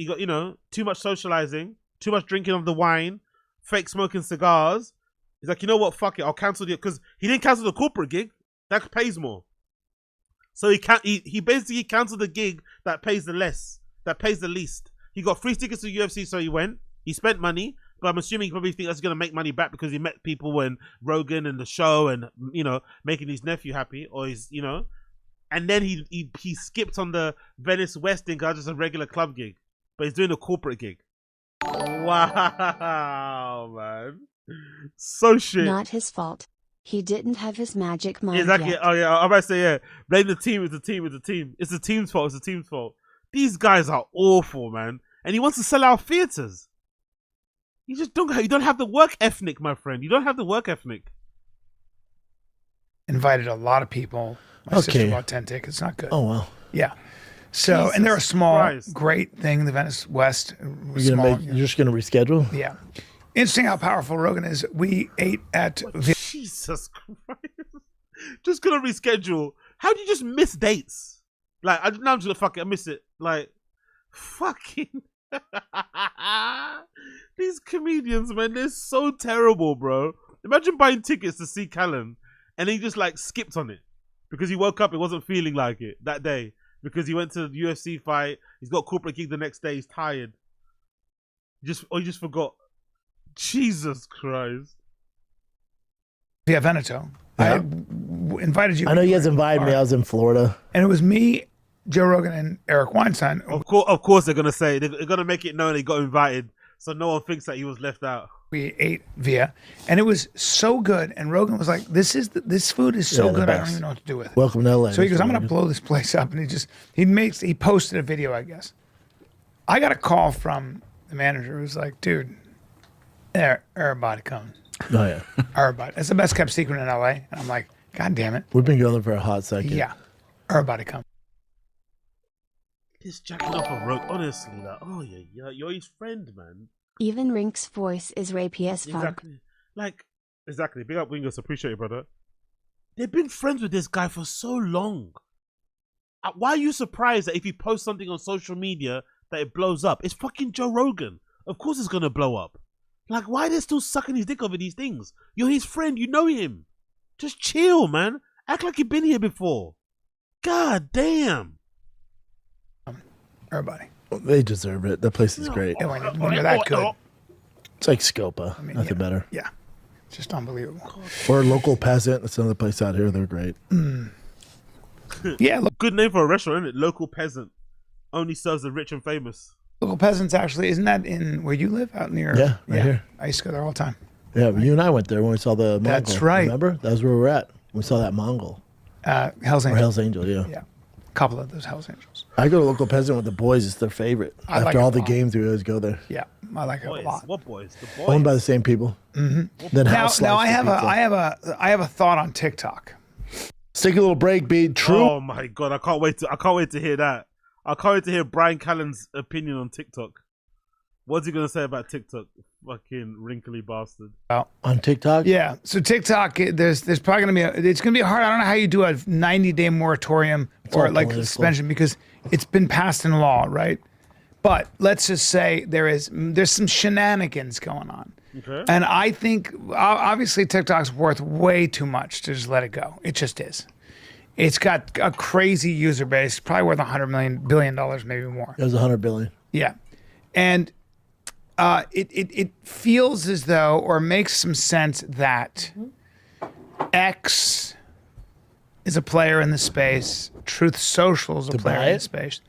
too much socializing, too much drinking of the wine, fake smoking cigars. He's like, you know what, fuck it, I'll cancel the, because he didn't cancel the corporate gig that pays more. So he basically canceled the gig that pays the least. He got free tickets to UFC, so he went. He spent money, but I'm assuming he probably thinks that's gonna make money back because he met people and Rogan and the show and making his nephew happy, or his and then he skipped on the Venice West thing because just a regular club gig, but he's doing a corporate gig. Wow, man, so shit. Not his fault. He didn't have his magic mind Exactly. yet. Oh yeah, I'm about to say blame the team. It's the team. It's the team's fault. It's the team's fault. These guys are awful, man. And he wants to sell out theaters. You just don't. You don't have the work ethic, my friend. You don't have the work ethic. Invited a lot of people. My sister bought 10 tickets. Not good. Oh, wow. Yeah. So, Jesus and they're a small, Christ. great thing, the Venice West. You're just going to reschedule? Yeah. Interesting how powerful Rogan is. We ate at... Jesus Christ. Just gonna reschedule. How do you just miss dates? Like, now I'm just gonna fuck it. I miss it. Like, fucking... These comedians, man, they're so terrible, bro. Imagine buying tickets to see Callan and he just like skipped on it because he woke up, it wasn't feeling like it that day because he went to the UFC fight. He's got a corporate gig the next day. He's tired. He just forgot. Jesus Christ. Yeah, Veneto. Yeah. I invited you. I know you guys invited me. I was in Florida. And it was me, Joe Rogan, and Eric Weinstein. Of course they're going to say, they're going to make it known he got invited so no one thinks that he was left out. We ate via, and it was so good. And Rogan was like, "This food is so Yeah, the good. I don't best. even know what to do with it." Welcome to LA. So he goes, "I'm going to blow this place up," and he posted a video, I guess. I got a call from the manager who was like, "Dude, everybody coming." Oh yeah, everybody. It's the best kept secret in LA, and I'm like, "God damn it!" We've been going there for a hot second. Yeah, everybody come. This jacking off of Rogue, honestly, like, oh yeah, you're his friend, man. Even Rink's voice is rapey as fuck. Exactly. Big up Wingers, appreciate it, brother. They've been friends with this guy for so long. Why are you surprised that if he posts something on social media that it blows up? It's fucking Joe Rogan. Of course it's gonna blow up. Like, why are they still sucking his dick over these things? You're his friend, you know him. Just chill, man. Act like you've been here before. God damn. Everybody. They deserve it. That place is great. When you're that good. It's like Scopa. Nothing better. Yeah. Just unbelievable. Or Local Peasant. That's another place out here. They're great. Yeah. Good name for a restaurant, isn't it? Local Peasant. Only serves the rich and famous. Local Peasants, actually, isn't that in where you live? Out near. Yeah, right here. I used to go there all the time. Yeah, you and I went there when we saw the Mongol. That's right. Remember? That was where we were at. We saw that Mongol. Hell's Angel. Or Hell's Angel, yeah. Yeah. A couple of those Hell's Angels. I go to Local Peasant with the boys. It's their favorite. I like After it all a the lot. games, we always go there. Yeah, I like it a lot. What boys? The boys. Owned by the same people. Mm-hmm. Then Now House I Slice have a thought on TikTok. Let's take a little break, be true. Oh my god, I can't wait to hear that. I can't wait to hear Brian Callen's opinion on TikTok. What's he gonna say about TikTok? Fucking wrinkly bastard. On TikTok? Yeah. So TikTok, there's probably gonna be it's gonna be hard. I don't know how you do a 90-day moratorium or like suspension because it's been passed in law, right? But let's just say there's some shenanigans going on. Okay. And I think obviously TikTok's worth way too much to just let it go. It just is. It's got a crazy user base, probably worth $100 billion, maybe more. It was $100 billion. Yeah. And it feels as though, or makes some sense that X is a player in the space, Truth Social is a player in the space,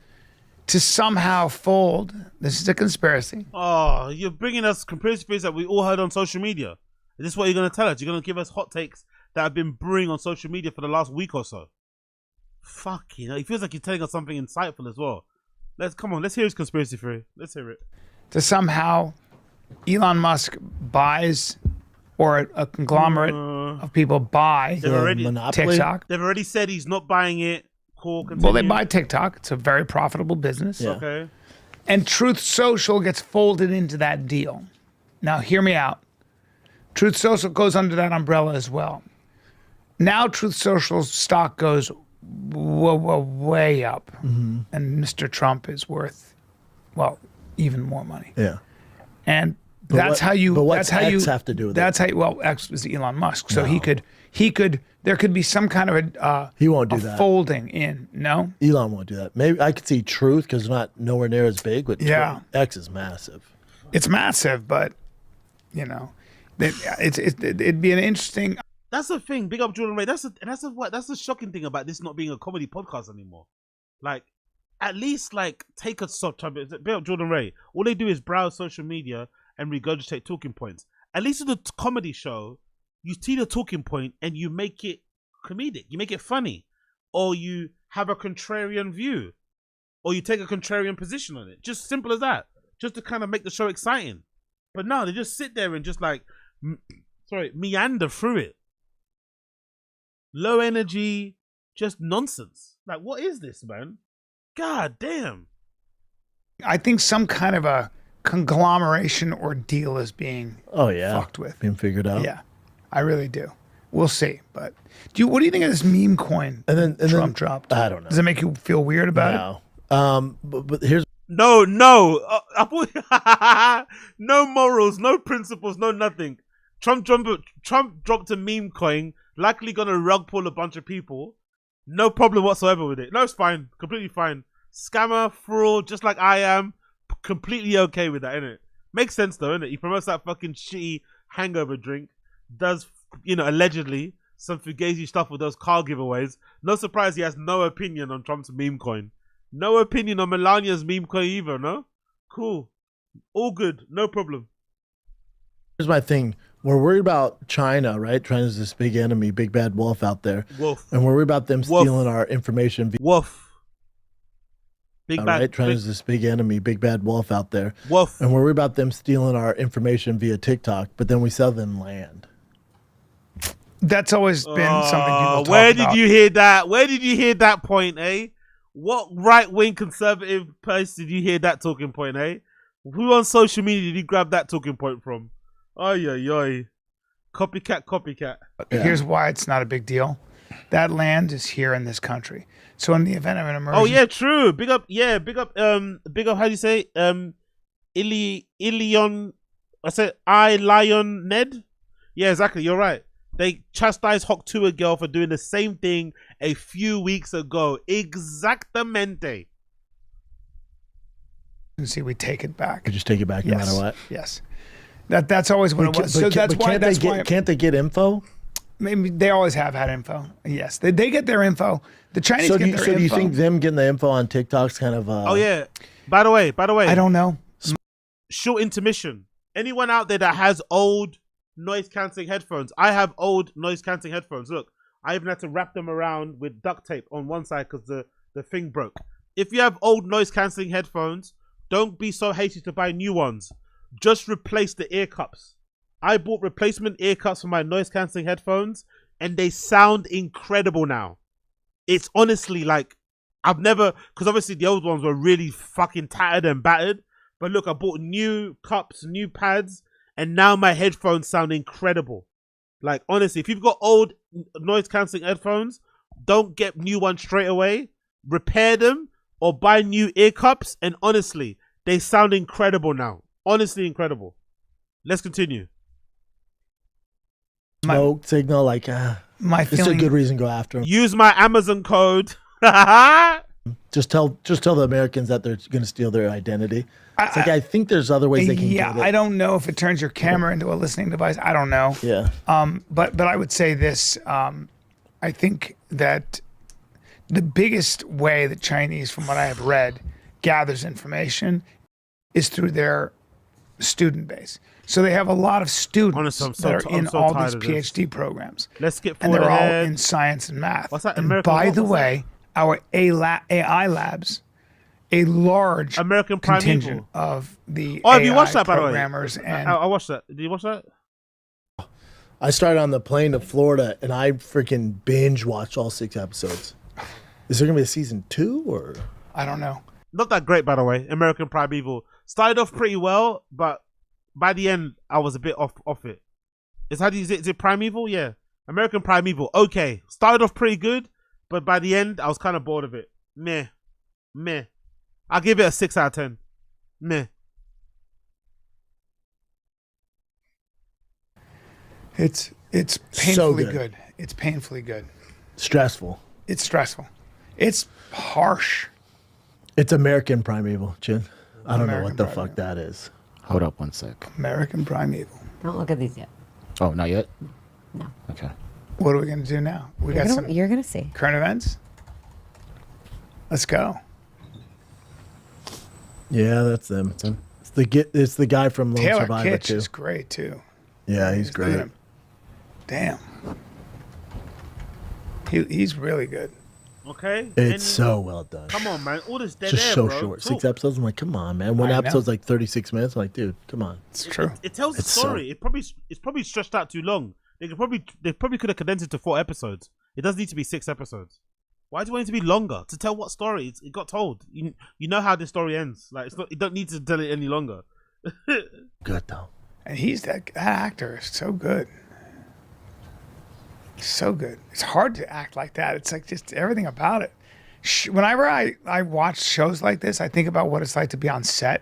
to somehow fold. This is a conspiracy. Oh, you're bringing us conspiracy theories that we all heard on social media. Is this what you're going to tell us? You're going to give us hot takes that have been brewing on social media for the last week or so? Fuck, you know, it feels like you're telling us something insightful as well. Let's hear his conspiracy theory. Let's hear it. To somehow Elon Musk buys, or a conglomerate of people buy TikTok. They've already said he's not buying it. Cool. Continue. Well, they buy TikTok. It's a very profitable business. Yeah. Okay. And Truth Social gets folded into that deal. Now, hear me out. Truth Social goes under that umbrella as well. Now, Truth Social's stock goes way up, and Mr. Trump is worth, well, even more money. Yeah. And that's how you. But That's how X you have to do with That's how. Well, X is Elon Musk, so he could. There could be some kind of a. He won't do that. Folding in. No. Elon won't do that. Maybe I could see Truth because it's not nowhere near as big, but Yeah. X is massive. It's massive, but you know, it'd be an interesting. That's the thing. Big up Jordan Ray. That's the shocking thing about this not being a comedy podcast anymore. Like, at least like take a soft time. Big up Jordan Ray. All they do is browse social media and regurgitate talking points. At least with a comedy show, you see the talking point and you make it comedic. You make it funny, or you have a contrarian view, or you take a contrarian position on it. Just simple as that. Just to kind of make the show exciting. But no, they just sit there and just like, meander through it. Low energy, just nonsense. Like, what is this, man? God damn. I think some kind of a conglomeration or deal is being fucked with. Being figured out. Yeah, I really do. We'll see. But what do you think of this meme coin and Trump dropped? I don't know. Does it make you feel weird about it? But here's no, no morals, no principles, no nothing. Trump dropped a meme coin, likely gonna rug pull a bunch of people. No problem whatsoever with it. No, it's fine, completely fine. Scammer, fraud, just like I am. Completely okay with that, innit? Makes sense though, innit? He promotes that fucking shitty hangover drink. Does, allegedly some fugazi stuff with those car giveaways. No surprise he has no opinion on Trump's meme coin. No opinion on Melania's meme coin either, no? Cool. All good. No problem. Here's my thing. We're worried about China, right? China's this big enemy, big bad wolf out there. Wolf. And we're worried about them stealing our information. Wolf. Big bad. Right? China's this big enemy, big bad wolf out there. Wolf. And we're worried about them stealing our information via TikTok, but then we sell them land. That's always been something people talk Where about. did you hear that? Where did you hear that point, eh? What right-wing conservative place did you hear that talking point, eh? Who on social media did you grab that talking point from? Ay, ay, ay. Copycat. Here's why it's not a big deal. That land is here in this country. So in the event of an emergency. Oh yeah, true. Big up, how do you say? Ilion, I said Lion Ned? Yeah, exactly, you're right. They chastised Hawk 2 girl for doing the same thing a few weeks ago. Exactamente. And see, we take it back. We just take it back no matter what. Yes. That's always what it was. So that's why. Can't they get info? Maybe they always have had info. Yes, they get their info. The Chinese get their info. So do you think them getting the info on TikTok's kind of? Oh yeah. By the way. I don't know. Short intermission. Anyone out there that has old noise cancelling headphones? I have old noise cancelling headphones. Look, I even had to wrap them around with duct tape on one side because the thing broke. If you have old noise cancelling headphones, don't be so hasty to buy new ones. Just replace the ear cups. I bought replacement ear cups for my noise cancelling headphones and they sound incredible now. It's honestly like, I've never, because obviously the old ones were really fucking tattered and battered, But look, I bought new cups, new pads, and now my headphones sound incredible. Like, honestly, if you've got old noise cancelling headphones, don't get new ones straight away. Repair them or buy new ear cups, and honestly, they sound incredible now. Honestly, incredible. Let's continue. Smoke signal, like, my it's a good reason to go after him. Use my Amazon code. Just tell the Americans that they're going to steal their identity. It's like, I think there's other ways they can get it. I don't know if it turns your camera into a listening device. I don't know. Yeah. But I would say this. I think that the biggest way the Chinese, from what I have read, gathers information is through their student base. So they have a lot of students that are in all these PhD programs. Let's skip and forward they're ahead. all in science and math. What's that? And American by what? the What's way, our AI labs, a large American contingent Primeval. of the Oh, have you AI watched that, by the way? programmers and I watched that. Did you watch that? I started on the plane to Florida, and I freaking binge watched all 6 episodes. Is there going to be a season 2, or? I don't know. Not that great, by the way. American Primeval started off pretty well, but by the end, I was a bit off it. Is it Primeval? Yeah. American Primeval. Okay. Started off pretty good, but by the end, I was kind of bored of it. Meh. I'll give it a 6 out of 10. Meh. It's painfully good. It's painfully good. Stressful. It's stressful. It's harsh. It's American Primeval, Chin. I don't know American what the Primeval. fuck that is. Hold up one sec. American Primeval. Don't look at these yet. Oh, not yet? No. Okay. What are we going to do now? We You're got gonna- some you're gonna see. current events. Let's go. Yeah, that's them. It's the guy from Lone Taylor Survivor Kitsch too. is great too. Yeah, he's doing great. it. Damn. He's really good. Okay. It's so well done. Come on, man. All this dead Just air, so bro. short. Talk. 6 episodes. I'm like, come on, man. One I know. episode's like 36 minutes. I'm like, dude, come on. It's true. It tells the It's so- story. It's probably stretched out too long. They probably could have condensed it to 4 episodes. It doesn't need to be 6 episodes. Why do you want it to be longer? To tell what story? It got told. You know how this story ends. Like, it's not. You don't need to tell it any longer. Good though. And that actor is so good. So good. It's hard to act like that. It's like just everything about it. Whenever I watch shows like this, I think about what it's like to be on set.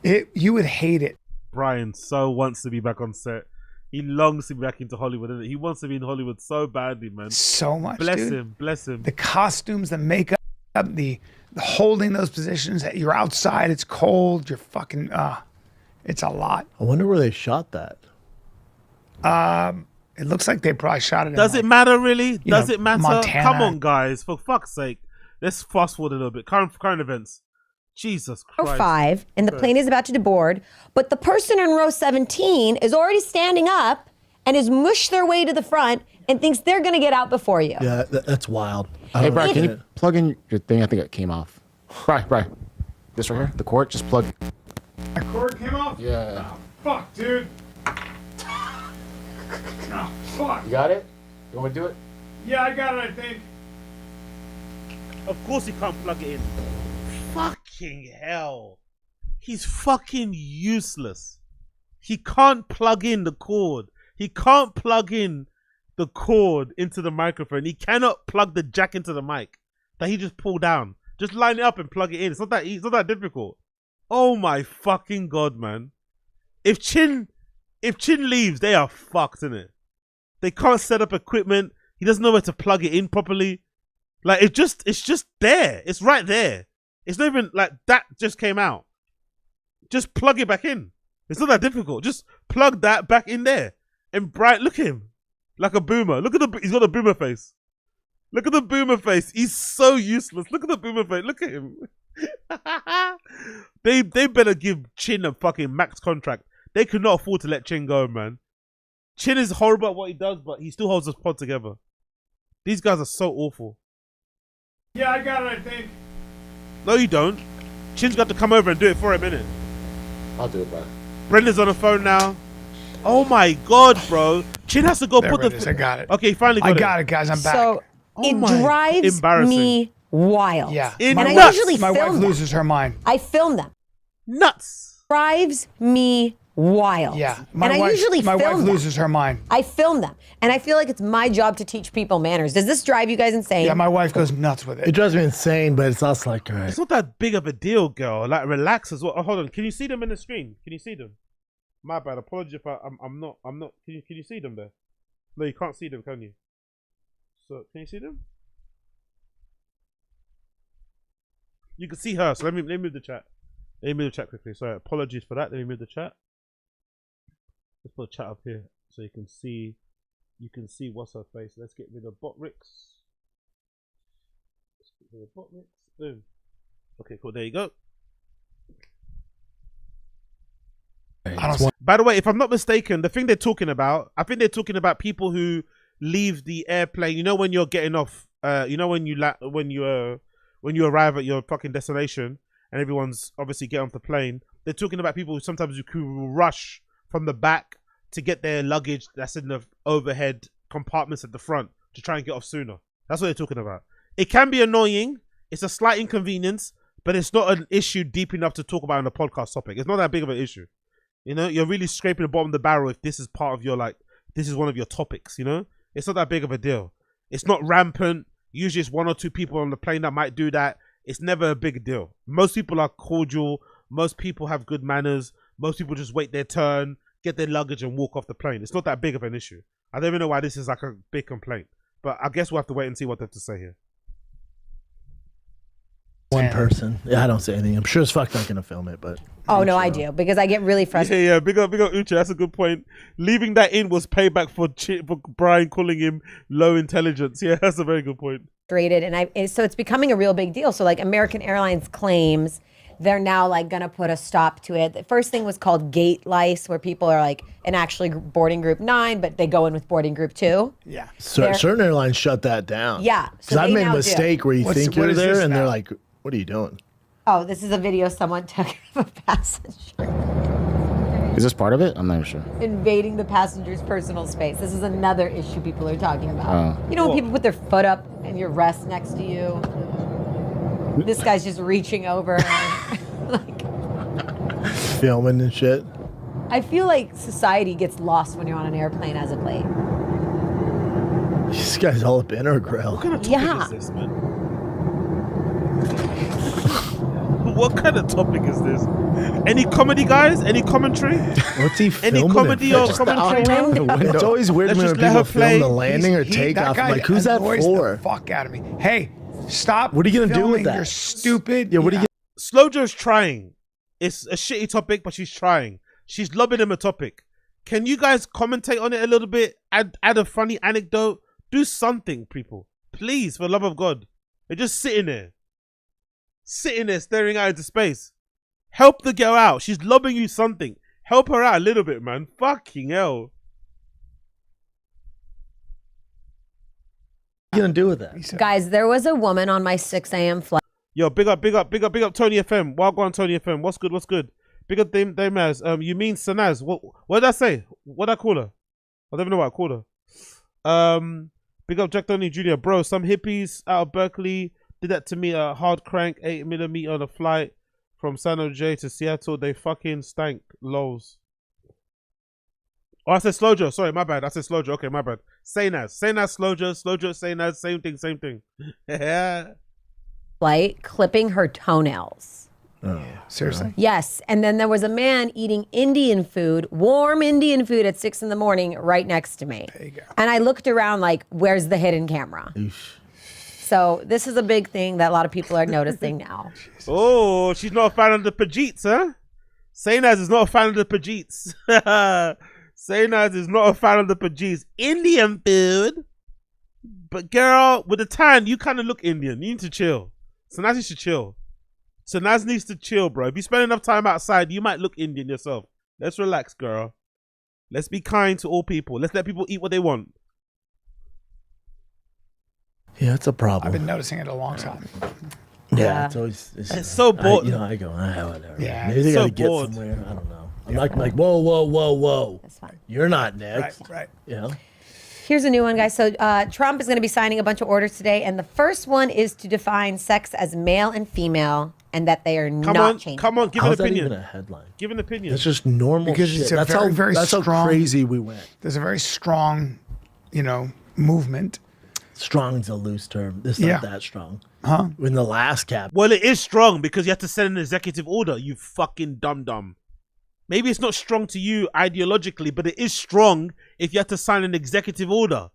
You would hate it. Brian so wants to be back on set. He longs to be back into Hollywood, isn't it? He wants to be in Hollywood so badly, man. So much, Bless dude. him. Bless him. The costumes, the makeup, the holding those positions. You're outside. It's cold. You're fucking. It's a lot. I wonder where they shot that. It looks like they probably shot it. Does it matter, really? Does it matter? Montana. Come on, guys. For fuck's sake. Let's fast forward a little bit. Current events. Jesus Christ. 5, and the plane is about to board, but the person in row 17 is already standing up and has mushed their way to the front and thinks they're going to get out before you. Yeah, that's wild. Hey, Brian, can you plug in your thing? I think it came off. Brian. This right here, the cord, just plug. My cord came off? Yeah. Oh, fuck, dude. Oh, fuck. You got it? You want me to do it? Yeah, I got it, I think. Of course he can't plug it in. Fucking hell. He's fucking useless. He can't plug in the cord. He can't plug in the cord into the microphone. He cannot plug the jack into the mic that he just pulled down. Just line it up and plug it in. It's not that difficult. Oh my fucking God, man. If Chin leaves, they are fucked, innit? They can't set up equipment. He doesn't know where to plug it in properly. Like, it's just there. It's right there. It's not even like that just came out. Just plug it back in. It's not that difficult. Just plug that back in there. And Brian, look at him. Like a boomer. He's got a boomer face. Look at the boomer face. He's so useless. Look at the boomer face. Look at him. They better give Chin a fucking max contract. They could not afford to let Chin go, man. Chin is horrible at what he does, but he still holds his pod together. These guys are so awful. Yeah, I got it, I think. No, you don't. Chin's got to come over and do it for a minute. I'll do it, bro. Brendan's on the phone now. Oh my God, bro. Chin has to go There put it the... is. I got it. Okay, finally got I it. got it, guys. I'm back. So it drives Embarrassing. me wild. Yeah. And Nuts. I usually My film wife them. loses her mind. I film them. Nuts. Drives me wild. Yeah, and I usually my film wife them. loses her mind. I film them, and I feel like it's my job to teach people manners. Does this drive you guys insane? Yeah, my wife goes nuts with It it. drives me insane, but it's also like, all right. It's not that big of a deal, girl. Like, relax as well. Oh, hold on. Can you see them in the screen? Can you see them? My bad. Apologies if I'm not. Can you see them there? No, you can't see them, can you? So, can you see them? You can see her. So let me move the chat. Let me move the chat quickly. Sorry, apologies for that. Let me move the chat. Let's put the chat up here so you can see. You can see what's her face. Let's get rid of Botrix. Let's get rid of Botrix. Boom. Okay, cool. There you go. By the way, if I'm not mistaken, the thing they're talking about, I think they're talking about people who leave the airplane. You know, when you're getting off. You know, when you arrive at your fucking destination and everyone's obviously getting off the plane. They're talking about people who sometimes who rush from the back to get their luggage that's in the overhead compartments at the front to try and get off sooner. That's what they're talking about. It can be annoying. It's a slight inconvenience, but it's not an issue deep enough to talk about on a podcast topic. It's not that big of an issue. You know, you're really scraping the bottom of the barrel if this is part of your, like, this is one of your topics, you know? It's not that big of a deal. It's not rampant. Usually it's one or two people on the plane that might do that. It's never a big deal. Most people are cordial. Most people have good manners. Most people just wait their turn, get their luggage and walk off the plane. It's not that big of an issue. I don't even know why this is like a big complaint. But I guess we'll have to wait and see what they have to say here. One person. Yeah, I don't say anything. I'm sure as fuck not gonna film it, but. Oh no, I do, because I get really frustrated. Yeah, big up Uche. That's a good point. Leaving that in was payback for Brian calling him low intelligence. Yeah, that's a very good point. And so it's becoming a real big deal. So like American Airlines claims they're now like gonna put a stop to it. The first thing was called gate lice, where people are like in actually boarding group 9, but they go in with boarding group 2. Yeah. Certain airlines shut that down. Yeah. Because I've made a mistake where you think you're there and they're like, what are you doing? Oh, this is a video someone took of a passenger Is this part of it? I'm not even sure. invading the passenger's personal space. This is another issue people are talking about. Oh. You know when people put their foot up and your rest next to you? This guy's just reaching over. Filming and shit. I feel like society gets lost when you're on an airplane as of late. This guy's all up in her grill. What kind of topic is this, man? What kind of topic is this? Any comedy, guys? Any commentary? What's he filming? Any comedy or commentary? It's always weird when people film the landing or takeoff. I'm like, who's that for? The fuck out of me. Hey, stop. What are you gonna do with that? You're stupid. Yeah, what are you? Slojo's trying. It's a shitty topic, but she's trying. She's lobbing him a topic. Can you guys commentate on it a little bit? Add a funny anecdote. Do something, people. Please, for the love of God. They're just sitting there. Sitting there staring out into space. Help the girl out. She's lobbing you something. Help her out a little bit, man. Fucking hell. What are you gonna do with that? Guys, there was a woman on my 6 a.m. flight. Yo, big up Tony FM. Welcome Tony FM. What's good? Big up Damaz. You mean Sanaz. What did I say? What did I call her? I don't even know what I called her. Big up Jack Downey Jr. Bro, some hippies out of Berkeley did that to me, a hard crank 8mm on a flight from San Jose to Seattle. They fucking stank. Lols. Oh, I said Slojo. Sorry, my bad. I said Slojo. Okay, my bad. Saynaz, Slojo, Saynaz, same thing. Yeah. Flight clipping her toenails. Oh, seriously? Yes. And then there was a man eating Indian food, warm Indian food at 6 in the morning right next to me. There you go. And I looked around like, where's the hidden camera? So this is a big thing that a lot of people are noticing now. Oh, she's not a fan of the Pajeets, huh? Saynaz is not a fan of the Pajeets. Saynaz is not a fan of the Pajeets. Indian food. But girl, with the tan, you kind of look Indian. You need to chill. Sanaz needs to chill. Sanaz needs to chill, bro. If you spend enough time outside, you might look Indian yourself. Let's relax, girl. Let's be kind to all people. Let's let people eat what they want. Yeah, it's a problem. I've been noticing it a long time. Yeah, it's always. It's so bored. I go, whatever. Yeah, Maybe they so gotta get bored. somewhere. I don't know. I'm like, whoa. That's fine. You're not next. Right. You know? Here's a new one, guys. So Trump is going to be signing a bunch of orders today. And the first one is to define sex as male and female and that they are not changing. Come on, give How's an that opinion. even a headline? Give an opinion. That's just normal Because shit. it's a That's very, how, very that's strong, how crazy we went. There's a very strong, movement. Strong's a loose term. It's Yeah. not that strong. Huh? In the last cap. Well, it is strong because you have to send an executive order, you fucking dum-dum. Maybe it's not strong to you ideologically, but it is strong if you have to sign an executive order.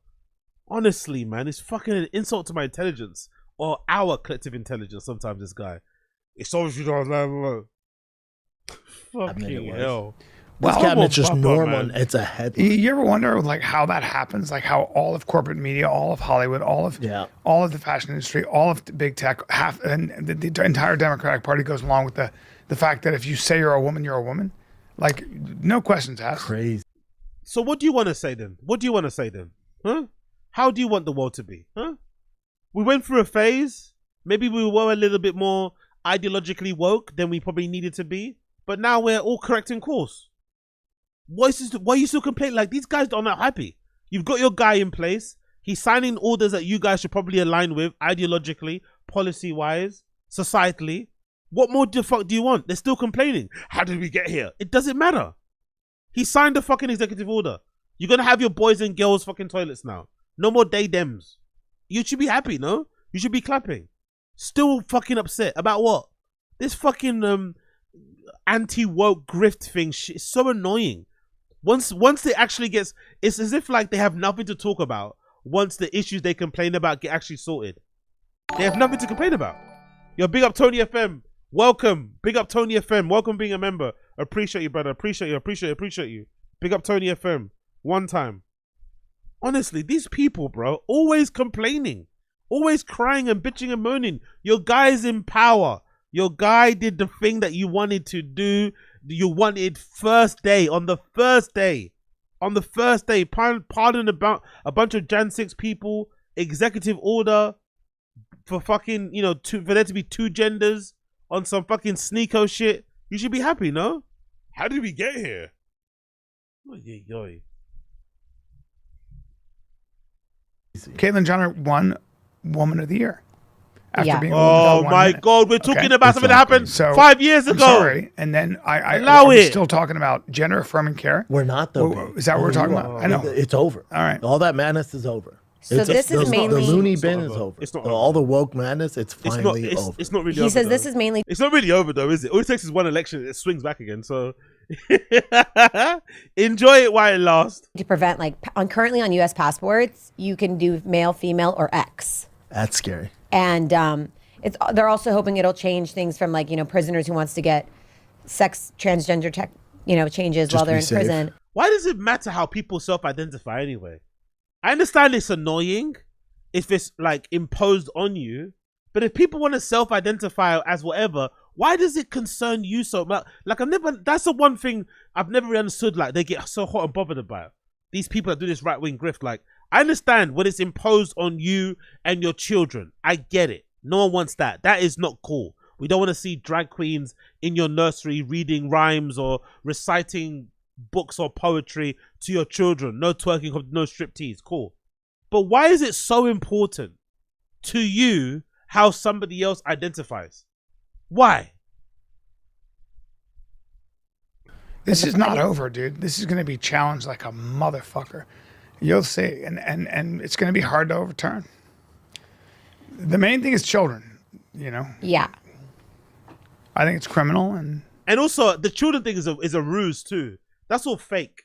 Honestly, man, it's fucking an insult to my intelligence or our collective intelligence sometimes, this guy. It's obviously not fucking hell. This cabinet's just normal. It's a headline. You ever wonder like how that happens? Like how all of corporate media, all of Hollywood, all of the fashion industry, all of the big tech, and the entire Democratic Party goes along with the fact that if you say you're a woman, you're a woman. Like no questions asked. Crazy. So what do you want to say then? What do you want to say then? Huh? How do you want the world to be? Huh? We went through a phase. Maybe we were a little bit more ideologically woke than we probably needed to be. But now we're all correcting course. Why are you still complaining? Like, these guys are not happy. You've got your guy in place. He's signing orders that you guys should probably align with ideologically, policy-wise, societally. What more the fuck do you want? They're still complaining. How did we get here? It doesn't matter. He signed the fucking executive order. You're going to have your boys and girls fucking toilets now. No more day-dems. You should be happy, no? You should be clapping. Still fucking upset. About what? This fucking anti-woke grift thing is so annoying. Once it actually gets, it's as if like they have nothing to talk about once the issues they complain about get actually sorted. They have nothing to complain about. Yo, big up Tony FM. Welcome. Big up Tony FM. Welcome being a member. Appreciate you, brother. Appreciate you. Big up Tony FM. One time. Honestly, these people, bro, always complaining. Always crying and bitching and moaning. Your guy's in power. Your guy did the thing that you wanted to do. You wanted on the first day, pardon about a bunch of Jan 6 people, executive order for fucking, for there to be 2 genders on some fucking sneako shit. You should be happy, no? How did we get here? Caitlyn Jenner won Woman of the Year. After being oh my God, we're talking about something that happened 5 years ago. I'm sorry, and then I'm still talking about gender affirming care. We're not though. Is that what we're talking about? I know it's over. All right, all that madness is over. So this is mainly the loony bin is over. It's not all the woke madness. It's finally over. It's not really. He over, says though. this is mainly. It's not really over though, is it? All it takes is one election, it swings back again. So enjoy it while it lasts. To prevent currently on U.S. passports, you can do male, female, or X. That's scary. And they're also hoping it'll change things from prisoners who wants to get sex transgender changes while they're in prison. Why does it matter how people self-identify anyway? I understand it's annoying if it's imposed on you, but if people want to self-identify as whatever, why does it concern you so much? That's the one thing I've never really understood. They get so hot and bothered about these people that do this right-wing grift. I understand when it's imposed on you and your children. I get it. No one wants that. That is not cool. We don't want to see drag queens in your nursery reading rhymes or reciting books or poetry to your children. No twerking, no striptease. Cool. But why is it so important to you how somebody else identifies? Why? This is not over, dude. This is going to be challenged like a motherfucker. You'll see, and it's going to be hard to overturn. The main thing is children, Yeah. I think it's criminal, and also the children thing is a ruse too. That's all fake.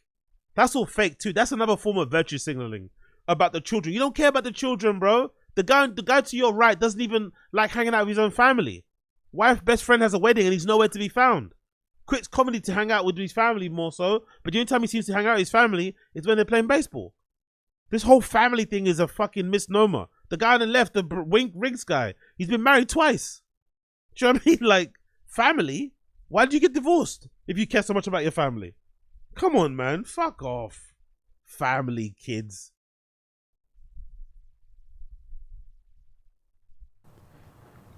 That's all fake too. That's another form of virtue signaling about the children. You don't care about the children, bro. The guy to your right doesn't even like hanging out with his own family. Wife, best friend has a wedding and he's nowhere to be found. Quits comedy to hang out with his family more so, but the only time he seems to hang out with his family is when they're playing baseball. This whole family thing is a fucking misnomer. The guy on the left, the Riggs guy, he's been married twice. Do you know what I mean? Family? Why did you get divorced if you care so much about your family? Come on, man. Fuck off. Family, kids.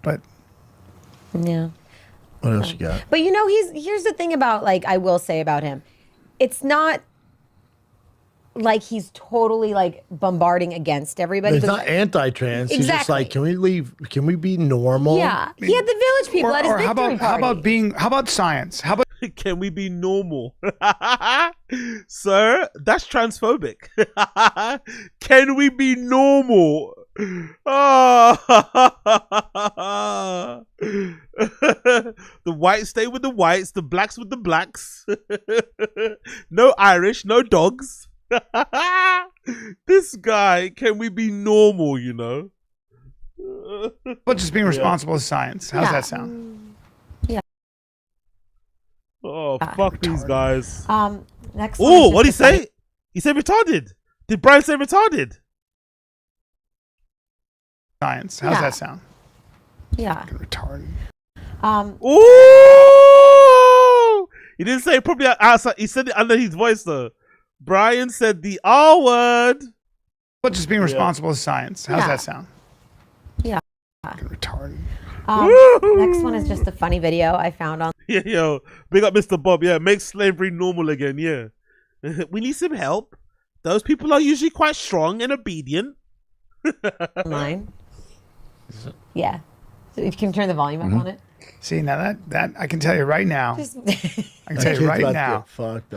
But yeah. What else you got? But here's the thing about I will say about him. It's not like he's totally like bombarding against everybody. He's but- not anti-trans. He's just like, can we leave? Can we be normal? Yeah, he had the village people at his victory party. How about science? How about can we be normal? Sir, that's transphobic. Can we be normal? Oh. The whites stay with the whites, the blacks with the blacks. No Irish, no dogs. This guy, can we be normal, you know? But just being responsible is science. How's that sound? Oh, fuck these guys. Next one. Oh, what'd he say? He said retarded. Did Brian say retarded? Science. How's that sound? Yeah. Retarded. Ooh! He didn't say it probably outside. He said it under his voice though. Brian said the R word. But just being responsible is science. How's that sound? Yeah. Retarded. Next one is just a funny video I found on. Yeah, yo, big up Mr. Bob. Yeah, make slavery normal again. Yeah, we need some help. Those people are usually quite strong and obedient. Online. Yeah, so you can turn the volume up on it. See, now that I can tell you right now. I can tell you right now.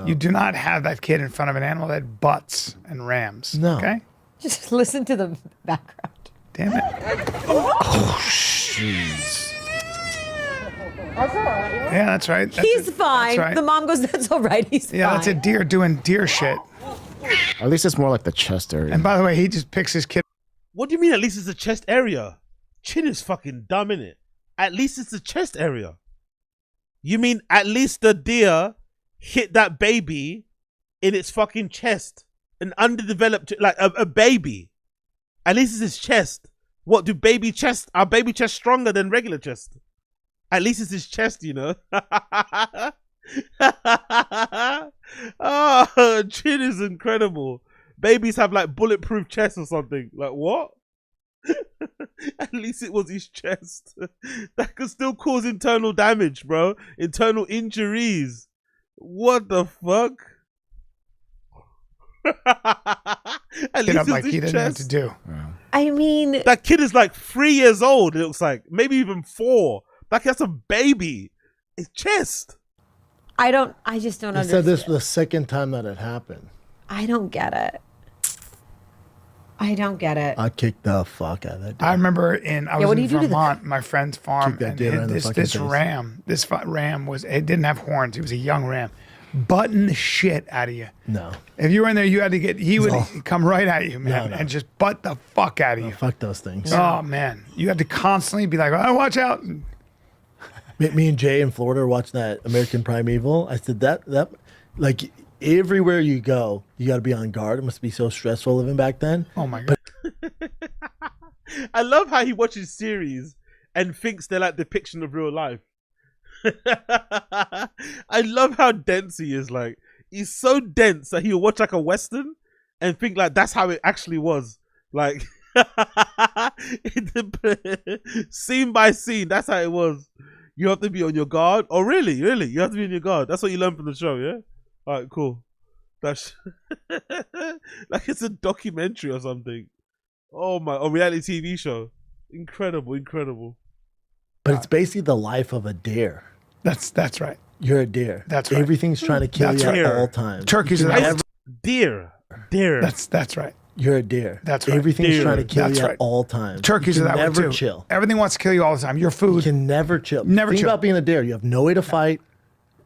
You do not have that kid in front of an animal that butts and rams. No. Okay. Just listen to the background. Damn it. Oh, jeez. That's all right. Yeah, that's right. He's fine. That's right. The mom goes, "That's all right. He's fine." Yeah, that's a deer doing deer shit. At least it's more like the chest area. And by the way, he just picks his kid. What do you mean? At least it's the chest area. Chin is fucking dumb, innit? At least it's the chest area. You mean at least the deer hit that baby in its fucking chest, an underdeveloped like a baby. At least it's his chest. What do baby chest? Are baby chest stronger than regular chest? At least it's his chest, you know. Oh, chin is incredible. Babies have like bulletproof chests or something. Like what? At least it was his chest. That could still cause internal damage, bro. Internal injuries. What the fuck? At least Like it's he his didn't know what to chest. do. I mean, That kid is like 3 years old. It looks like maybe even 4. Like that's a baby. His chest. I just don't He understand. said this was the second time that it happened. I don't get it. I don't get it. I kicked the fuck out of that. I remember I was what do in you do to Vermont, my friend's farm, Kick that and deer right in the this fucking face. ram, it didn't have horns. It was a young ram, butting the shit out of you. No. If you were in there, you had to he would come right at you, man, No. and just butt the fuck out of you. Fuck those things. Oh man, you had to constantly be like, "Oh, watch out!" Me and Jay in Florida were watching that American Primeval. I said that like everywhere you go, you got to be on guard. It must be so stressful living back then. Oh my god. I love how he watches series and thinks they're like depiction of real life. I love how dense he is. Like he's so dense that he'll watch like a Western and think like that's how it actually was. Like scene by scene, that's how it was. You have to be on your guard. Oh really? You have to be on your guard. That's what you learned from the show, yeah? Alright, cool. That's like it's a documentary or something. Oh my, a reality TV show. Incredible. But it's basically the life of a deer. That's right. You're a deer. That's right. Everything's trying to kill you at all times. Turkeys You are can the never- Deer. That's right. You're a deer. That's right. Everything's Deer. trying to kill That's you right. at all times. Turkeys you are can that way never too. chill. Everything wants to kill you all the time. Your food. You can never chill. Never Think chill. about being a deer. You have no way to fight.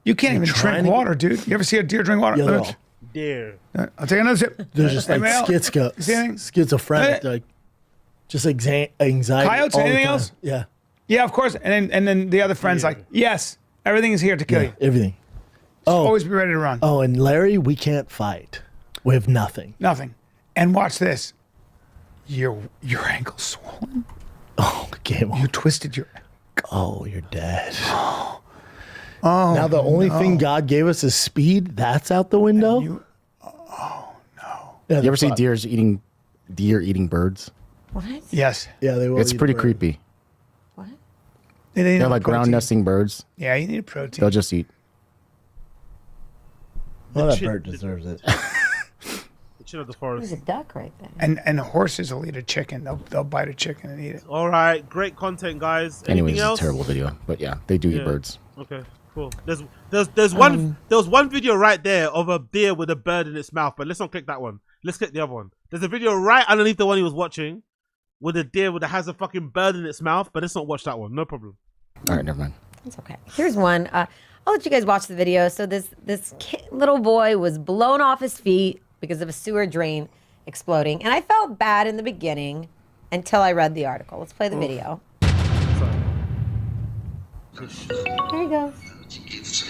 You can't even trying drink to- water, dude. You ever see a deer drink water? Yeah, they're all- Deer. I'll take another sip. They're just like schizophrenic, like just anxiety. Coyotes, all the anything time. else? Yeah. Yeah, of course. And then the other friend's like, yes, everything is here to kill you. Everything. Always be ready to run. Oh, and Larry, we can't fight. We have nothing. Nothing. And watch this. Your ankle's swollen. Oh, game on. You twisted your. Oh, you're dead. Oh. Now the only no. thing God gave us is speed. That's out the window. You ever see deer eating birds? What? Yes. Yeah, they will. It's eat pretty bird. creepy. They They're need like ground protein. nesting birds. Yeah, you need protein. They'll just eat. Well, that bird deserves it. Chin of the There's forest. a duck right there. And horses will eat a chicken. They'll bite a chicken and eat it. All right, great content, guys. Anyways, Anything else? it's a terrible video, but yeah, they do eat birds. Okay, cool. There's one video right there of a deer with a bird in its mouth, but let's not click that one. Let's click the other one. There's a video right underneath the one he was watching with a deer that has a fucking bird in its mouth, but let's not watch that one. No problem. All right, never mind. It's okay. Here's one. I'll let you guys watch the video. So this little boy was blown off his feet because of a sewer drain exploding, and I felt bad in the beginning until I read the article. Let's play the video. There he goes.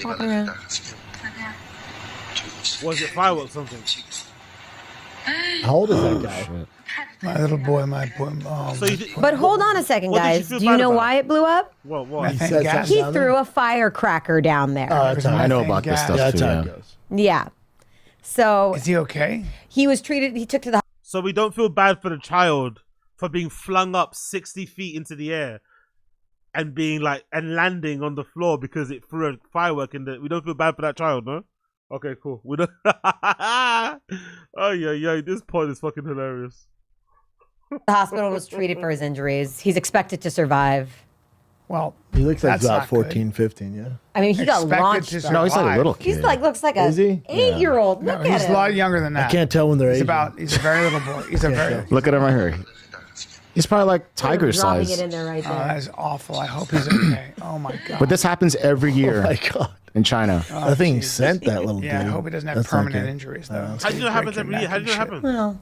Walking around. Was it fireworks or something? How old is that guy? My little boy, my boy. Oh, So But hold on a second, What did you guys. feel Do you bad know about why it blew up? What? He said gas. He threw a firecracker down there. I know about this stuff That's too. how Yeah. it goes. Yeah. So Is he okay? he was treated. He took to the So we don't feel bad for the child for being flung up 60 feet into the air and being like and landing on the floor because it threw a firework in the. We don't feel bad for that child, no? Okay, cool. We don't. Oh yeah. This point is fucking hilarious. hospital and was treated for his injuries. He's expected to survive. Well, He looks like that's about not good. 14, 15, yeah. I mean, he got Expected launched. to though. No, he's like a survive. little kid. He's like looks like a Is he? 8-year-old. No, Look he's at a lot him. younger than I that. can't tell when they're He's Asian. he's a very little boy. He's a very. Look at him right here. He's probably like tiger Dropping size. it in there right Oh, there. that is awful. I hope he's okay. Oh my god. But this happens every year Oh my God. in China. Oh, I think he Jesus. sent that little Yeah, I dude. hope he doesn't have That's not permanent good. injuries though. How do you know it happens every year? How do you know it happens? Well,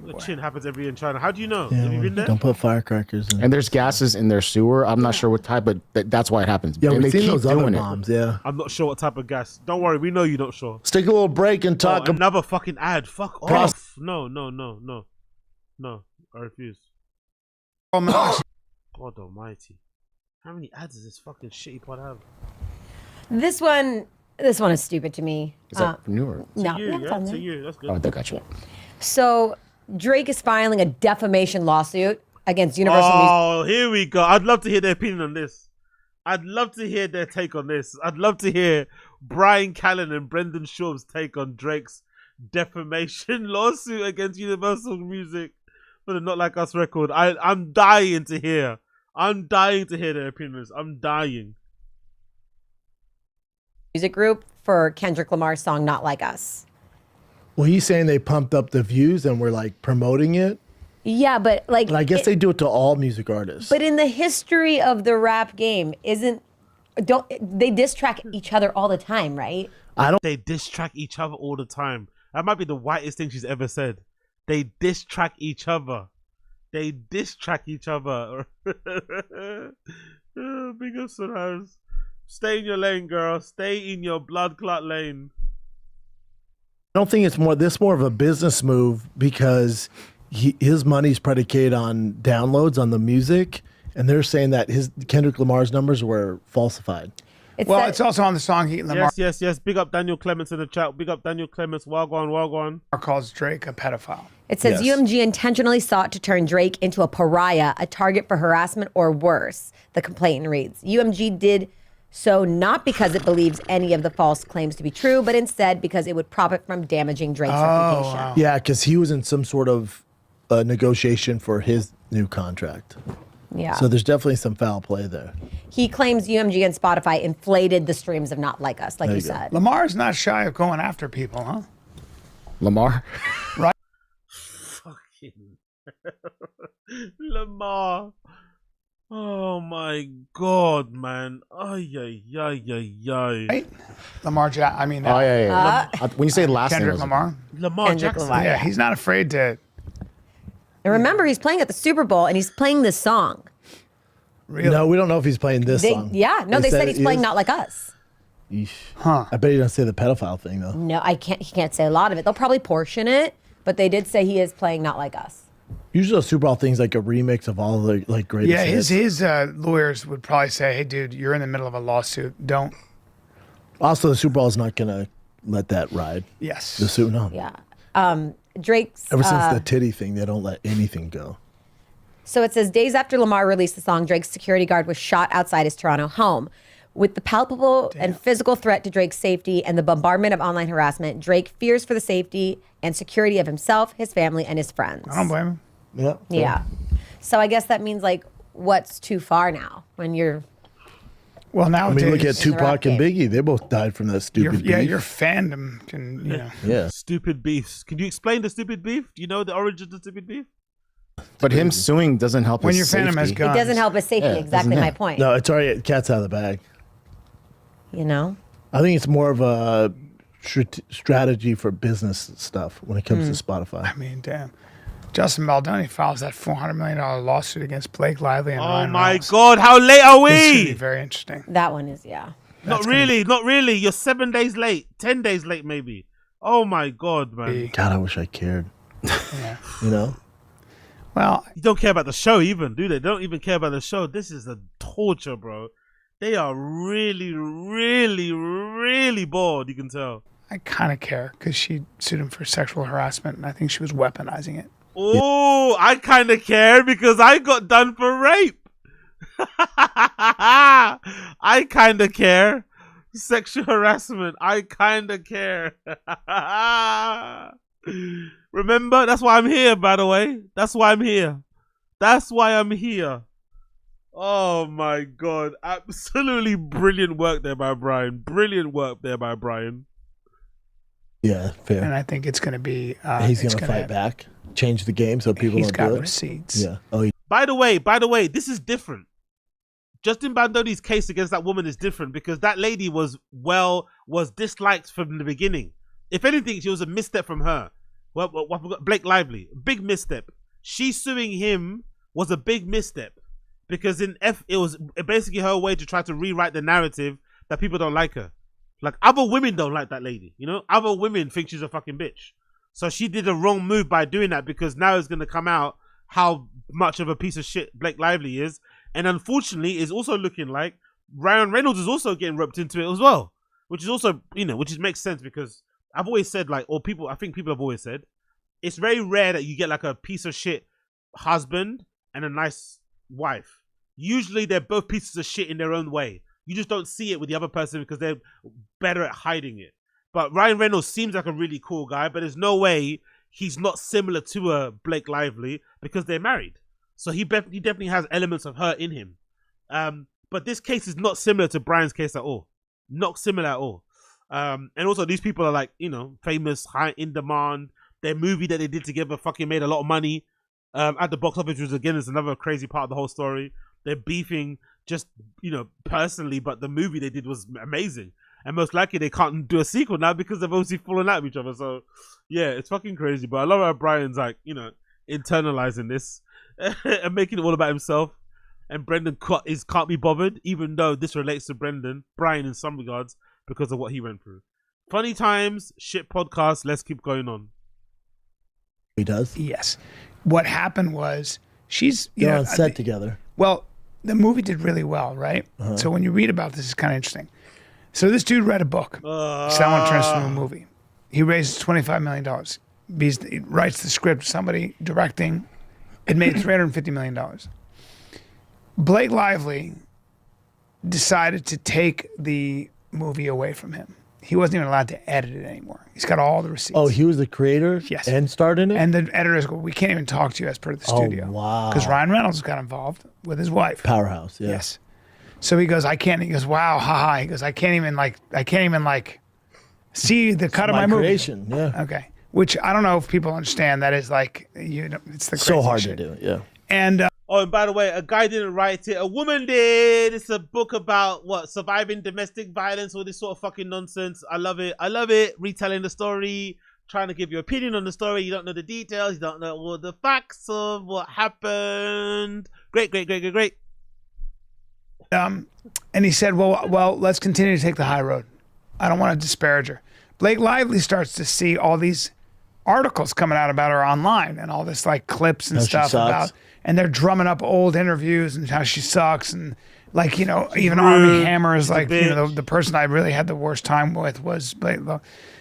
The chin happens every year in China. How do you know? Yeah, Have you been there? don't put firecrackers in. And there's gases in their sewer. I'm not sure what type, but that's why it happens. Yeah, and we've they seen keep those other doing bombs, yeah. I'm not sure what type of gas. Don't worry, we know you're not sure. Let's take a little break and talk about Another fucking ad. Fuck off. No. I refuse. God almighty. How many ads does this fucking shitty pod have? this one is stupid to me. Is that new or? No, To you, it's on To there. you. That's good. Oh, they got you. So Drake is filing a defamation lawsuit against Universal Music. Oh, here we go. I'd love to hear their opinion on this. I'd love to hear their take on this. I'd love to hear Brian Callen and Brendan Schaub's take on Drake's defamation lawsuit against Universal Music for the Not Like Us record. I'm dying to hear. I'm dying to hear their opinions. I'm dying. Music Group for Kendrick Lamar's song "Not Like Us." Well, he's saying they pumped up the views and we're like promoting it. Yeah, but like, And I guess they do it to all music artists. But in the history of the rap game, don't they diss track each other all the time, right? They diss track each other all the time. That might be the whitest thing she's ever said. They diss track each other. They diss track each other. Big up Sunhouse. Stay in your lane, girl. Stay in your blood clot lane. I don't think it's more of a business move because his money's predicated on downloads on the music, and they're saying that Kendrick Lamar's numbers were falsified. It's also on the song Lamar Yes. Big up Daniel Clements in the chat. Big up Daniel Clements. Wagwan. calls Drake a pedophile. It says UMG intentionally sought to turn Drake into a pariah, a target for harassment or worse. The complaint reads, UMG did so not because it believes any of the false claims to be true, but instead because it would profit from damaging Drake's reputation. Wow. Yeah, because he was in some sort of negotiation for his new contract. Yeah. So there's definitely some foul play there. He claims UMG and Spotify inflated the streams of Not Like Us, like There you you go. said. Lamar's not shy of going after people, huh? Lamar? Right. Fucking Lamar. Oh my god, man. Ay. Right? Lamar Jackson. I mean, Oh, yeah. When you say last name, I Kendrick was like, Lamar. Lamar Kendrick Jackson. Lamar. Yeah, he's not afraid to. And remember, he's playing at the Super Bowl and he's playing this song. Really? No, we don't know if he's playing this song. They said he's playing is? Not Like Us. Yeesh. Huh. I bet he doesn't say the pedophile thing though. No, he can't say a lot of it. They'll probably portion it, but they did say he is playing Not Like Us. Usually, a Super Bowl thing's like a remix of all the greatest. Yeah, hits. his lawyers would probably say, "Hey, dude, you're in the middle of a lawsuit. Don't." Also, the Super Bowl is not gonna let that ride. Yes. The suit, no. Yeah. Drake's. Ever since the titty thing, they don't let anything go. So it says days after Lamar released the song, Drake's security guard was shot outside his Toronto home. With the palpable and physical threat to Drake's safety and the bombardment of online harassment, Drake fears for the safety and security of himself, his family, and his friends. I don't blame him. Yeah. Yeah. So I guess that means like, what's too far now when you're... Well, I nowadays... mean, look at Tupac and Biggie. They both died from that stupid beef. Yeah, your fandom can, you know. Yeah. Stupid beefs. Can you explain the stupid beef? Do you know the origin of the stupid beef? But him suing doesn't help When his your fandom has safety. It doesn't help his safety. Yeah, Exactly doesn't my help. point. No, it's already cat's out of the bag. You know? I think it's more of a strategy for business stuff when it comes to Spotify. I mean, damn. Justin Baldoni files that $400 million lawsuit against Blake Lively and Oh Ryan my Reynolds. God, how late are This is gonna be we? very interesting. That one is, yeah. Not really, not really. You're 7 days late, 10 days late, maybe. Oh my God, man. God, I wish I cared. Yeah. You know? Well, You don't care about the show even, do they? They don't even care about the show. This is a torture, bro. They are really, really, really bored, you can tell. I kind of care because she sued him for sexual harassment, and I think she was weaponizing it. Oh, I kind of care because I got done for rape. I kind of care. Sexual harassment. I kind of care. Remember? That's why I'm here, by the way. That's why I'm here. That's why I'm here. Oh my God. Absolutely brilliant work there by Brian. Brilliant work there by Brian. Yeah, fair. And I think it's going to be... He's going to fight back, change the game so people He's don't got do it. receipts. Yeah. Oh, By the way, this is different. Justin Bandoni's case against that woman is different because that lady was disliked from the beginning. If anything, she was a misstep from her. Well, Blake Lively, big misstep. She suing him was a big misstep because it was basically her way to try to rewrite the narrative that people don't like her. Like other women don't like that lady, you know? Other women think she's a fucking bitch. So she did a wrong move by doing that because now it's going to come out how much of a piece of shit Blake Lively is. And unfortunately, it's also looking like Ryan Reynolds is also getting roped into it as well, which is also, you know, which makes sense because I've always said I think people have always said, it's very rare that you get like a piece of shit husband and a nice wife. Usually they're both pieces of shit in their own way. You just don't see it with the other person because they're better at hiding it. But Ryan Reynolds seems like a really cool guy, but there's no way he's not similar to Blake Lively because they're married. So he definitely has elements of her in him. But this case is not similar to Brian's case at all. Not similar at all. And also these people are like, you know, famous, high in demand. Their movie that they did together fucking made a lot of money at the box office, which again is another crazy part of the whole story. They're beefing just, you know, personally, but the movie they did was amazing. And most likely they can't do a sequel now because they've obviously fallen out of each other. So yeah, it's fucking crazy. But I love how Brian's like, you know, internalizing this and making it all about himself. And Brendan can't be bothered, even though this relates to Brian in some regards, because of what he went through. Funny times, shit podcast, let's keep going on. He does? Yes. What happened was she's... They're on set together. Well, the movie did really well, right? Uh-huh. So when you read about this, it's kind of interesting. So this dude read a book. Someone turns to a movie. He raises $25 million. He writes the script. Somebody directing. It made $350 million. Blake Lively decided to take the movie away from him. He wasn't even allowed to edit it anymore. He's got all the receipts. Oh, he was the creator? Yes. And starred in it? And the editors go, we can't even talk to you as per the studio. Oh, wow. Because Ryan Reynolds got involved with his wife. Powerhouse, yeah. Yes. So he goes, I can't. He goes, wow, haha. He goes, I can't even see the cut of my movie. Creation, yeah. Okay. Which I don't know if people understand. That is like, you know, it's the So crazy hard shit. to do, yeah. And oh, and by the way, a guy didn't write it. A woman did. It's a book about surviving domestic violence, all this sort of fucking nonsense. I love it. I love it. Retelling the story, trying to give your opinion on the story. You don't know the details. You don't know all the facts of what happened. Great. And he said, well, let's continue to take the high road. I don't want to disparage her. Blake Lively starts to see all these articles coming out about her online and all this like clips and How she stuff sucks. about, and they're drumming up old interviews and how she sucks. And like, you know, even Armie Hammer is like, you know, the person I really had the worst time with was Blake.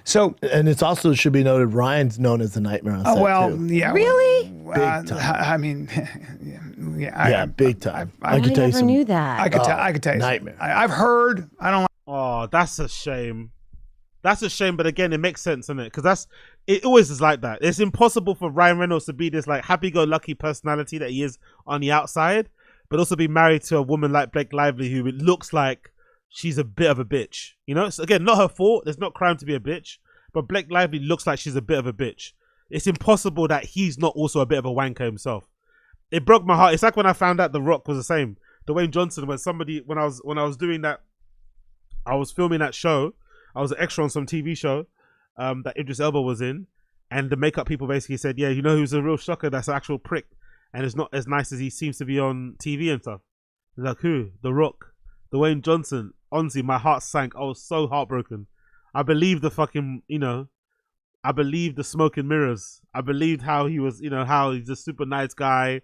So, and it's also should be noted, Ryan's known as the nightmare on set well, too. yeah. Really? I mean, Yeah, big time. I never knew that. I could tell. I could tell you. Nightmare. I've heard. I don't. Oh, that's a shame. That's a shame, but again, it makes sense, isn't it? Because it always is like that. It's impossible for Ryan Reynolds to be this like happy-go-lucky personality that he is on the outside, but also be married to a woman like Blake Lively who it looks like she's a bit of a bitch. You know, it's, again, not her fault. There's not crime to be a bitch, but Blake Lively looks like she's a bit of a bitch. It's impossible that he's not also a bit of a wanker himself. It broke my heart. It's like when I found out The Rock was the same. Dwayne Johnson, when I was doing that, I was filming that show. I was an extra on some TV show that Idris Elba was in, and the makeup people basically said, yeah, you know who's a real shocker? That's an actual prick, and it's not as nice as he seems to be on TV and stuff. He's like, who? The Rock, Dwayne Johnson. Honestly, my heart sank. I was so heartbroken. I believed the fucking, I believed the smoke and mirrors. I believed how he was, how he's a super nice guy,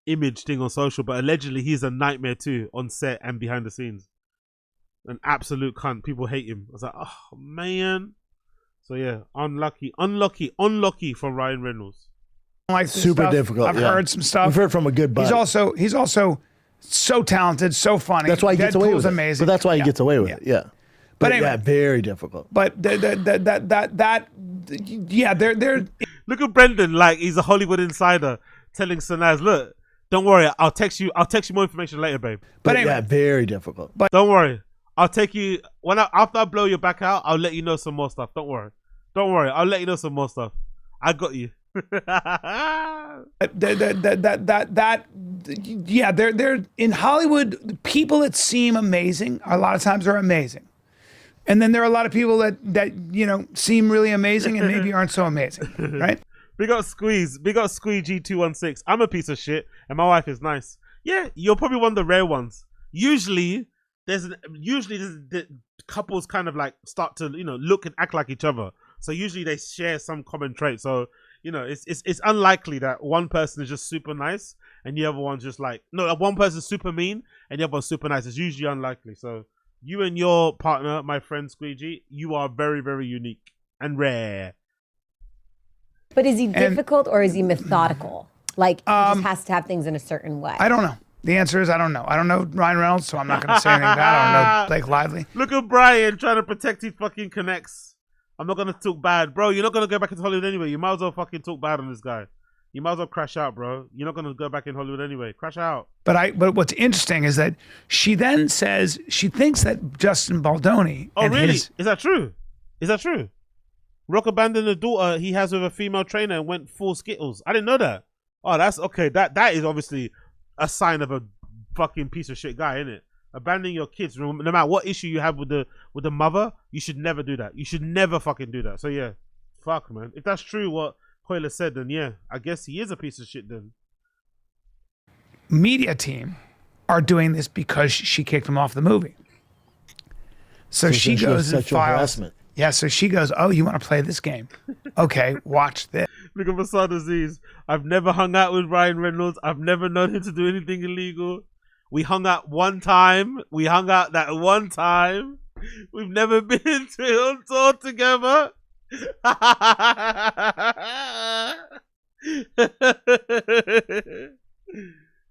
image thing on social, but allegedly he's a nightmare too on set and behind the scenes. An absolute cunt. People hate him. I was like, oh man. So yeah, unlucky for Ryan Reynolds. Like super stuff. difficult. I've heard some stuff. We've heard from a good buddy. He's also so talented, so funny. That's why he gets away with amazing. it. But that's why he gets away with it. Yeah. But anyway, yeah, very difficult. But yeah, they're look at Brendan like he's a Hollywood insider telling Sanaz, look, don't worry, I'll text you more information later, babe. But anyway, yeah, very difficult. But don't worry. I'll take you after I blow your back out. I'll let you know some more stuff. Don't worry. I'll let you know some more stuff. I got you. Yeah, they're in Hollywood. People that seem amazing a lot of times are amazing, and then there are a lot of people that seem really amazing and maybe aren't so amazing, right? Big up Squeegee 216. I'm a piece of shit, and my wife is nice. Yeah, you're probably one of the rare ones. Usually the couples kind of like start to look and act like each other. So usually they share some common trait. So it's unlikely that one person is just super nice and the other one's just like one person's super mean and the other one's super nice. It's usually unlikely. So you and your partner, my friend Squeegee, you are very, very unique and rare. But is he difficult or is he methodical? Like he just has to have things in a certain way. I don't know. The answer is I don't know. I don't know Ryan Reynolds, so I'm not going to say anything bad. I don't know Blake Lively. Look at Brian trying to protect his fucking connects. I'm not going to talk bad. Bro, you're not going to go back into Hollywood anyway. You might as well fucking talk bad on this guy. You might as well crash out, bro. You're not going to go back in Hollywood anyway. Crash out. But what's interesting is that she then says she thinks that Justin Baldoni. Oh, really? Is that true? Is that true? Rock abandoned the daughter he has with a female trainer and went full Skittles. I didn't know that. Oh, that's okay. That is obviously a sign of a fucking piece of shit guy, isn't it? Abandoning your kids, no matter what issue you have with the mother, you should never do that. You should never fucking do that. So yeah, fuck, man. If that's true what Coiler said, then yeah, I guess he is a piece of shit then. Media team are doing this because she kicked him off the movie. So she goes and files. Harassment. Yeah, so she goes, oh, you want to play this game? Okay, watch this. Look at Masad Aziz. I've never hung out with Ryan Reynolds. I've never known him to do anything illegal. We hung out one time. We hung out that one time. We've never been on tour together.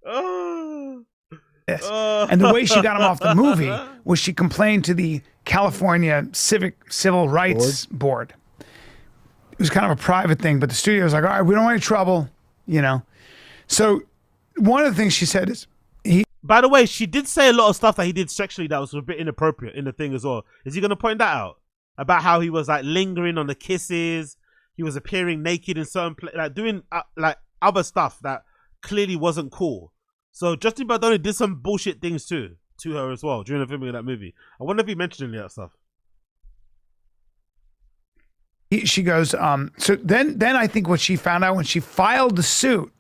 Oh. Yes. And the way she got him off the movie was she complained to the California Civil Rights Board. It was kind of a private thing, but the studio was like, all right, we don't want any trouble, So one of the things she said is, by the way, she did say a lot of stuff that he did sexually that was a bit inappropriate in the thing as well. Is he going to point that out? About how he was like lingering on the kisses, he was appearing naked in certain like doing like other stuff that clearly wasn't cool. So Justin Baldoni did some bullshit things too to her as well during the filming of that movie. I wonder if he mentioned any of that stuff. She goes, so then I think what she found out when she filed the suit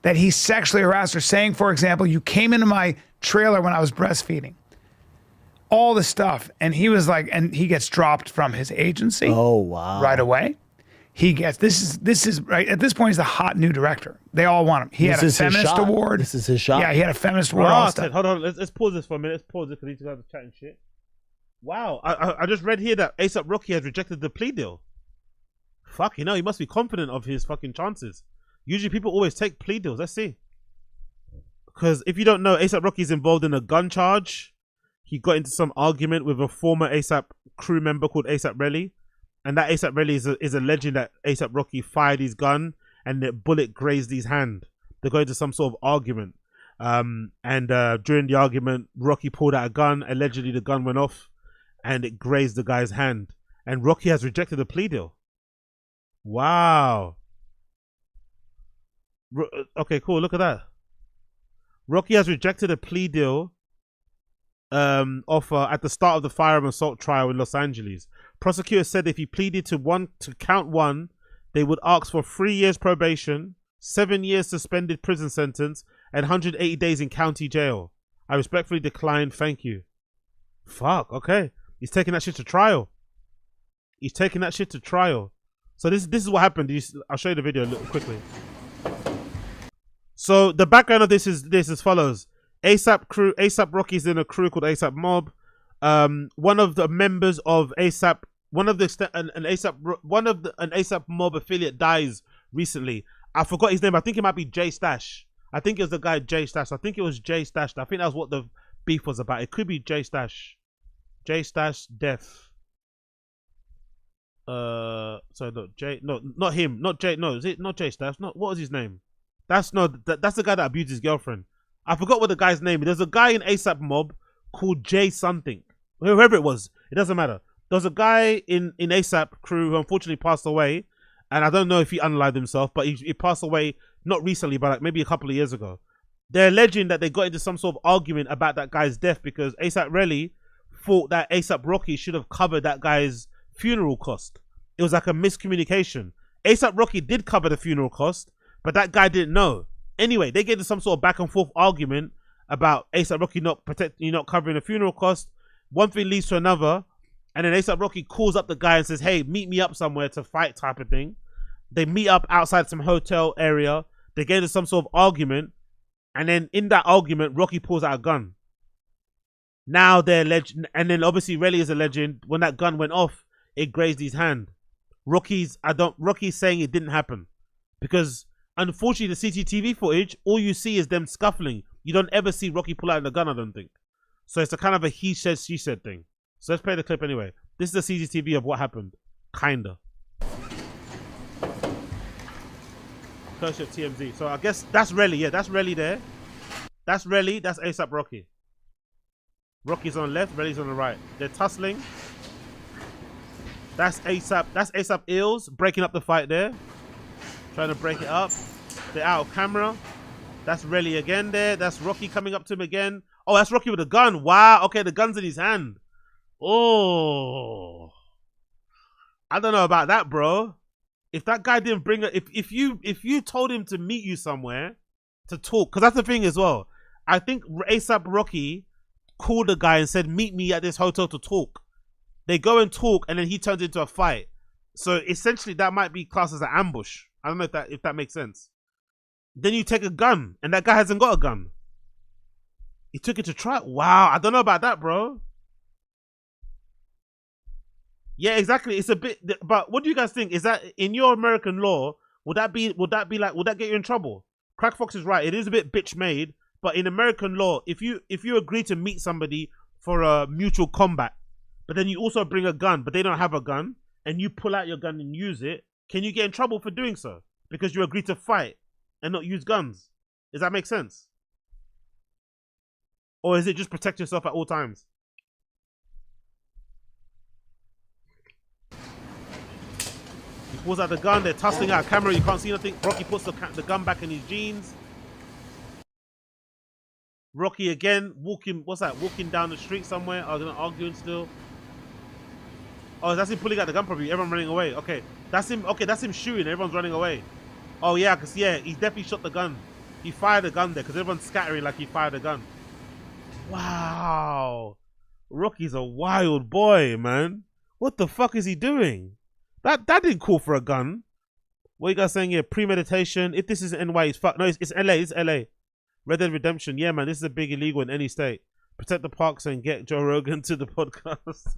that he sexually harassed her, saying, for example, you came into my trailer when I was breastfeeding. All the stuff. And he was like, and he gets dropped from his agency. Oh, wow. Right away. He gets, this is right, at this point, he's the hot new director. They all want him. He had a feminist award. This is his shot. Yeah, he had a feminist award. Hold on, let's pause this for a minute. Let's pause it because these guys are chatting shit. Wow, I just read here that A$AP Rocky has rejected the plea deal. Fuck, he must be confident of his fucking chances. Usually people always take plea deals. Let's see. because if you don't know, ASAP Rocky's involved in a gun charge. He got into some argument with a former ASAP crew member called ASAP Relly. And that ASAP Relly is alleging that ASAP Rocky fired his gun and the bullet grazed his hand. They got into some sort of argument. During the argument, Rocky pulled out a gun. Allegedly, the gun went off and it grazed the guy's hand. And Rocky has rejected the plea deal. Wow. Okay, cool. Look at that. Rocky has rejected a plea deal offer at the start of the firearm assault trial in Los Angeles. Prosecutors said if he pleaded to count one, they would ask for 3 years probation, 7 years suspended prison sentence, and 180 days in county jail. I respectfully decline. Thank you. Fuck. Okay, he's taking that shit to trial. He's taking that shit to trial. So this is what happened. I'll show you the video quickly. So the background of this is as follows. ASAP Rocky's in a crew called ASAP Mob. One of the members of ASAP, an ASAP Mob affiliate dies recently. I forgot his name. I think it might be Jay Stash. I think it was the guy Jay Stash. I think it was Jay Stash. I think that was what the beef was about. It could be Jay Stash. Jay Stash death. Sorry, no, Jay. No, not him. Not Jay. No, is it not Jay Stash? Not what was his name? That's the guy that abused his girlfriend. I forgot what the guy's name is. There's a guy in ASAP Mob called Jay something. Whoever it was, it doesn't matter. There's a guy in ASAP crew who unfortunately passed away. And I don't know if he unalived himself, but he passed away not recently, but like maybe a couple of years ago. They're alleging that they got into some sort of argument about that guy's death because ASAP Relly thought that ASAP Rocky should have covered that guy's funeral cost. It was like a miscommunication. ASAP Rocky did cover the funeral cost, but that guy didn't know. Anyway, they get into some sort of back and forth argument about ASAP Rocky not covering the funeral cost. One thing leads to another, and then ASAP Rocky calls up the guy and says, "Hey, meet me up somewhere to fight," type of thing. They meet up outside some hotel area. They get into some sort of argument, and then in that argument, Rocky pulls out a gun. Now they're alleged, and then obviously Relly is alleging when that gun went off, it grazed his hand. Rocky's saying it didn't happen because unfortunately the CCTV footage, all you see is them scuffling. You don't ever see Rocky pull out the gun, I don't think. So it's a kind of a he said, she said thing. So let's play the clip anyway. This is the CCTV of what happened. Kinda. Curse your TMZ. So I guess that's Relly. Yeah, that's Relly there. That's Relly. That's ASAP Rocky. Rocky's on the left, Relly's on the right. They're tussling. That's ASAP. That's ASAP Eels breaking up the fight there. Trying to break it up. They're out of camera. That's Relly again there. That's Rocky coming up to him again. Oh, that's Rocky with a gun. Wow. Okay, the gun's in his hand. Oh. I don't know about that, bro. If that guy didn't bring it, if you told him to meet you somewhere to talk, because that's the thing as well. I think ASAP Rocky called the guy and said, "Meet me at this hotel to talk." They go and talk, and then he turns into a fight. So essentially, that might be classed as an ambush. I don't know if that makes sense. Then you take a gun, and that guy hasn't got a gun. He took it to try. Wow, I don't know about that, bro. Yeah, exactly. It's a bit. But what do you guys think? Is that in your American law? Would that get you in trouble? Crack Fox is right. It is a bit bitch made. But in American law, if you agree to meet somebody for a mutual combat, but then you also bring a gun, but they don't have a gun, and you pull out your gun and use it, can you get in trouble for doing so? Because you agree to fight and not use guns. Does that make sense? Or is it just protect yourself at all times? He pulls out the gun, they're tussling out of camera, you can't see nothing. Rocky puts the gun back in his jeans. Rocky again, walking down the street somewhere. I was gonna arguing still. Oh, that's him pulling out the gun probably. Everyone running away. Okay, that's him. Okay, that's him shooting. Everyone's running away. Oh yeah, because yeah, he definitely shot the gun. He fired a gun there because everyone's scattering like he fired a gun. Wow. Rocky's a wild boy, man. What the fuck is he doing? That didn't call for a gun. What you guys saying here? Premeditation. If this is NY, it's fuck. No, it's LA. It's LA. Red Dead Redemption. Yeah, man, this is a big illegal in any state. Protect the parks and get Joe Rogan to the podcast.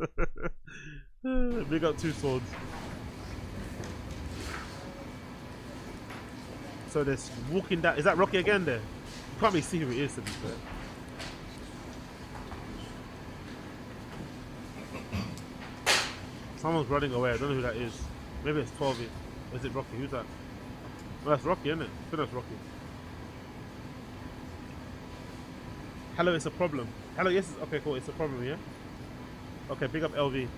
Big up Two Swords. So this walking down. Is that Rocky again there? Can't really see who it is, to be fair. Someone's running away. I don't know who that is. Maybe it's 12. Is it Rocky? Who's that? Well, that's Rocky, isn't it? I think that's Rocky. Hello, it's a problem. Hello, yes. Okay, cool. It's a problem, yeah? Okay, big up LV.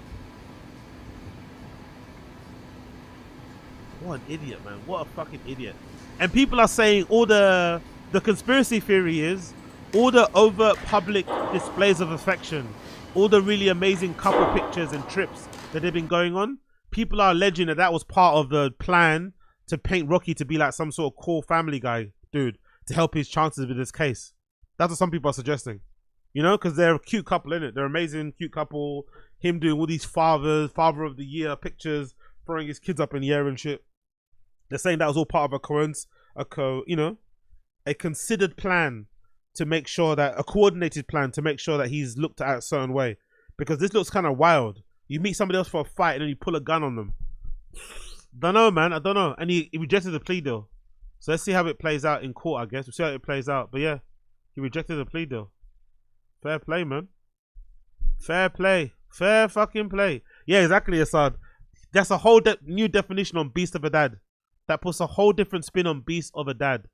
What an idiot, man. What a fucking idiot. And people are saying all the conspiracy theory is all the overt public displays of affection, all the really amazing couple pictures and trips that they've been going on. People are alleging that that was part of the plan to paint Rocky to be like some sort of cool family guy dude to help his chances with this case. That's what some people are suggesting. You know, because they're a cute couple, innit? They're amazing, cute couple. Him doing all these father of the year pictures, throwing his kids up in the air and shit. They're saying that was all part of a considered plan to make sure that, a coordinated plan to make sure that he's looked at a certain way. Because this looks kind of wild. You meet somebody else for a fight and then you pull a gun on them. Don't know, man. I don't know. And he rejected the plea deal. So let's see how it plays out in court, I guess. We'll see how it plays out. But yeah, he rejected the plea deal. Fair play, man. Fair play. Fair fucking play. Yeah, exactly, Assad. That's a whole new definition on beast of a dad. That puts a whole different spin on beast of a dad.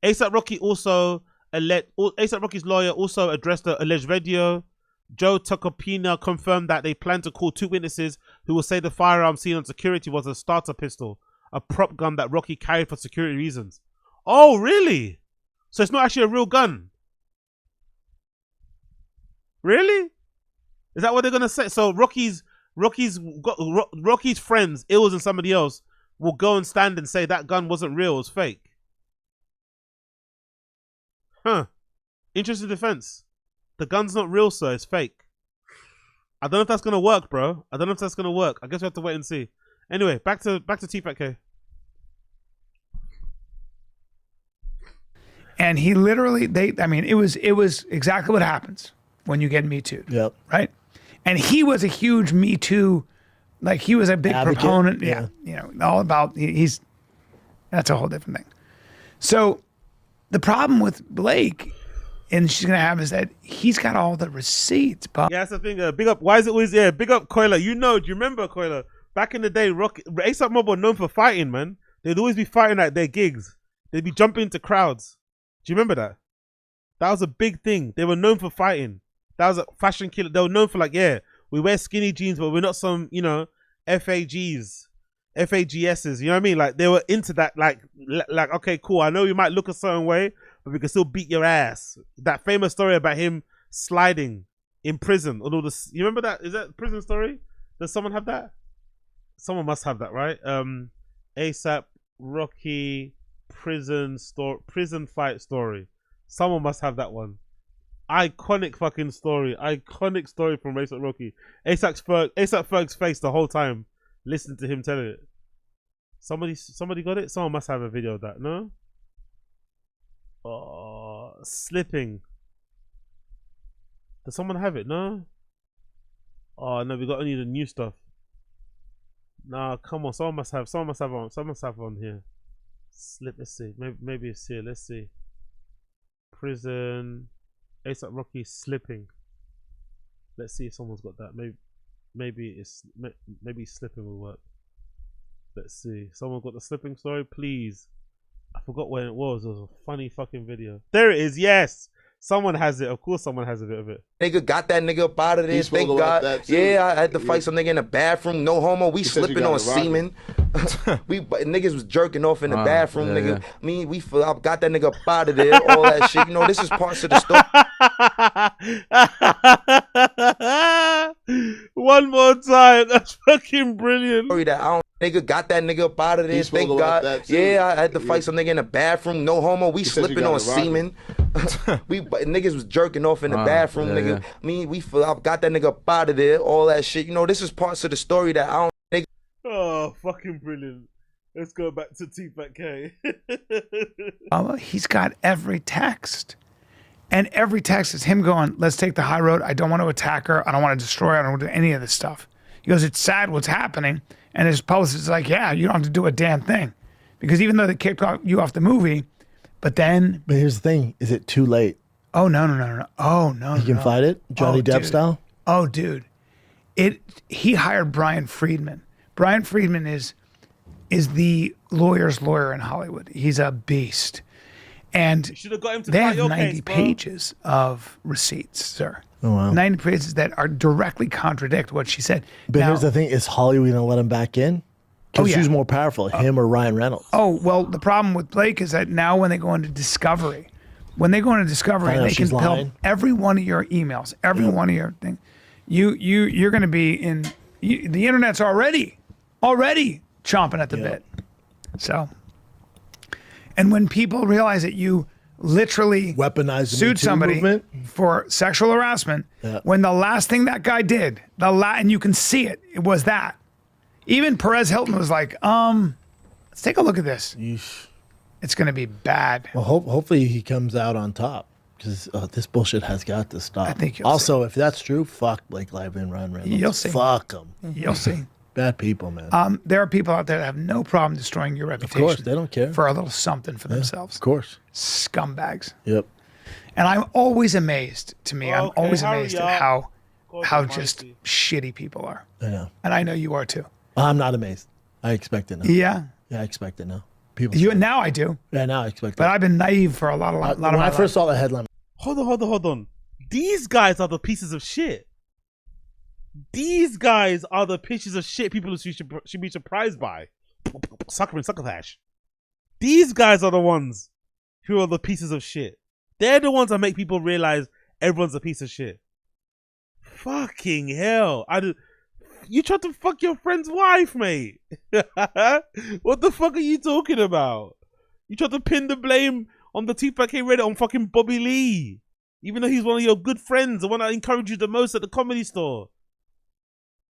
ASAP Rocky also ASAP Rocky's lawyer also addressed the alleged video. Joe Tacopina confirmed that they plan to call 2 witnesses who will say the firearm seen on security was a starter pistol, a prop gun that Rocky carried for security reasons. Oh, really? So it's not actually a real gun? Really? Is that what they're gonna say? So Rocky's friends, Ills and somebody else, will go and stand and say that gun wasn't real, it was fake. Huh. Interesting defense. The gun's not real, sir, it's fake. I don't know if that's gonna work, bro. I don't know if that's gonna work. I guess we have to wait and see. Anyway, back to Tfatk. And he literally, it was exactly what happens when you get Me Too. Yep. Right? And he was a huge Me Too, like he was a big Advocate, proponent. yeah. You know, all about, that's a whole different thing. So the problem with Blake, and she's gonna have, is that he's got all the receipts. But yeah, that's the thing. Big up. Why is it always big up Koila? You know, do you remember Koila? Back in the day, ASAP Mob were known for fighting, man. They'd always be fighting at their gigs. They'd be jumping into crowds. Do you remember that? That was a big thing. They were known for fighting. That was a fashion killer. They were known for, like, yeah, we wear skinny jeans, but we're not some, FAGs, FAGSs. You know what I mean? Like, they were into that. Like, okay, cool. I know you might look a certain way, but we can still beat your ass. That famous story about him sliding in prison. All this, you remember that? Is that a prison story? Does someone have that? Someone must have that, right? ASAP Rocky prison fight story. Someone must have that one. Iconic fucking story. Iconic story from ASAP Rocky. ASAP Ferg's face the whole time listening to him tell it. Somebody got it? Someone must have a video of that, no? Oh, slipping. Does someone have it? No? Oh no, we got only the new stuff. Nah, come on. Someone must have on here. Slip. Let's see. Maybe it's here. Let's see. Prison. ASAP Rocky slipping. Let's see if someone's got that. Maybe slipping will work. Let's see. Someone got the slipping story, please. I forgot when it was. It was a funny fucking video. There it is. Yes. Someone has it. Of course someone has a bit of it. Nigga got that nigga up out of there. Thank God. Yeah, I had to fight some nigga in the bathroom. No homo. We slipping on semen. Niggas was jerking off in the bathroom, nigga. I got that nigga up out of there. All that shit. This is parts of the story. One more time. That's fucking brilliant. Nigga got that nigga up out of there. Thank God. Yeah, I had to fight some nigga in the bathroom. No homo. We slipping on semen. Niggas was jerking off in the bathroom, nigga. I got that nigga up out of there. All that shit. This is parts of the story that I don't. Oh, fucking brilliant. Let's go back to Tfatk. He's got every text. And every text is him going, let's take the high road. I don't want to attack her. I don't want to destroy her. I don't want to do any of this stuff. He goes, it's sad what's happening. And his publicist is like, yeah, you don't have to do a damn thing. Because even though they kicked you off the movie, But then, But here's the thing: is it too late? oh no. Oh no, You can fight it, Johnny Depp dude. style. Oh, dude, he hired Brian Friedman. Brian Friedman is the lawyer's lawyer in Hollywood. He's a beast, and should have got him to they fight have your 90 case, bro. pages of receipts, sir. Oh wow. 90 pages that are directly contradict what she said. But Now- here's the thing: is Hollywood gonna let him back in? Because Oh, yeah. who's more powerful, him or Ryan Reynolds? Oh, well, the problem with Blake is that now when they go into Discovery, Find out they can she's pull lying. every one of your emails, every one of your things. You're going to be in the internet's already chomping at the bit. So, and when people realize that you literally weaponized the Me sued Too somebody movement. for sexual harassment, Yeah. when the last thing that guy did, and you can see it was that. Even Perez Hilton was like, let's take a look at this. It's going to be bad. Well, hopefully he comes out on top because this bullshit has got to stop. I think you'll also, if that's true, fuck Blake Lively and Ryan Reynolds. You'll see. Fuck them. You'll see. Bad people, man. There are people out there that have no problem destroying your reputation. course, they don't care. For a little something for themselves. Of course. Scumbags. Yep. And I'm always amazed, I'm always hurry amazed up. at how God just almighty. shitty people are. I know. And I know you are too. I'm not amazed. I expect it now. Yeah. Yeah, I expect it now. People. Now I do. Yeah, now I expect it. But I've been naive for a lot of when my I first life. saw the headline, Hold on. These guys are the pieces of shit. These guys are the pieces of shit people should be surprised by. Sucker and succotash. These guys are the ones who are the pieces of shit. They're the ones that make people realize everyone's a piece of shit. Fucking hell. You tried to fuck your friend's wife, mate. What the fuck are you talking about? You tried to pin the blame on the Tfatk Reddit on fucking Bobby Lee. Even though he's one of your good friends, the one that encouraged you the most at the Comedy Store.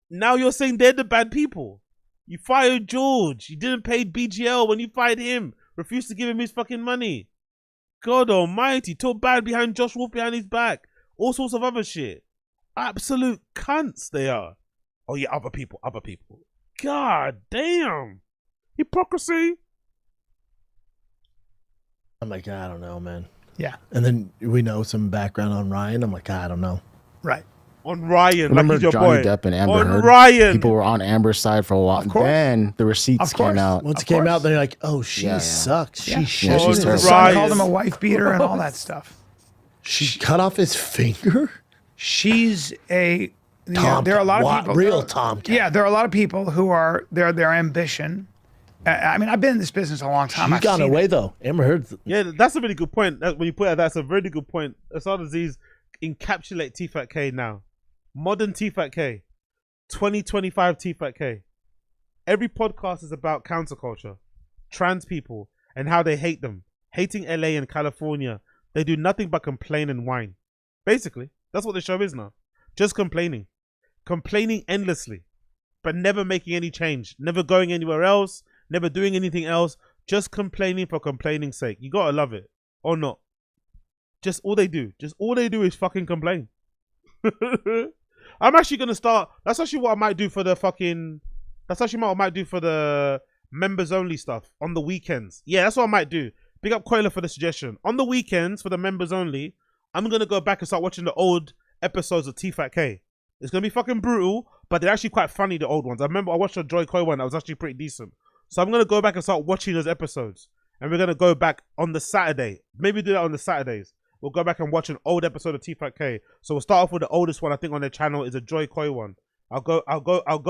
Now you're saying they're the bad people. You fired George. You didn't pay BGL when you fired him. Refused to give him his fucking money. God almighty. Talk bad behind Josh Wolf behind his back. All sorts of other shit. Absolute cunts they are. Oh yeah, other people. God damn. Hypocrisy. I'm like, I don't know, man. Yeah. And then we know some background on Ryan. I'm like, I don't know. Right. On Ryan, Remember like he's your Johnny boy. Depp and Amber On Heard? Ryan. People were on Amber's side for a while. course. Then the receipts came out. Once it came out, they're like, oh, she sucks. Yeah. She Yeah, shit. she's The terrible. son called him a wife beater and all that stuff. She cut off his finger? She's a... Tom, there are a lot of people... real Tomcat. Yeah, there are a lot of people who are... Their ambition... I mean, I've been in this business a long time. She's I've gone seen away, it. though. Amber Heard's... Yeah, that's a really good point. When you put it, that's a very good point. Asad Aziz encapsulate Tfatk now. Modern Tfatk. 2025 Tfatk. Every podcast is about counterculture, trans people, and how they hate them. Hating LA and California. They do nothing but complain and whine. Basically, that's what the show is now. Just complaining. Complaining endlessly. But never making any change. Never going anywhere else. Never doing anything else. Just complaining for complaining's sake. You gotta love it. Or not. Just all they do is fucking complain. I'm actually gonna start. That's actually what I might do for the fucking. That's actually what I might do for the members only stuff on the weekends. Yeah, that's what I might do. Big up Coiler for the suggestion. On the weekends for the members only, I'm gonna go back and start watching the old episodes of Tfatk. It's gonna be fucking brutal, but they're actually quite funny, the old ones. I remember I watched the Joy Coy one that was actually pretty decent. So I'm gonna go back and start watching those episodes. And we're gonna go back on the Saturday. Maybe do that on the Saturdays. We'll go back and watch an old episode of Tfatk. So we'll start off with the oldest one I think on their channel is a Joy Coy one. I'll go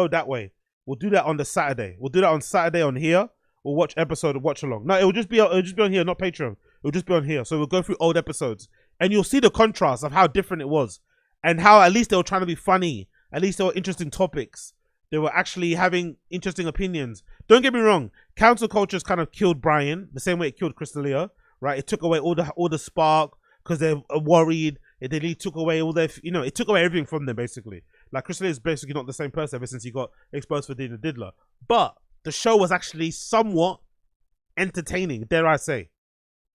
that way. We'll do that on the Saturday. We'll do that on Saturday on here. We'll watch episode of Watch Along. No, it'll just be on here, not Patreon. It'll just be on here. So we'll go through old episodes. And you'll see the contrast of how different it was. And how at least they were trying to be funny. At least there were interesting topics. They were actually having interesting opinions. Don't get me wrong. Council culture's kind of killed Brian the same way it killed Crystalia, right? It took away all the spark because they're worried. It really took away all their, it took away everything from them basically. Like Crystalia is basically not the same person ever since he got exposed for Dina Diddler. But the show was actually somewhat entertaining, dare I say.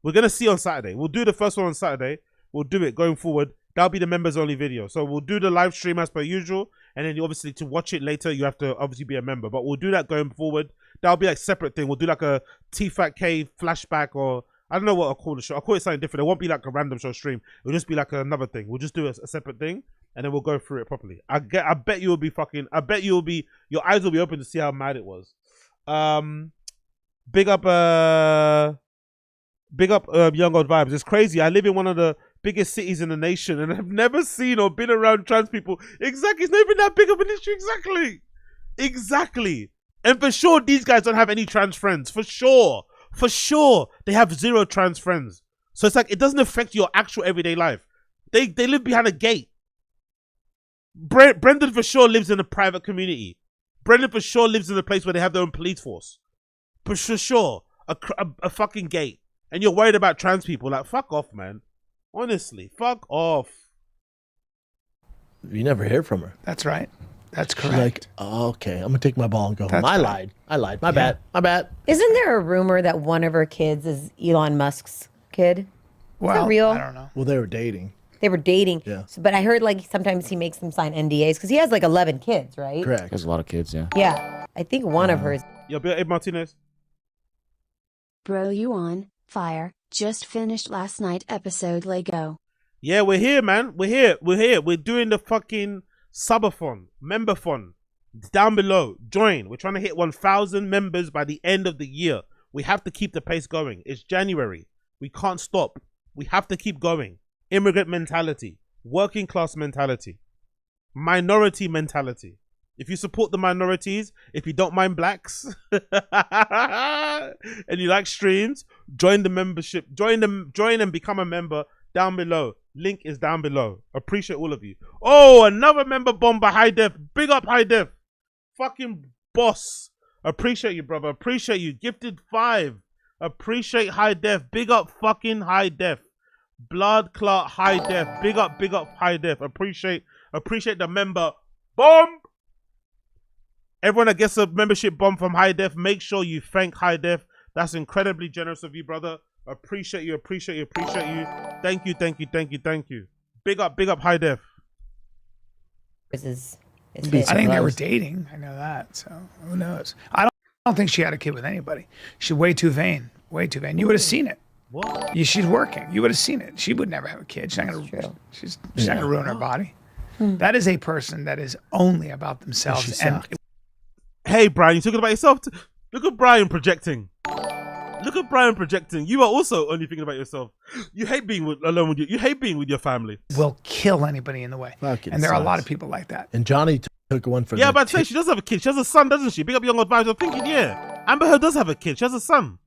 We're gonna see on Saturday. We'll do the first one on Saturday. We'll do it going forward. That'll be the members only video. So we'll do the live stream as per usual. And then you obviously to watch it later, you have to obviously be a member. But we'll do that going forward. That'll be like separate thing. We'll do like a Tfatk flashback or I don't know what I'll call the show. I'll call it something different. It won't be like a random show stream. It'll just be like another thing. We'll just do a separate thing, and then we'll go through it properly. I bet you'll be your eyes will be open to see how mad it was. Big up Young God Vibes. It's crazy. I live in one of the biggest cities in the nation, and I've never seen or been around trans people. Exactly. It's not even that big of an issue. Exactly. And for sure, these guys don't have any trans friends. For sure, they have 0 trans friends. So it's like, it doesn't affect your actual everyday life. They live behind a gate. Brendan for sure lives in a private community. Brendan for sure lives in a place where they have their own police force. For sure, a fucking gate. And you're worried about trans people. Like, fuck off, man. Honestly, fuck off. You never hear from her. That's right. That's correct. She's like, oh, okay, I'm gonna take my ball and go home. I lied. My bad. Isn't there a rumor that one of her kids is Elon Musk's kid? Well, is that real? I don't know. Well, they were dating. Yeah. So, but I heard like sometimes he makes them sign NDAs because he has like 11 kids, right? Correct. There's a lot of kids, yeah. Yeah. I think one of hers. Yo, Abe Martinez. Bro, you on fire. Just finished last night episode Lego. Yeah, we're here, man. We're here. We're doing the fucking subathon, memberthon. It's down below. Join. We're trying to hit 1,000 members by the end of the year. We have to keep the pace going. It's January. We can't stop. We have to keep going. Immigrant mentality, working class mentality, minority mentality. If you support the minorities, if you don't mind blacks, and you like streams, join the membership. Join and become a member down below. Link is down below. Appreciate all of you. Oh, another member bomb by High Def. Big up High Def. Fucking boss. Appreciate you, brother. Appreciate you. Gifted 5. Appreciate High Def. Big up fucking High Def. Blood clot High Def. Big up High Def. Appreciate the member bomb. Everyone that gets a membership bomb from High Def, make sure you thank High Def. That's incredibly generous of you, brother. Appreciate you. Thank you. Big up High Def. I think they were dating. I know that. So who knows? I don't think she had a kid with anybody. She's way too vain. You would have seen it. What? She's working. You would have seen it. She would never have a kid. She's not gonna ruin her body. That is a person that is only about themselves. And hey, Brian, you talking about yourself? Look at Brian projecting. You are also only thinking about yourself. You hate being alone with you. You hate being with your family. Will kill anybody in the way. And there are a lot of people like that. And Johnny took one for yeah, but I'd say she does have a kid. She has a son, doesn't she? Big up Young Advisor. I'm thinking, yeah. Amber Heard does have a kid. She has a son.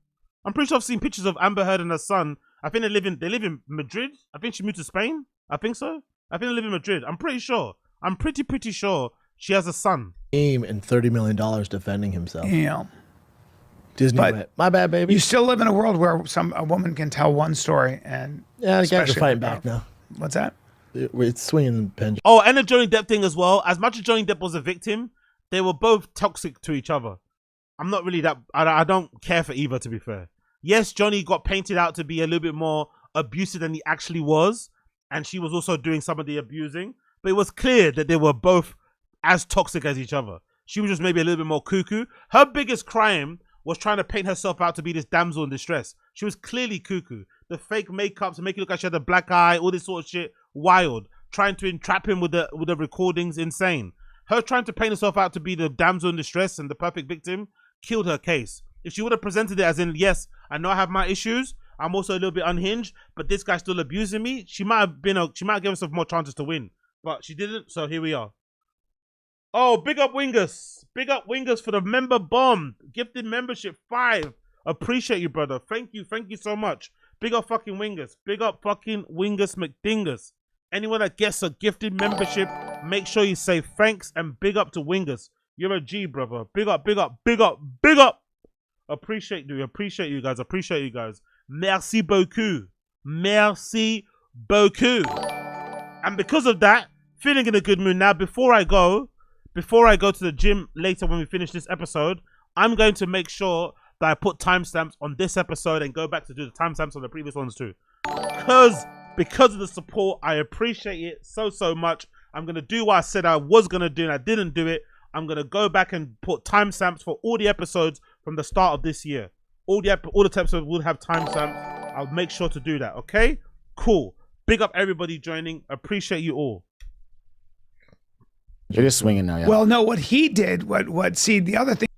I'm pretty sure I've seen pictures of Amber Heard and her son. I think they live in Madrid. I think she moved to Spain. I think so. I think they live in Madrid. I'm pretty sure. I'm pretty sure she has a son. And $30 million defending himself. Yeah. Disney went, my bad, baby. You still live in a world where a woman can tell one story and yeah, the guys are fighting back now. What's that? It's swinging the pendulum. Oh, and the Johnny Depp thing as well. As much as Johnny Depp was a victim, they were both toxic to each other. I'm not really that. I don't care for either, to be fair. Yes, Johnny got painted out to be a little bit more abusive than he actually was, and she was also doing some of the abusing. But it was clear that they were both as toxic as each other. She was just maybe a little bit more cuckoo. Her biggest crime was trying to paint herself out to be this damsel in distress. She was clearly cuckoo. The fake makeup to make it look like she had a black eye, all this sort of shit, wild. Trying to entrap him with the recordings, insane. Her trying to paint herself out to be the damsel in distress and the perfect victim killed her case. If she would have presented it as in, yes, I know I have my issues, I'm also a little bit unhinged, but this guy's still abusing me, she might have given herself more chances to win. But she didn't, so here we are. Oh, big up Wingus. Big up Wingus for the member bomb. Gifted membership 5. Appreciate you, brother. Thank you so much. Big up fucking Wingus. Big up fucking Wingus McDingus. Anyone that gets a gifted membership, make sure you say thanks and big up to Wingus. You're a G, brother. Big up. Appreciate you guys. Merci beaucoup. And because of that, feeling in a good mood now. Before I go to the gym later when we finish this episode, I'm going to make sure that I put timestamps on this episode and go back to do the timestamps on the previous ones too. Because of the support, I appreciate it so much. I'm going to do what I said I was going to do and I didn't do it. I'm going to go back and put timestamps for all the episodes from the start of this year. All the episodes will have timestamps. I'll make sure to do that. Okay, cool. Big up everybody joining. Appreciate you all. You're just swinging now, yeah. Well, no, what he did, see, the other thing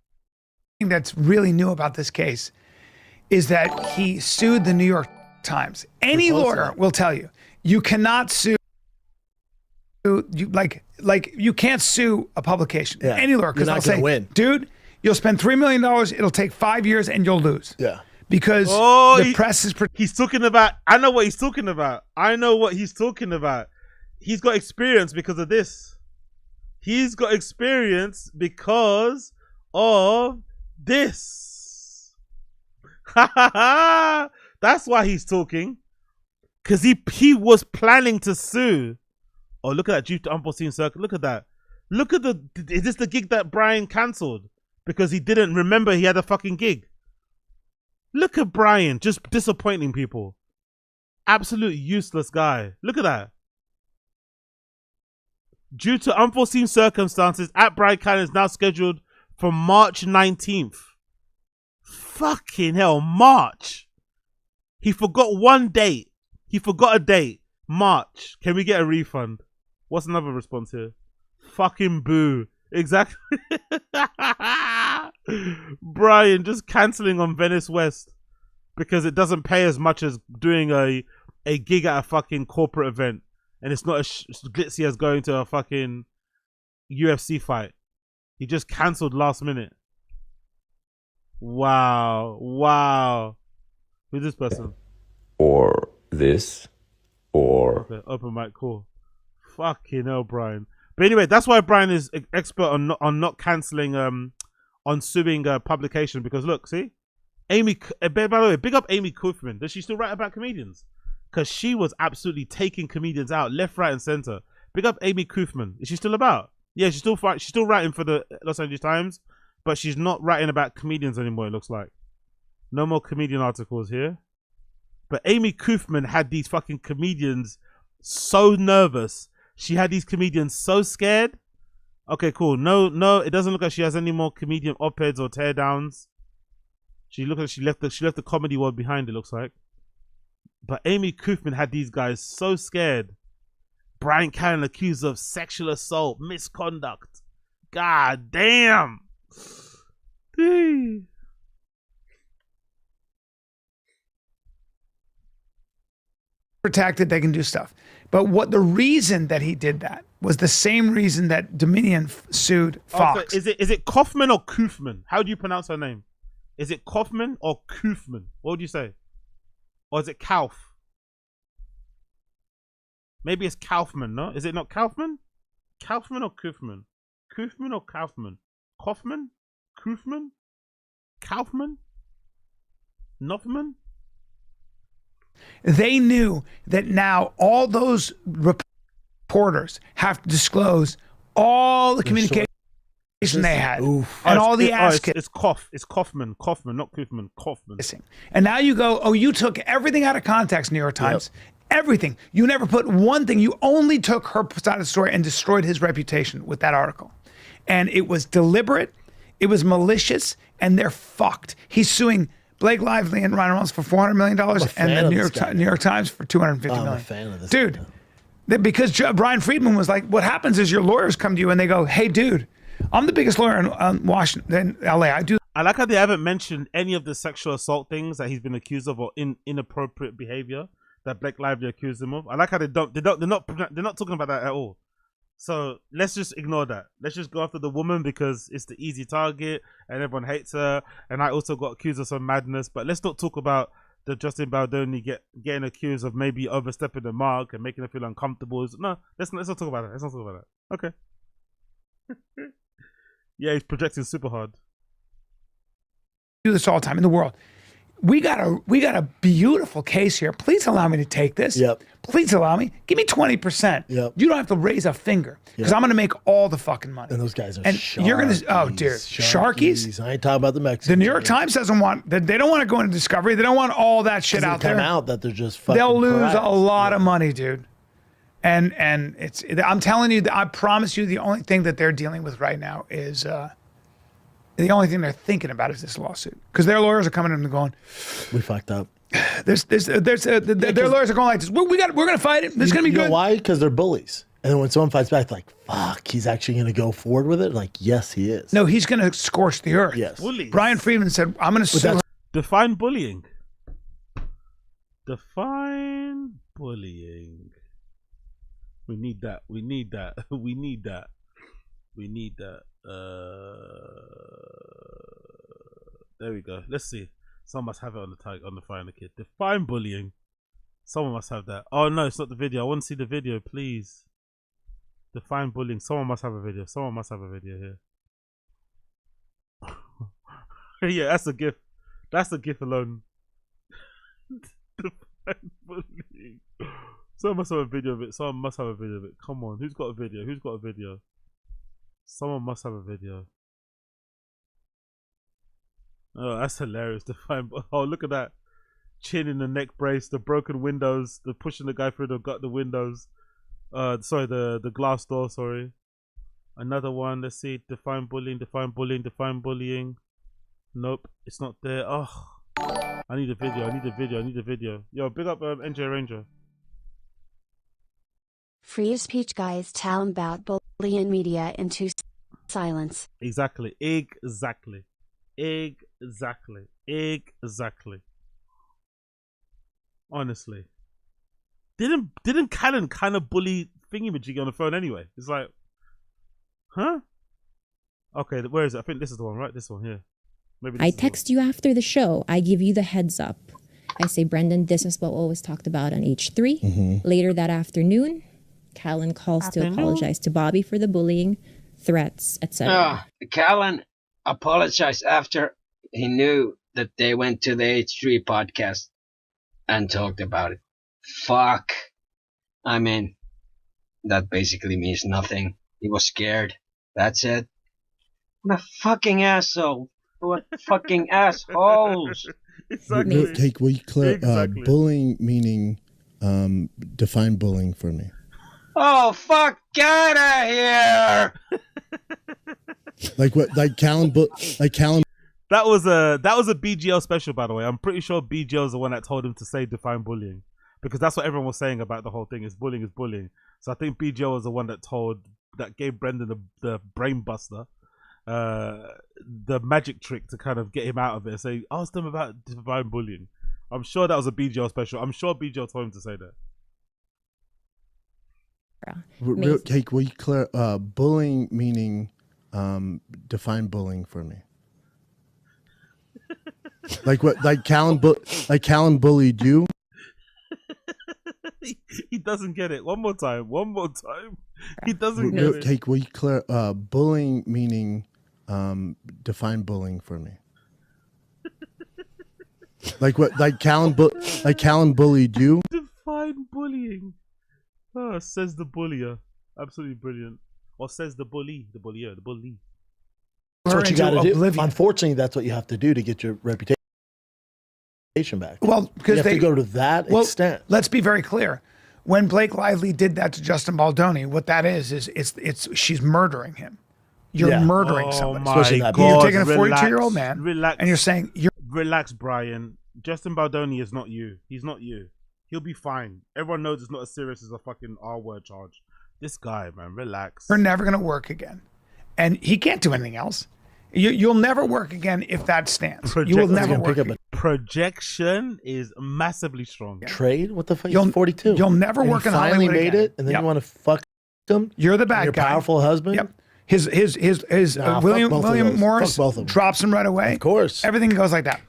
that's really new about this case is that he sued the New York Times. Any lawyer will tell you, you cannot sue, you can't sue a publication. Yeah. Any lawyer, because they'll say, win. dude, you'll spend $3 million, it'll take 5 years, and you'll lose. Yeah. Because the press is... He's talking about... I know what he's talking about. I know what he's talking about. He's got experience because of this. He's got experience because of this. That's why he's talking. Because he was planning to sue. Oh, look at that, due to unforeseen circle. Look at that. Look at the... Is this the gig that Brian cancelled? Because he didn't remember he had a fucking gig. Look at Brian, just disappointing people. Absolute useless guy. Look at that. Due to unforeseen circumstances, at Brian Cannon is now scheduled for March 19th. Fucking hell, March. He forgot one date. He forgot a date. March. Can we get a refund? What's another response here? Fucking boo. Exactly. Brian just cancelling on Venice West because it doesn't pay as much as doing a gig at a fucking corporate event. And it's not as glitzy as going to a fucking UFC fight. He just cancelled last minute. Wow. Wow. Who's this person? Or this. Or... Okay, open mic, cool. Fucking hell, Brian. But anyway, that's why Brian is expert on not cancelling, on suing publication. Because look, see? Amy, by the way, big up Amy Kaufman. Does she still write about comedians? Because she was absolutely taking comedians out left, right, and center. Big up Amy Kaufman. Is she still about? Yeah, she's still writing for the Los Angeles Times, but she's not writing about comedians anymore, it looks like. No more comedian articles here. But Amy Kaufman had these fucking comedians so nervous. She had these comedians so scared. Okay, cool. No, it doesn't look like she has any more comedian op-eds or teardowns. She looks like she left the comedy world behind, it looks like. But Amy Kaufman had these guys so scared. Brian Cannon accused of sexual assault, misconduct. God damn. Protected, they can do stuff. But what the reason that he did that was the same reason that Dominion sued Fox. Okay, is it Kaufman or Kaufman? How do you pronounce her name? Is it Kaufman or Kaufman? What would you say? Or is it Kauf? Maybe it's Kaufman, no? Is it not Kaufman? Kaufman or Kaufman? Kaufman or Kaufman? Kaufman? Kaufman? Kaufman? Noffman? They knew that now all those reporters have to disclose all the communication they had and all the ass It's Kaufman, not Kaufman, Kaufman. And now you go, oh, you took everything out of context, New York Times. Everything. You never put one thing. You only took her side of the story and destroyed his reputation with that article. And it was deliberate. It was malicious. And they're fucked. He's suing Blake Lively and Ryan Reynolds for $400 million and the New York Times for $250 million. I'm a fan of this dude, because Brian Friedman was like, what happens is your lawyers come to you and they go, hey, dude, I'm the biggest lawyer in Washington, in LA. I like how they haven't mentioned any of the sexual assault things that he's been accused of or inappropriate behavior that Blake Lively accused him of. I like how they're not talking about that at all. So let's just ignore that. Let's just go after the woman because it's the easy target and everyone hates her. And I also got accused of some madness. But let's not talk about the Justin Baldoni getting accused of maybe overstepping the mark and making her feel uncomfortable. No, let's not talk about that. Let's not talk about that. Okay. Yeah, he's projecting super hard. Do this all the time in the world. We got a beautiful case here. Please allow me to take this. Please allow me. Give me 20%. You don't have to raise a finger because I'm going to make all the fucking money. And those guys are sharkies. You're going to, oh dear, sharkies. I ain't talking about the Mexicans. The New York Times doesn't want, they don't want to go into Discovery. They don't want all that shit out there. Out that they're just fucking they'll lose a lot of money, dude. And I'm telling you, I promise you, the only thing that they're dealing with right now is the only thing they're thinking about is this lawsuit because their lawyers are coming in and going, we fucked up. Their lawyers are going like this. We're gonna fight it. This is gonna be good. You know why? Because they're bullies. And then when someone fights back, like, fuck, he's actually going to go forward with it? Like, yes, he is. No, he's going to scorch the earth. Yes. Bullies. Brian Friedman said, I'm going to sue. Define bullying. Define bullying. We need that. We need that. We need that. We need that. There we go. Let's see. Someone must have it on the tag on the Find the Kid. Define bullying. Someone must have that. Oh no, it's not the video. I want to see the video, please. Define bullying. Someone must have a video. Someone must have a video here. Yeah, that's a GIF. That's a GIF alone. Define bullying. Someone must have a video of it. Someone must have a video of it. Come on. Who's got a video? Who's got a video? Someone must have a video. Oh, that's hilarious. Define. Oh, look at that. Chin in the neck brace, the broken windows, the pushing the guy through the windows. Sorry, the glass door, sorry. Another one, let's see. Define bullying, define bullying, define bullying. Nope, it's not there. Oh, I need a video, I need a video, I need a video. Yo, big up NJ Ranger. Free speech guys tell about bullying media into silence. Exactly, exactly. Exactly, exactly. Honestly. Didn't Callan kind of bully Thingy-Majiggy on the phone anyway? It's like, huh? Okay, where is it? I think this is the one, right? This one here. Maybe I text you after the show. I give you the heads up. I say, Brendan, this is what was talked about on H3. Later that afternoon, Callan calls to apologize to Bobby for the bullying, threats, etc. Callan apologized after he knew that they went to the H3 podcast and talked about it. Fuck. I mean, that basically means nothing. He was scared. That's it. What a fucking asshole. What fucking assholes. Exactly. Take we clear bullying meaning define bullying for me. Oh, fuck out of here. Like what? Like Callan. That was a BGL special, by the way. I'm pretty sure BGL is the one that told him to say define bullying, because that's what everyone was saying about the whole thing. Is bullying is bullying. So I think BGL was the one that gave Brendan the brain buster, the magic trick to kind of get him out of it and say, ask them about define bullying. I'm sure that was a BGL special. I'm sure BGL told him to say that. Take we clear bullying meaning define bullying for me. Like what? Like Callan bullied you. He doesn't get it. One more time. One more time. He doesn't get it. Take we clear bullying meaning define bullying for me. Like what? Like Callan bullied you. Define bullying. Oh, says the bullier. Absolutely brilliant. Or says the bully. The bullier. The bully. That's what you got to do. Unfortunately, that's what you have to do to get your reputation back. Well, because you have to go to that extent. Let's be very clear. When Blake Lively did that to Justin Baldoni, what that is it's she's murdering him. You're murdering somebody. Especially that you're taking a 42-year-old man, and you're saying relax, Brian. Justin Baldoni is not you. He's not you. He'll be fine. Everyone knows it's not as serious as a fucking R-word charge. This guy, man, relax. We're never gonna work again, and he can't do anything else. You'll never work again if that stands. You will never work again. Projection is massivly strong. Trade? What the fuck? You're 42. You'll never work in Hollywood finally made again. it, and then you want to fuck him? You're the bad your guy. Powerful husband? Yep. His William Morris both of them. drops him right away. Of course. Everything goes like that.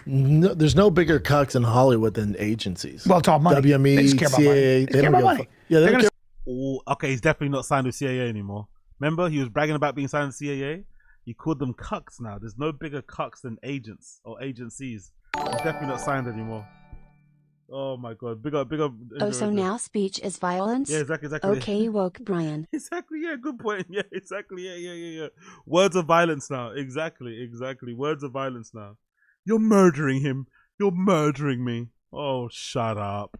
No, there's no bigger cucks in Hollywood than agencies. Well, it's all money. WME, They just care about money. CAA. They care about money. Yeah, they're gonna. Oh, okay, he's definitely not signed with CAA anymore. Remember, he was bragging about being signed with CAA. He called them cucks now. There's no bigger cucks than agents or agencies. He's definitely not signed anymore. Oh my god, big up. Oh, so now speech is violence? Yeah, exactly. Okay, woke Brian. Exactly, yeah, good point. Yeah, exactly, yeah. Words of violence now. Exactly. Words of violence now. You're murdering him. You're murdering me. Oh, shut up.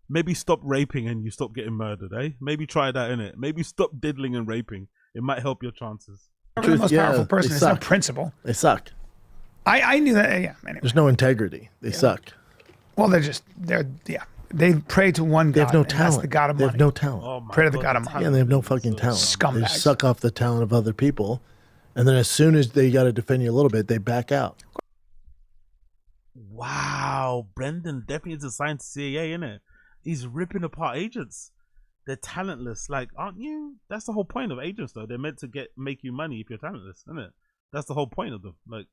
Maybe stop raping and you stop getting murdered, eh? Maybe try that, innit? Maybe stop diddling and raping. It might help your chances. The most powerful person is no principle. They suck. I knew that. Yeah. Anyway. There's no integrity. They suck. Well, they pray to one God. They have no and talent. That's the God of money. They have no talent. Oh my Pray to the God, God of money. Yeah, they have no fucking talent. Scumbags. They just suck off the talent of other people, and then as soon as they got to defend you a little bit, they back out. Wow, Brendan definitely is assigned to CIA, innit? He's ripping apart agents. They're talentless. Like, aren't you? That's the whole point of agents, though. They're meant to make you money if you're talentless, isn't it? That's the whole point of them. Like,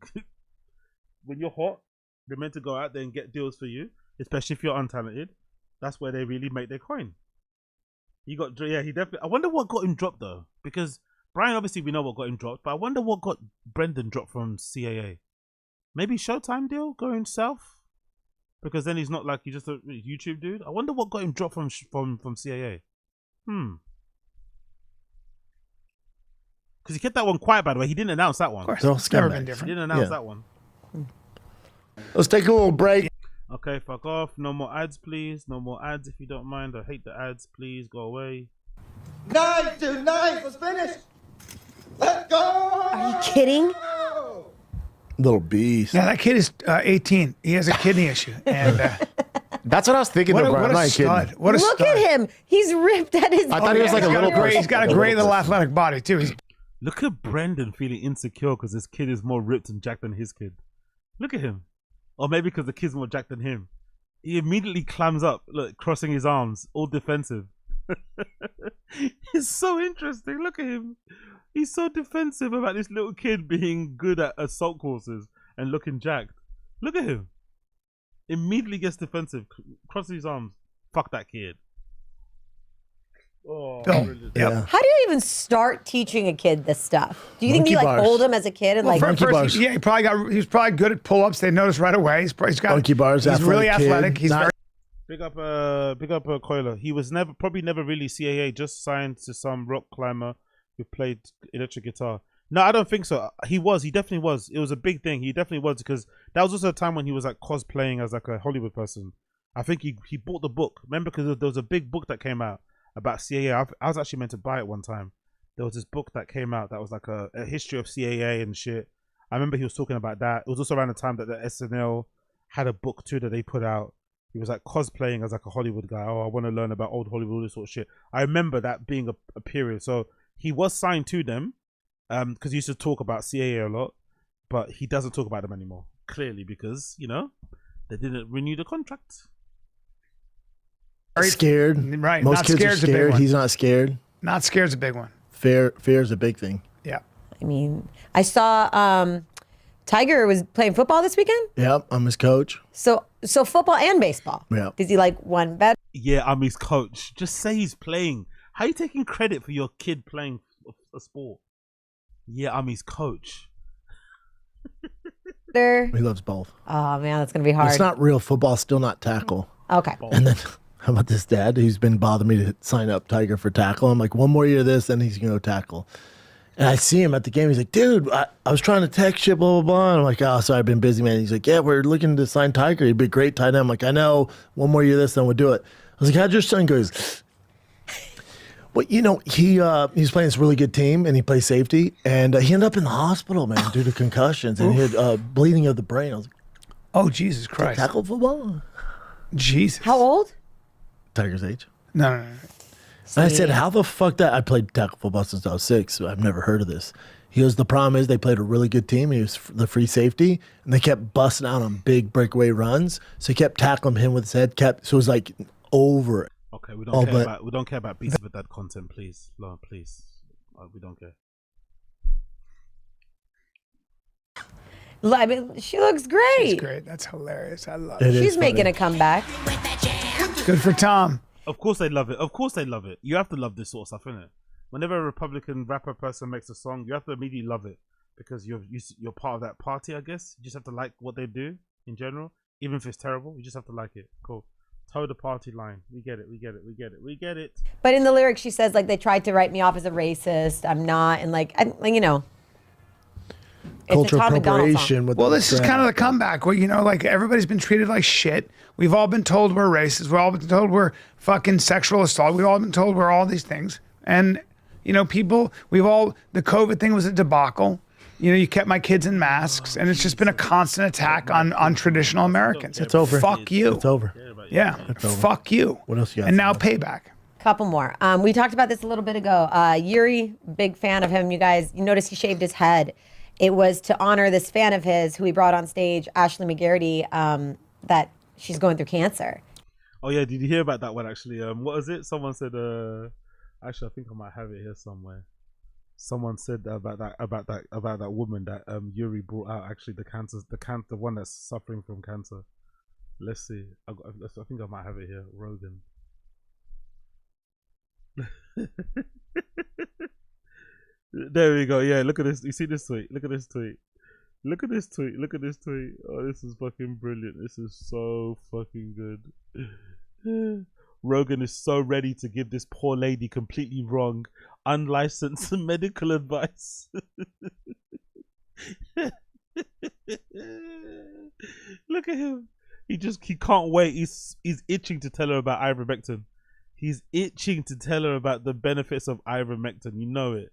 when you're hot, they're meant to go out there and get deals for you, especially if you're untalented. That's where they really make their coin. He definitely. I wonder what got him dropped though, because Brian, obviously we know what got him dropped, but I wonder what got Brendan dropped from CAA. Maybe Showtime deal going south, because then he's not like he's just a YouTube dude. I wonder what got him dropped from CAA. Because he kept that one quiet, by the way. He didn't announce that one. Of course, it's never been different. He didn't announce that one. Let's take a little break. Okay, fuck off. No more ads, please. No more ads if you don't mind. I hate the ads. Please go away. Nice, dude, nice. Let's finish. Let's go. Are you kidding? Little beast. Yeah, that kid is 18. He has a kidney issue, and that's what I was thinking. What though, a stud! What a Look stud. at him. He's ripped at his. I thought he was like a little person. He's got a great little athletic body too. Look at Brendan feeling insecure because this kid is more ripped and jacked than his kid. Look at him. Or maybe because the kid's more jacked than him. He immediately clams up, look, crossing his arms, all defensive. It's so interesting. Look at him. He's so defensive about this little kid being good at assault courses and looking jacked. Look at him. Immediately gets defensive, crosses his arms. Fuck that kid. Oh, yeah. How do you even start teaching a kid this stuff? Do you think you like hold him as a kid and like first, yeah, he was probably good at pull-ups. They noticed right away. He's got monkey bars. He's really athletic. He's very big up Coiler. He was probably never really CAA, just signed to some rock climber who played electric guitar. No, I don't think so. He definitely was. It was a big thing. He definitely was, because that was also a time when he was like cosplaying as like a Hollywood person. I think he bought the book. Remember, because there was a big book that came out about CAA. I was actually meant to buy it one time. There was this book that came out that was like a history of CAA and shit. I remember he was talking about that. It was also around the time that the SNL had a book too that they put out. He was like cosplaying as like a Hollywood guy. Oh, I want to learn about old Hollywood, all this sort of shit. I remember that being a period. So he was signed to them because he used to talk about CAA a lot, but he doesn't talk about them anymore. Clearly, because, you know, they didn't renew the contract. Scared, right? Most not kids are scared. He's not scared. Not scared is a big one. Fear is a big thing. Yeah. I mean, I saw Tiger was playing football this weekend. Yep, I'm his coach. So football and baseball. Yeah. Does he like one better? Yeah, I'm his coach. Just say he's playing. How are you taking credit for your kid playing a sport? Yeah, I'm his coach. He loves both. Oh man, that's gonna be hard. It's not real football. Still not tackle. Okay. And then how about this dad who's been bothering me to sign up Tiger for tackle? I'm like, one more year of this, then he's gonna go tackle. And I see him at the game. He's like, dude, I was trying to text you, blah, blah, blah. And I'm like, oh, sorry, I've been busy, man. He's like, yeah, we're looking to sign Tiger. He'd be a great tight end. I'm like, I know. One more year of this, then we'll do it. I was like, how'd your son go? Well, you know, he's playing this really good team, and he plays safety. And he ended up in the hospital, man, due to concussions. And he had bleeding of the brain. I was like, oh, Jesus Christ. Tackle football? Jesus. How old? Tiger's age. No. And I said, how the fuck that? I played tackle football since I was 6, so I've never heard of this. He goes, the problem is they played a really good team. He was the free safety, and they kept busting out on big breakaway runs. So he kept tackling him with his head. So it was like over. Okay, we don't care about Beast of Dad content, please. No, please. We don't care. I mean, she looks great. She's great. That's hilarious. I love it. She's making a comeback. Good for Tom. Of course they love it. Of course they love it. You have to love this sort of stuff, innit? Whenever a Republican rapper person makes a song, you have to immediately love it because you're part of that party, I guess. You just have to like what they do in general. Even if it's terrible, you just have to like it. Cool. Toe the party line. We get it. We get it. We get it. We get it. But in the lyrics, she says, like, they tried to write me off as a racist. I'm not. And, like, you know. Cultural appropriation. Well, this is kind of the comeback where, you know, like everybody's been treated like shit. We've all been told we're racist. We've all been told we're fucking sexual assault. We've all been told we're all these things. And, you know, the COVID thing was a debacle. you kept my kids in masks, and it's just been a constant attack on traditional Americans. It's over. Fuck you. It's over. Yeah. It's over. Fuck you. What else you got? And now payback. Couple more. We talked about this a little bit ago. Yuri, big fan of him. You guys, you noticed he shaved his head. It was to honor this fan of his who he brought on stage, Ashley McGarity, that she's going through cancer. Oh yeah, did you hear about that one actually? What was it? Someone said, actually I think I might have it here somewhere. Someone said about that woman that Yuri brought out, actually the one that's suffering from cancer. Let's see. I think I might have it here. Rogan. There we go. Yeah, look at this. You see this tweet? Look at this tweet. Look at this tweet. Look at this tweet. Oh, this is fucking brilliant. This is so fucking good. Rogan is so ready to give this poor lady completely wrong, unlicensed medical advice. Look at him. He can't wait. He's itching to tell her about ivermectin. He's itching to tell her about the benefits of ivermectin. You know it.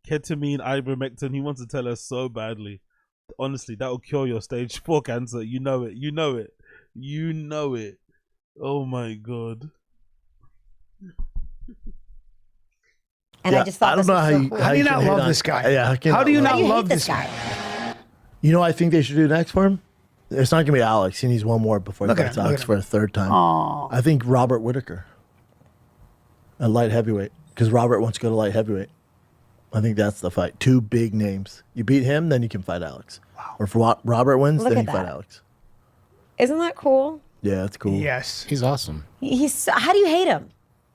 Ketamine, ivermectin. He wants to tell her so badly. Honestly, that will cure your stage 4 cancer. You know it. You know it. You know it. Oh my God. And I just thought, I don't know how do you not love this guy? Yeah, how do you not love this this guy? You know, I think they should do next for him. It's not gonna be Alex. He needs one more before he fights Alex for a third time. Aww. I think Robert Whittaker at light heavyweight, because Robert wants to go to light heavyweight. I think that's the fight. 2 big names. You beat him, then you can fight Alex. Wow. Or if Robert wins, Look then at you fight that. Alex. Isn't that cool? Yeah, that's cool. Yes. He's awesome. How do you hate him?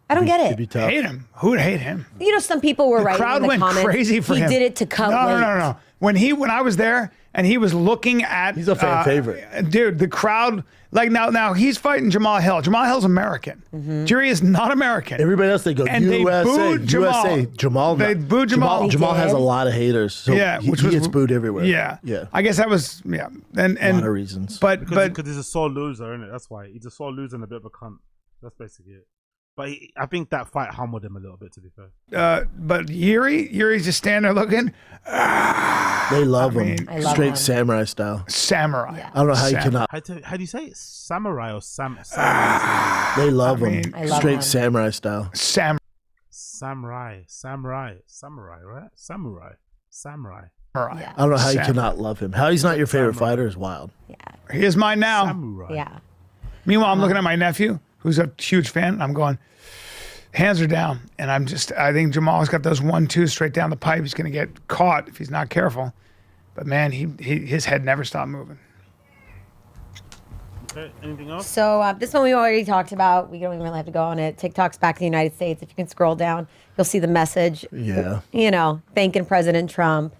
I don't get it. Hate him? Who would hate him? You know, some people were The writing crowd in the went comments, crazy for he him. did it to cut weight. No. When I was there and he was looking at, he's a fan favorite, dude. The crowd, like now he's fighting Jamal Hill. Jamal Hill's American. Jerry is not American. Everybody else, they go and USA, they booed USA. Jamal. They booed Jamal. Jamal has a lot of haters. So yeah, he gets booed everywhere. Yeah, yeah. I guess that was and a lot of reasons. But because he's a sore loser, isn't it? That's why he's a sore loser and a bit of a cunt. That's basically it. But I think that fight humbled him a little bit, to be fair. But Yuri's just standing there looking. They love him. Straight samurai style. Samurai. I don't know how you cannot. How do you say it? Samurai or samurai? They love him. Straight samurai style. Samurai, right? Samurai. Yeah. I don't know how you cannot love him. How he's not your favorite fighter is wild. Yeah. He is mine now. Samurai. Yeah. Meanwhile, I'm looking at my nephew, who's a huge fan, and I'm going, hands are down. And I think Jamal's got those 1-2 straight down the pipe. He's going to get caught if he's not careful. But man, his head never stopped moving. Okay, anything else? So this one we already talked about. We don't even really have to go on it. TikTok's back in the United States. If you can scroll down, you'll see the message. Yeah. You know, thanking President Trump.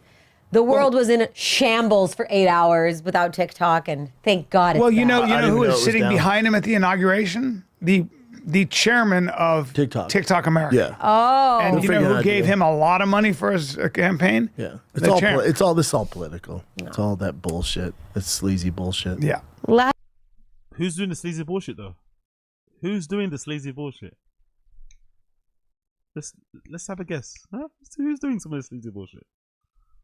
The world was in shambles for 8 hours without TikTok, and thank God it's Well, you down. know who was sitting behind him at the inauguration? The chairman of TikTok America. Yeah. Oh. And you know who gave him a lot of money for his campaign? Yeah. The chairman. It's all political. No. It's all that bullshit. It's sleazy bullshit. Yeah. Who's doing the sleazy bullshit though? Who's doing the sleazy bullshit? Let's have a guess. Huh? Who's doing some of the sleazy bullshit?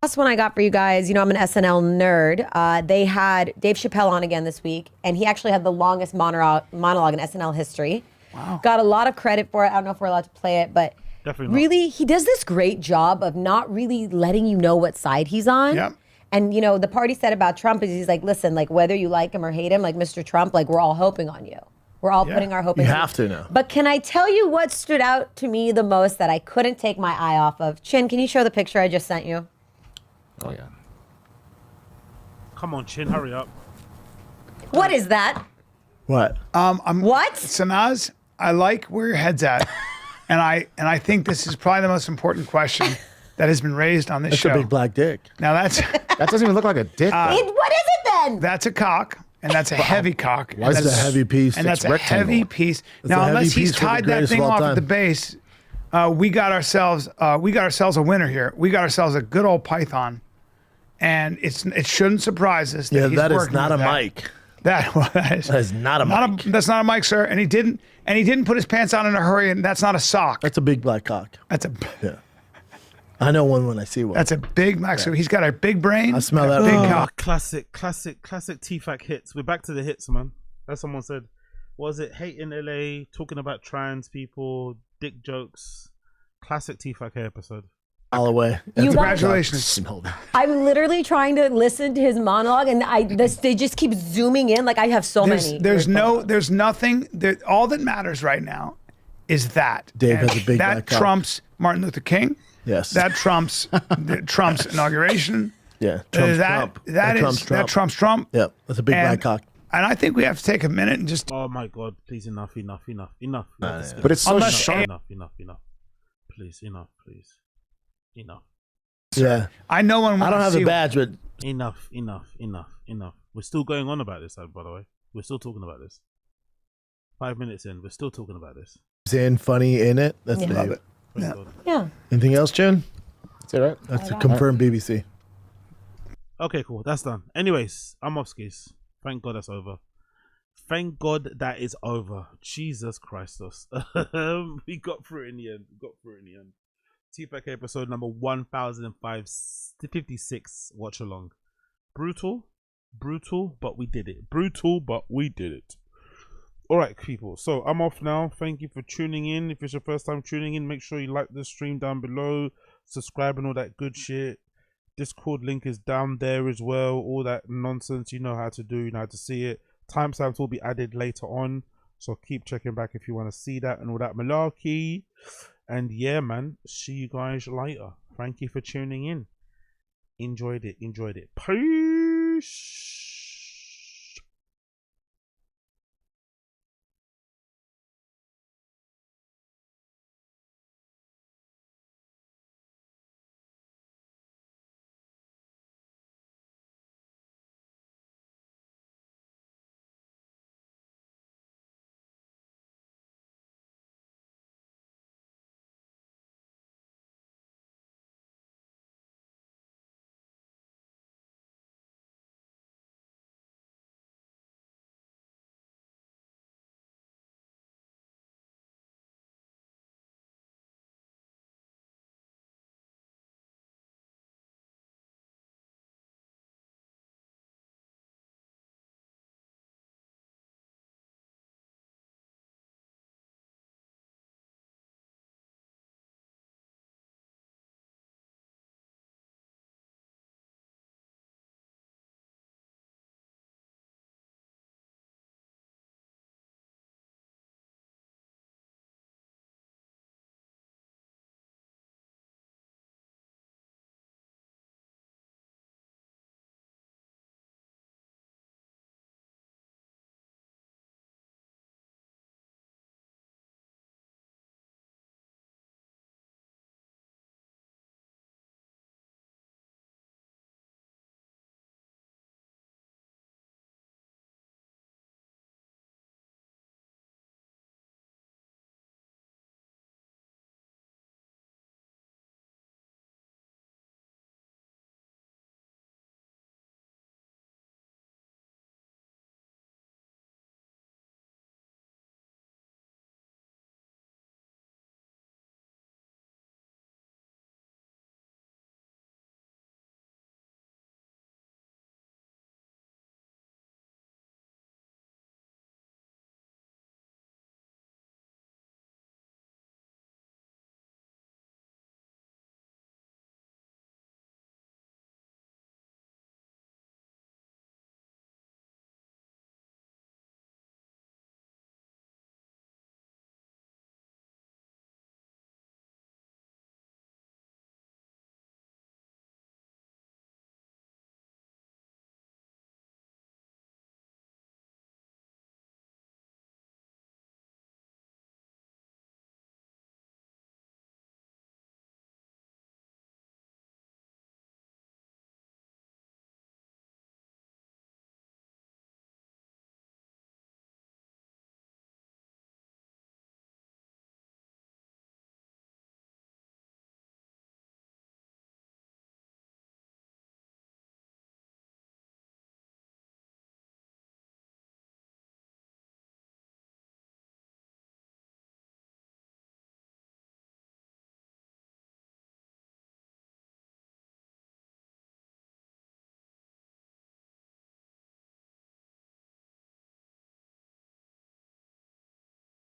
Last one I got for you guys, you know, I'm an SNL nerd. They had Dave Chappelle on again this week, and he actually had the longest monologue in SNL history. Wow. Got a lot of credit for it. I don't know if we're allowed to play it, but really, he does this great job of not really letting you know what side he's on. Yep. And, you know, the part he said about Trump is he's like, listen, like, whether you like him or hate him, like, Mr. Trump, like, we're all hoping on you. We're all putting our hope in you. You have to now. But can I tell you what stood out to me the most that I couldn't take my eye off of? Chin, can you show the picture I just sent you? Oh, yeah. Come on, Chin, hurry up. What is that? What? What? Sanaz, I like where your head's at. and I think this is probably the most important question that has been raised on this show. That's a big black dick. Now that doesn't even look like a dick. What is it then? That's a cock. And that's a heavy cock. Why is it a heavy piece? And that's It's a heavy piece. Now, unless he's tied that thing off at the base, we got ourselves a winner here. We got ourselves a good old python, and it shouldn't surprise us. That he's that is working not a with that. mic. That is not a mic. That's not a mic, sir. And he didn't put his pants on in a hurry, and that's not a sock. That's a big black cock. That's a. Yeah. I know one when I see one. That's a big max. So he's got a big brain. I smell that. Big Oh, cock. classic Tfatk hits. We're back to the hits, man. As someone said, was it hate in LA, talking about trans people, dick jokes? Classic Tfatk episode. All the way. Congratulations. I'm literally trying to listen to his monologue, and they just keep zooming in. Like I have so many. There's nothing. All that matters right now is that Dave has a big that black cock. trumps Martin Luther King. Yes. That trumps Trump's inauguration. Yeah. Trumps Trump. Yep. That's a big black cock. And I think we have to take a minute and just. Oh my God! Please, enough. But it's so enough. Please, enough. Yeah. I know when I don't have a badge, but enough. We're still going on about this, by the way. We're still talking about this. 5 minutes in, we're still talking about this. saying funny in it. That's Yeah. Dave. Love it. Yeah. Anything else, Jen? That's it, right? That's a confirmed BBC. Okay, cool. That's done. Anyways, I'm off skis. Thank God that's over. Thank God that is over. Jesus Christos. We got through it in the end. Tfatk episode number 1056. Watch along. Brutal, but we did it. All right, people. So I'm off now. Thank you for tuning in. If it's your first time tuning in, make sure you like the stream down below, subscribe and all that good shit. Discord link is down there as well. All that nonsense, you know how to do, you know how to see it. Timestamps will be added later on, so keep checking back if you want to see that and all that malarkey. And yeah, man, see you guys later. Thank you for tuning in. Enjoyed it. Peace.